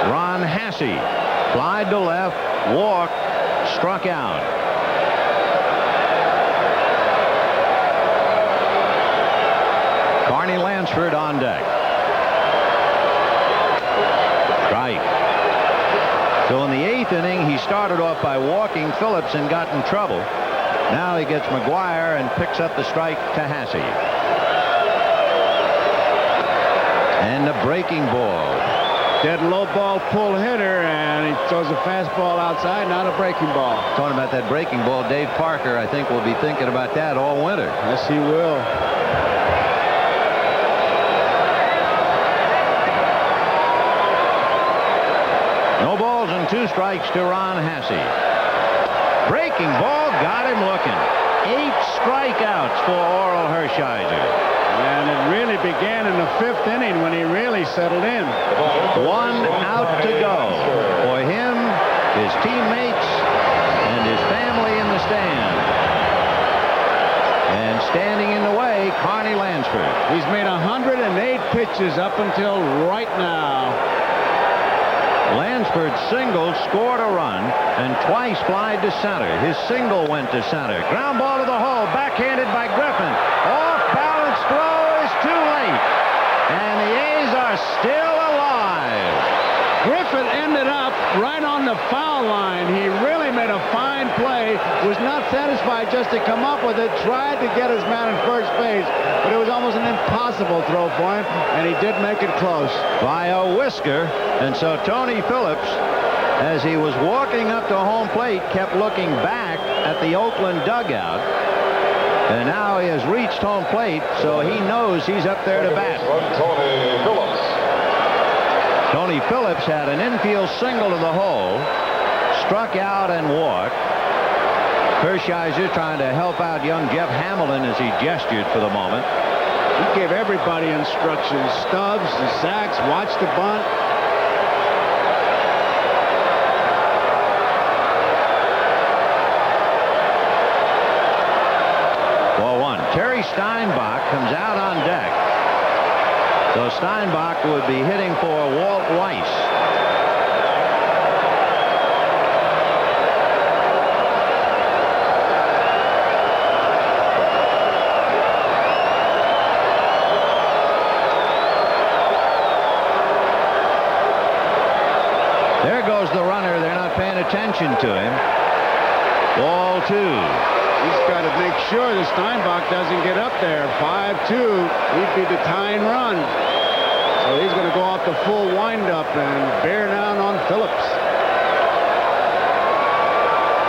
Speaker 8: Ron Hasse flied to left, walked, struck out. Carney Lansford on deck. Strike. So in the eighth inning, he started off by walking Phillips and got in trouble. Now he gets McGuire and picks up the strike to Hasse. And the breaking ball.
Speaker 7: Dead low ball pull hitter, and he throws a fastball outside, not a breaking ball.
Speaker 8: Talking about that breaking ball, Dave Parker, I think, will be thinking about that all winter.
Speaker 7: Yes, he will.
Speaker 8: No balls and 2 strikes to Ron Hasse. Breaking ball got him looking. 8 strikeouts for Oral Hershiser.
Speaker 7: And it really began in the 5th inning when he really settled in.
Speaker 8: 1 out to go for him, his teammates, and his family in the stand. And standing in the way, Carney Lansford.
Speaker 7: He's made 108 pitches up until right now.
Speaker 8: Lansford single, scored a run, and twice flied to center. His single went to center. Ground ball to the hole, backhanded by Griffin. Off-balance throw is too late. And the A's are still alive.
Speaker 7: Griffin ended up right on the foul line. He really made a fine play. Was not satisfied just to come up with it. Tried to get his man in first base, but it was almost an impossible throw for him, and he did make it close.
Speaker 8: By a whisker. And so Tony Phillips, as he was walking up to home plate, kept looking back at the Oakland dugout. And now he has reached home plate, so he knows he's up there to bat.
Speaker 9: Tony Phillips.
Speaker 8: Tony Phillips had an infield single to the hole, struck out and walked. Hershiser trying to help out young Jeff Hamilton as he gestured for the moment.
Speaker 7: He gave everybody instructions. Stubbs, the sacks, watch the bunt.
Speaker 8: Terry Steinbach comes out on deck. So Steinbach would be hitting for Walt Weiss. There goes the runner. They're not paying attention to him. Ball 2.
Speaker 7: He's got to make sure that Steinbach doesn't get up there. 5-2. He'd be the tying run. So he's going to go off the full windup and bear down on Phillips.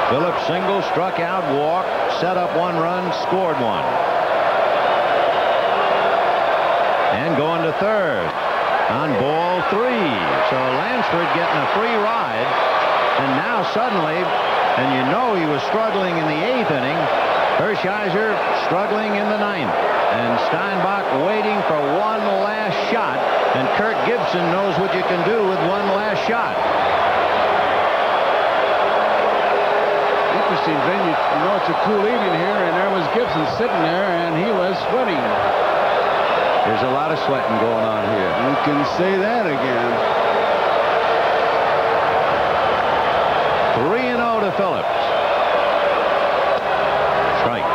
Speaker 8: Phillips single, struck out, walked, set up 1 run, scored 1. And going to third on ball 3. So Lansford getting a free ride. And now suddenly, and you know he was struggling in the 8th inning, Hershiser struggling in the 9th. And Steinbach waiting for one last shot. And Kirk Gibson knows what you can do with one last shot.
Speaker 7: Interesting venue. You know, it's a cool evening here, and there was Gibson sitting there, and he was sweating.
Speaker 8: There's a lot of sweating going on here.
Speaker 7: You can say that again.
Speaker 8: 3-0 to Phillips. Strike.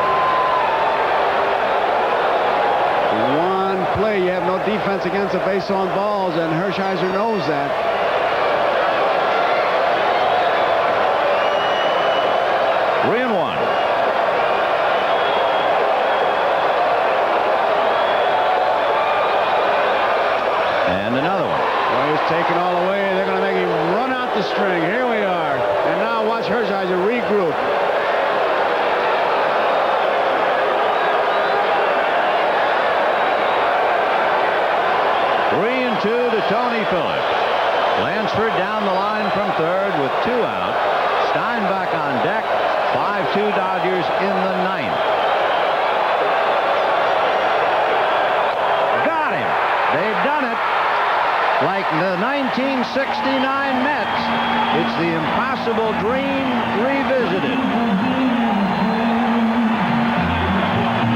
Speaker 7: One play. You have no defense against the base on balls, and Hershiser knows that.
Speaker 8: Three and one. And another one.
Speaker 7: Well, he's taken all the way. They're going to make him run out the string. Here we are. And now watch Hershiser regroup.
Speaker 8: Three and two to Tony Phillips. Lansford down the line from third with 2 out. Steinbach on deck. 5-2 Dodgers in the 9th. Got him. They've done it. Like the 1969 Mets. It's the impossible dream revisited.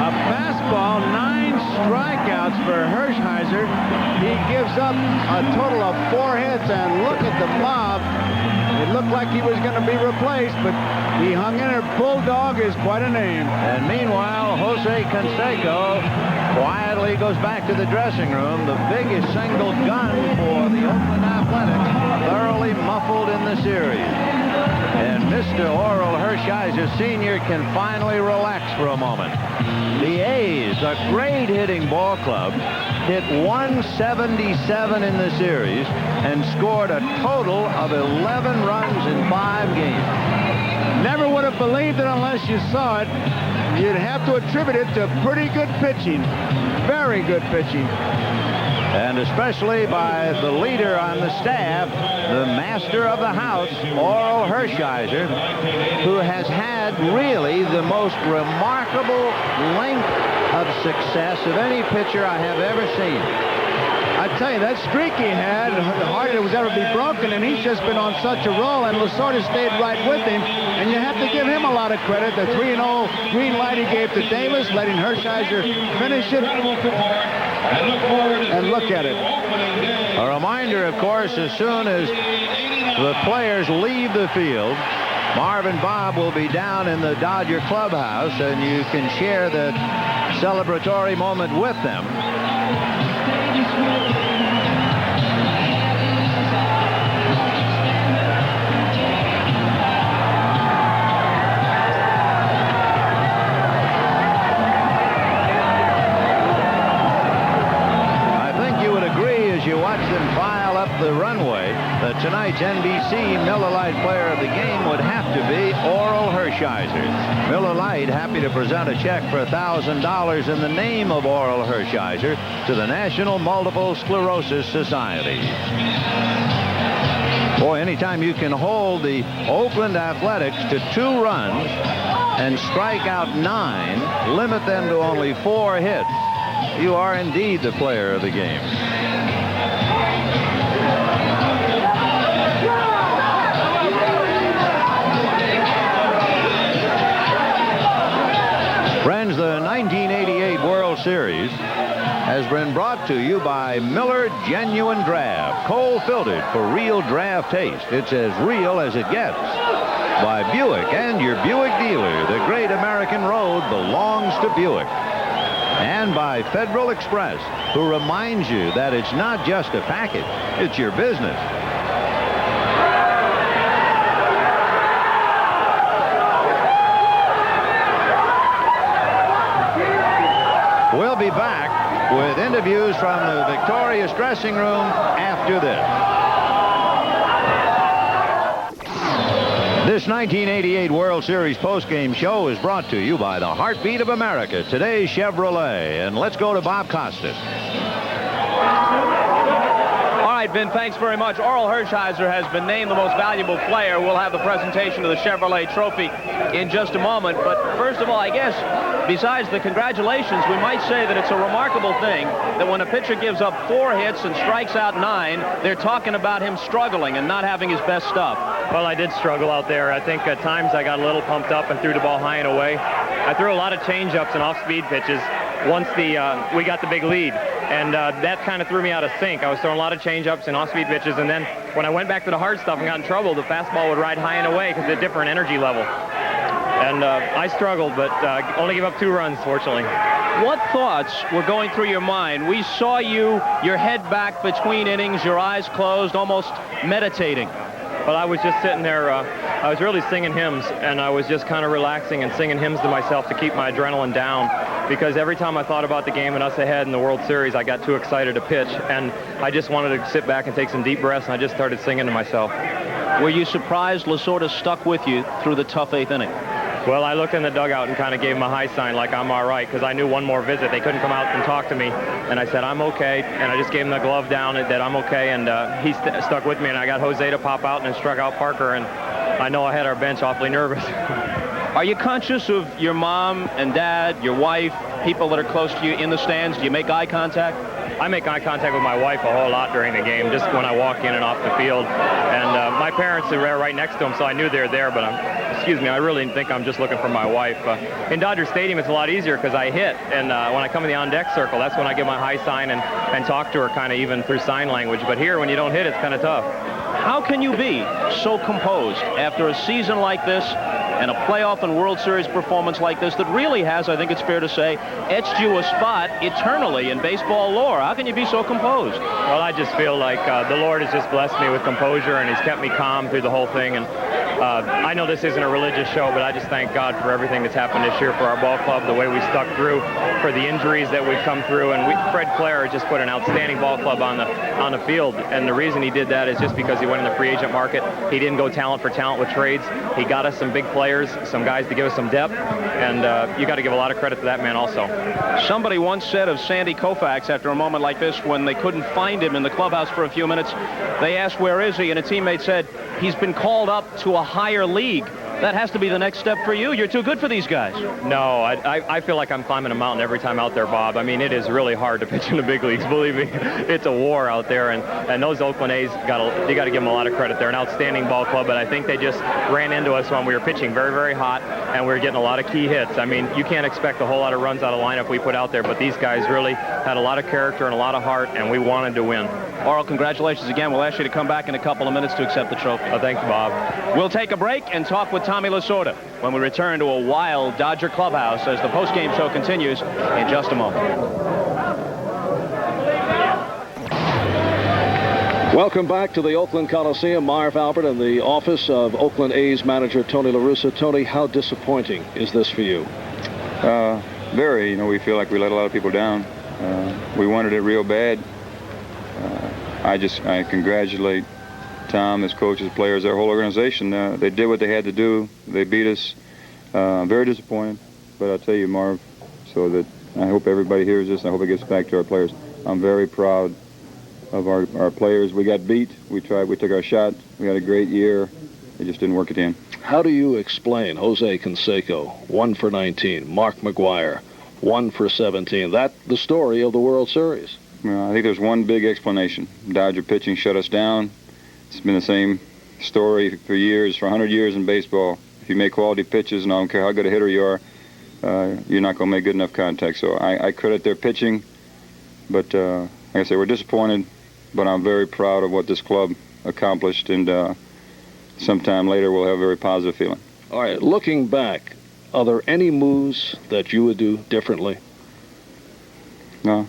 Speaker 7: A fastball, 9 strikeouts for Hershiser. He gives up a total of 4 hits, and look at the mob. It looked like he was going to be replaced, but he hung in there. Bulldog is quite a name.
Speaker 8: And meanwhile, Jose Canseco quietly goes back to the dressing room. The biggest single gun for the Oakland Athletics, thoroughly muffled in the series. And Mr. Oral Hershiser Sr. can finally relax for a moment. The A's, a great hitting ball club, hit 177 in the series and scored a total of 11 runs in 5 games.
Speaker 7: Never would have believed it unless you saw it. You'd have to attribute it to pretty good pitching. Very good pitching.
Speaker 8: And especially by the leader on the staff, the master of the house, Oral Hershiser, who has had really the most remarkable length of success of any pitcher I have ever seen.
Speaker 7: I tell you, that streak he had, the hardest it was ever be broken, and he's just been on such a roll, and Lasorda stayed right with him, and you have to give him a lot of credit. The 3-0 green light he gave to Davis, letting Hershiser finish it, and look at it.
Speaker 8: A reminder, of course, as soon as the players leave the field, Marv and Bob will be down in the Dodger clubhouse, and you can share the celebratory moment with them. The runway that tonight's NBC Miller Lite Player of the Game would have to be Oral Hershiser. Miller Lite happy to present a check for $1,000 in the name of Oral Hershiser to the National Multiple Sclerosis Society. Boy, anytime you can hold the Oakland Athletics to 2 runs and strike out 9, limit them to only 4 hits, you are indeed the player of the game. Friends, the 1988 World Series has been brought to you by Miller Genuine Draft, cold filtered for real draft taste. It's as real as it gets. By Buick and your Buick dealer. The great American road belongs to Buick. And by Federal Express, who reminds you that it's not just a package, it's your business. We'll be back with interviews from the victorious dressing room after this. This 1988 World Series postgame show is brought to you by the heartbeat of America, today's Chevrolet. And let's go to Bob Costas.
Speaker 1: All right, Vin, thanks very much. Oral Hershiser has been named the most valuable player. We'll have the presentation of the Chevrolet Trophy in just a moment. But first of all, I guess, besides the congratulations, we might say that it's a remarkable thing that when a pitcher gives up 4 hits and strikes out 9, they're talking about him struggling and not having his best stuff.
Speaker 10: Well, I did struggle out there. I think at times I got a little pumped up and threw the ball high and away. I threw a lot of change-ups and off-speed pitches once we got the big lead. And that kind of threw me out of sync. I was throwing a lot of change-ups and off-speed pitches, and then when I went back to the hard stuff and got in trouble, the fastball would ride high and away because it's a different energy level. And I struggled, but only gave up 2 runs, fortunately.
Speaker 1: What thoughts were going through your mind? We saw you, your head back between innings, your eyes closed, almost meditating.
Speaker 10: Well, I was just sitting there. I was really singing hymns, and I was just kind of relaxing and singing hymns to myself to keep my adrenaline down, because every time I thought about the game and us ahead in the World Series, I got too excited to pitch, and I just wanted to sit back and take some deep breaths, and I just started singing to myself.
Speaker 1: Were you surprised Lasorda stuck with you through the tough 8th inning?
Speaker 10: Well, I looked in the dugout and kind of gave him a high sign like I'm all right, because I knew one more visit. They couldn't come out and talk to me. And I said, I'm okay. And I just gave him the glove down that I'm okay. And he stuck with me. And I got Jose to pop out and then struck out Parker. And I know I had our bench awfully nervous.
Speaker 1: Are you conscious of your mom and dad, your wife, people that are close to you in the stands? Do you make eye contact?
Speaker 10: I make eye contact with my wife a whole lot during the game, just when I walk in and off the field. And my parents are right next to them, so I knew they were there, but I really think I'm just looking for my wife. In Dodger Stadium, it's a lot easier because I hit, and when I come in the on-deck circle, that's when I give my high sign and talk to her kind of even through sign language. But here, when you don't hit, it's kind of tough.
Speaker 1: How can you be so composed after a season like this and a playoff and World Series performance like this that really has, I think it's fair to say, etched you a spot eternally in baseball lore? How can you be so composed?
Speaker 10: Well, I just feel like the Lord has just blessed me with composure, and he's kept me calm through the whole thing. And I know this isn't a religious show, but I just thank God for everything that's happened this year for our ball club, the way we stuck through, for the injuries that we've come through. And Fred Clare just put an outstanding ball club on the field. And the reason he did that is just because he went in the free agent market. He didn't go talent for talent with trades. He got us some big players, some guys to give us some depth. And you got to give a lot of credit to that man also.
Speaker 1: Somebody once said of Sandy Koufax after a moment like this, when they couldn't find him in the clubhouse for a few minutes, they asked, where is he? And a teammate said, he's been called up to a higher league. That has to be the next step for you. You're too good for these guys.
Speaker 10: No, I feel like I'm climbing a mountain every time out there, Bob. I mean, it is really hard to pitch in the big leagues. Believe me, it's a war out there. And those Oakland A's, you got to give them a lot of credit. They're an outstanding ball club, but I think they just ran into us when we were pitching very, very hot, and we were getting a lot of key hits. I mean, you can't expect a whole lot of runs out of lineup we put out there, but these guys really had a lot of character and a lot of heart, and we wanted to win.
Speaker 1: Oral, congratulations again. We'll ask you to come back in a couple of minutes to accept the trophy.
Speaker 10: Oh, thanks, Bob.
Speaker 1: We'll take a break and talk with Tommy Lasorda when we return to a wild Dodger clubhouse as the postgame show continues in just a moment.
Speaker 3: Welcome back to the Oakland Coliseum. Marv Albert in the office of Oakland A's manager Tony La Russa. Tony, how disappointing is this for you?
Speaker 2: Very. You know, we feel like we let a lot of people down. We wanted it real bad. I congratulate Tom, his coaches, players, their whole organization. They did what they had to do. They beat us. Very disappointed. But I'll tell you, Marv, so that I hope everybody hears this. I hope it gets back to our players. I'm very proud of our players. We got beat. We tried. We took our shot. We had a great year. It just didn't work at the end.
Speaker 3: How do you explain Jose Canseco, 1 for 19, Mark McGwire, 1 for 17? That's the story of the World Series.
Speaker 2: Well, I think there's one big explanation. Dodger pitching shut us down. It's been the same story for years, for 100 years in baseball. If you make quality pitches, and I don't care how good a hitter you are, you're not going to make good enough contact. So I credit their pitching, but like I say, we're disappointed, but I'm very proud of what this club accomplished, and sometime later we'll have a very positive feeling.
Speaker 3: All right, looking back, are there any moves that you would do differently?
Speaker 2: No.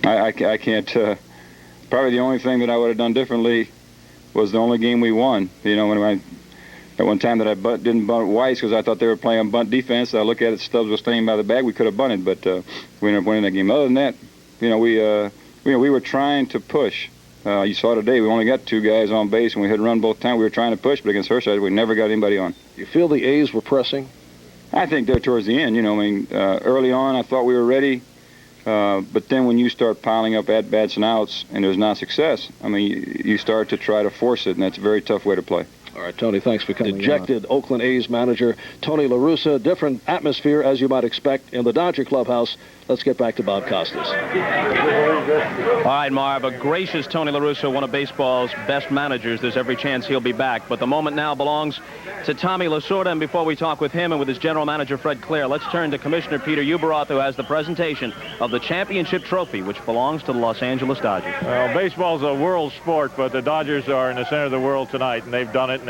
Speaker 2: I can't. Probably the only thing that I would have done differently was the only game we won. You know, at one time that I didn't bunt Weiss because I thought they were playing bunt defense. I look at it, Stubbs was staying by the bag. We could have bunted, but we ended up winning that game. Other than that, you know, we were trying to push. You saw today we only got 2 guys on base, and we had run both times. We were trying to push, but against Hershiser, we never got anybody on.
Speaker 3: You feel the A's were pressing?
Speaker 2: I think they're towards the end. You know, I mean, early on I thought we were ready. But then when you start piling up at-bats and outs and there's not success, I mean, you start to try to force it, and that's a very tough way to play.
Speaker 3: All right, Tony, thanks for coming. Dejected Oakland A's manager Tony La Russa. Different atmosphere, as you might expect, in the Dodger clubhouse. Let's get back to Bob Costas.
Speaker 1: All right, Marv, a gracious Tony La Russa, one of baseball's best managers. There's every chance he'll be back. But the moment now belongs to Tommy Lasorda. And before we talk with him and with his general manager, Fred Clare, let's turn to Commissioner Peter Ueberroth, who has the presentation of the championship trophy, which belongs to the Los Angeles Dodgers.
Speaker 11: Well, baseball's a world sport, but the Dodgers are in the center of the world tonight, and they've done it,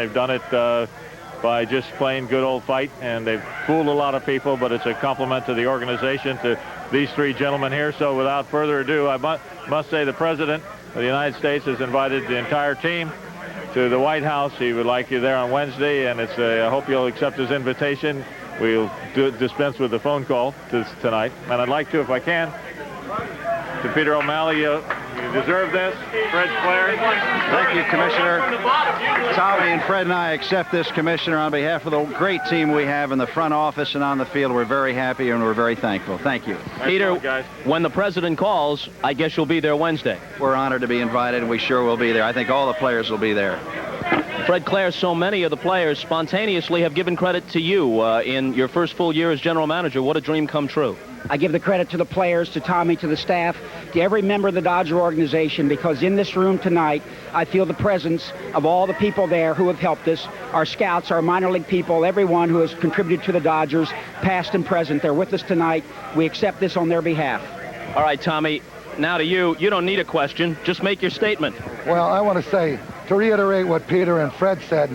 Speaker 11: by just playing good old fight, and they've fooled a lot of people, but it's a compliment to the organization, to these 3 gentlemen here. So without further ado, I must say the President of the United States has invited the entire team to the White House. He would like you there on Wednesday, and I hope you'll accept his invitation. We'll dispense with the phone call tonight. And I'd like to, if I can, to Peter O'Malley, You deserve this, Fred Clare.
Speaker 7: Thank you, Commissioner. Tommy and Fred and I accept this, Commissioner, on behalf of the great team we have in the front office and on the field. We're very happy and we're very thankful. Thank you.
Speaker 1: Peter,
Speaker 11: guys.
Speaker 1: when the president calls, I guess you'll be there Wednesday.
Speaker 7: We're honored to be invited, and we sure will be there. I think all the players will be there.
Speaker 1: Fred Clare, so many of the players spontaneously have given credit to you in your first full year as general manager. What a dream come true.
Speaker 12: I give the credit to the players, to Tommy, to the staff, to every member of the Dodger organization, because in this room tonight, I feel the presence of all the people there who have helped us, our scouts, our minor league people, everyone who has contributed to the Dodgers, past and present. They're with us tonight. We accept this on their behalf.
Speaker 1: All right, Tommy, now to you. You don't need a question. Just make your statement.
Speaker 13: Well, I want to say, to reiterate what Peter and Fred said,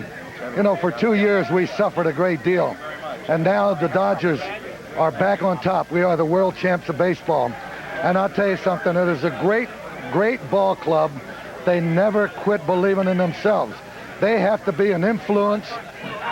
Speaker 13: you know, for 2 years we suffered a great deal. And now the Dodgers are back on top. We are the world champs of baseball. And I'll tell you something, it is a great, great ball club. They never quit believing in themselves. They have to be an influence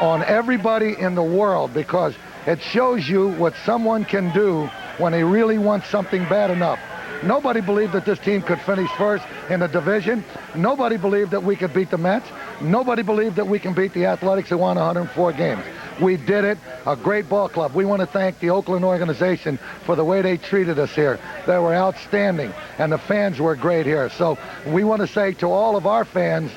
Speaker 13: on everybody in the world, because it shows you what someone can do when they really want something bad enough. Nobody believed that this team could finish first in the division. Nobody believed that we could beat the Mets. Nobody believed that we can beat the Athletics, who won 104 games. We did it. A great ball club. We want to thank the Oakland organization for the way they treated us here. They were outstanding, and the fans were great here. So we want to say to all of our fans,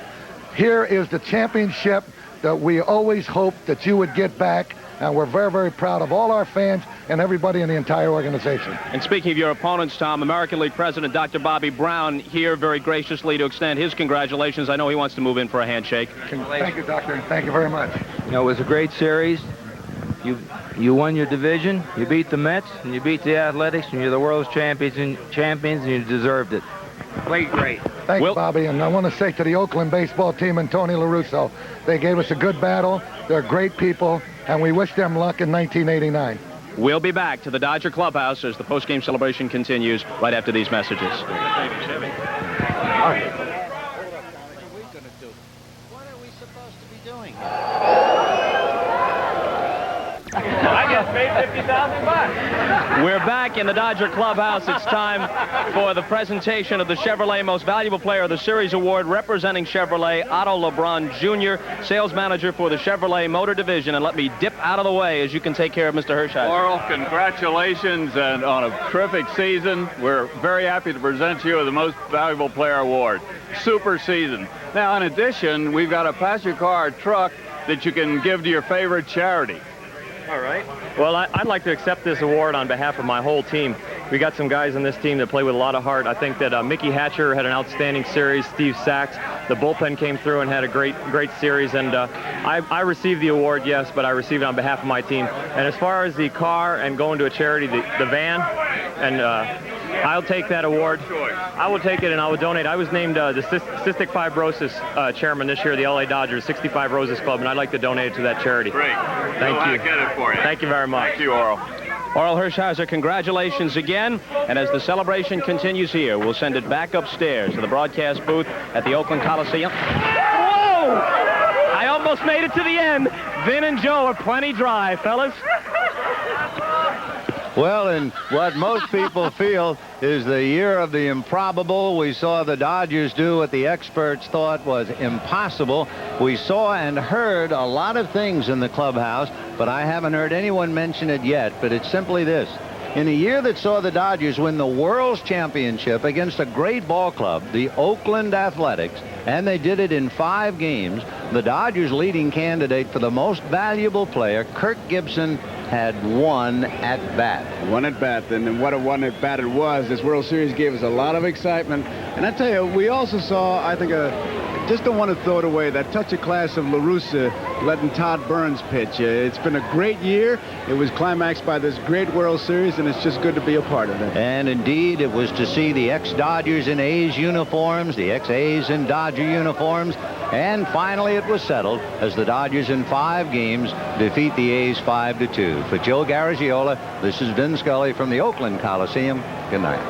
Speaker 13: here is the championship that we always hoped that you would get back, and we're very, very proud of all our fans and everybody in the entire organization.
Speaker 1: And speaking of your opponents, Tom, American League President Dr. Bobby Brown here very graciously to extend his congratulations. I know he wants to move in for a handshake.
Speaker 13: Thank you, Doctor. Thank you very much.
Speaker 14: You know, it was a great series. You won your division, you beat the Mets, and you beat the Athletics, and you're the world's champions, and you deserved it. Played great.
Speaker 13: Thanks, Bobby. And I want to say to the Oakland baseball team and Tony La Russa, they gave us a good battle. They're great people, and we wish them luck in 1989.
Speaker 1: We'll be back to the Dodger clubhouse as the postgame celebration continues right after these messages.
Speaker 12: What are we supposed to be doing?
Speaker 10: I just made $50,000.
Speaker 1: We're back in the Dodger clubhouse. It's time for the presentation of the Chevrolet Most Valuable Player of the Series Award, representing Chevrolet, Otto LeBron Jr., sales manager for the Chevrolet Motor Division. And let me dip out of the way as you can take care of Mr. Hershiser.
Speaker 11: Laurel, congratulations and on a terrific season. We're very happy to present you with the Most Valuable Player Award. Super season. Now, in addition, we've got a passenger car truck that you can give to your favorite charity.
Speaker 10: All right. Well, I'd like to accept this award on behalf of my whole team. We got some guys on this team that play with a lot of heart. I think that Mickey Hatcher had an outstanding series. Steve Sachs, the bullpen came through and had a great series. And I received the award, yes, but I received it on behalf of my team. And as far as the car and going to a charity, the van, and I'll take that award. I will take it and I will donate. I was named the Cystic Fibrosis chairman this year of the LA Dodgers 65 Roses Club, and I'd like to donate it to that charity.
Speaker 11: Great.
Speaker 10: Thank you.
Speaker 11: I'll get it for you.
Speaker 10: Thank you very much.
Speaker 11: Thank you, Oral.
Speaker 1: Oral Hershiser, congratulations again. And as the celebration continues here, we'll send it back upstairs to the broadcast booth at the Oakland Coliseum. Whoa! I almost made it to the end. Vin and Joe are plenty dry, fellas.
Speaker 5: Well, and what most people feel is the year of the improbable. We saw the Dodgers do what the experts thought was impossible. We saw and heard a lot of things in the clubhouse, but I haven't heard anyone mention it yet. But it's simply this. In a year that saw the Dodgers win the World's Championship against a great ball club, the Oakland Athletics, and they did it in 5 games, the Dodgers' leading candidate for the most valuable player, Kirk Gibson, had one at bat.
Speaker 7: One at bat, and what a one at bat it was. This World Series gave us a lot of excitement. And I tell you, we also saw, I think, just don't want to throw it away, that touch of class of La Russa letting Todd Burns pitch. It's been a great year. It was climaxed by this great World Series, and it's just good to be a part of it.
Speaker 5: And indeed, it was to see the ex-Dodgers in A's uniforms, the ex-A's in Dodger uniforms, and finally it was settled as the Dodgers in 5 games defeat the A's 5-2. For Joe Garagiola, this is Vin Scully from the Oakland Coliseum. Good night.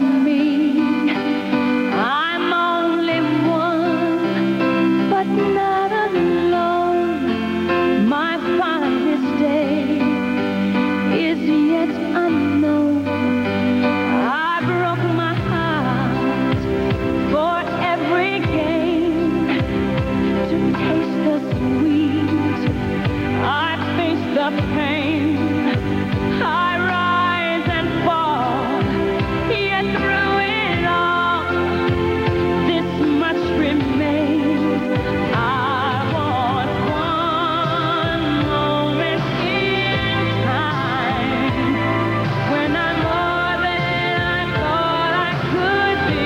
Speaker 15: of me. I'm only one, but not alone. My finest day is yet unknown. I broke my heart for every game to taste the sweet. I face the pain. I rise and fall, yet through it all, this much remains. I want one moment in time when I'm more than I thought I could be.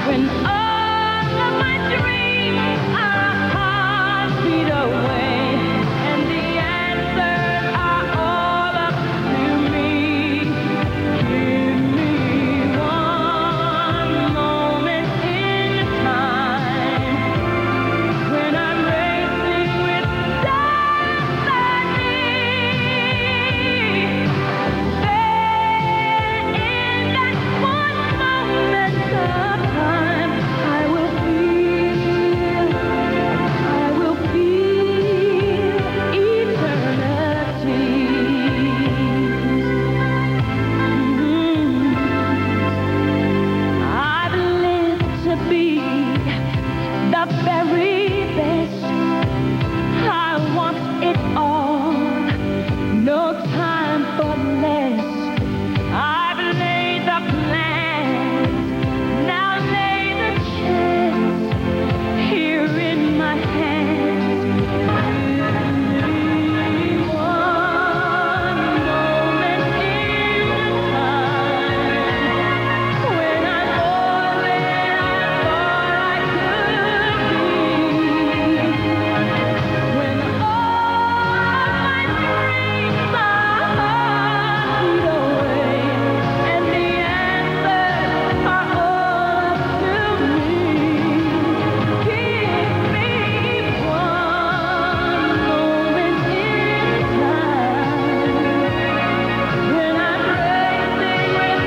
Speaker 15: When all of my dreams are a heartbeat away, and the answers are all up to me. Give me one moment in time when I'm racing with destiny. There in that one moment of time, I will feel eternity. I've lived to be the very best. I want it all, no time for less. I've laid the plans, now lay the chance here in my hands. One moment in time when I'm more than I thought I could be. When all my dreams are heartbeat away, and the answers are all up to me. Give me one moment in time when I'm racing with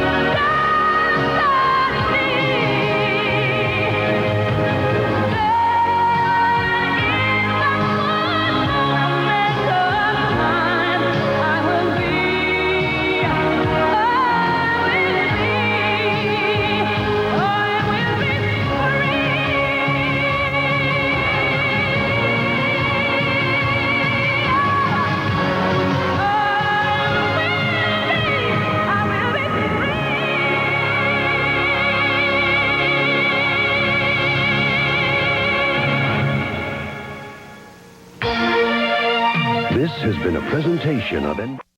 Speaker 16: This has been a presentation of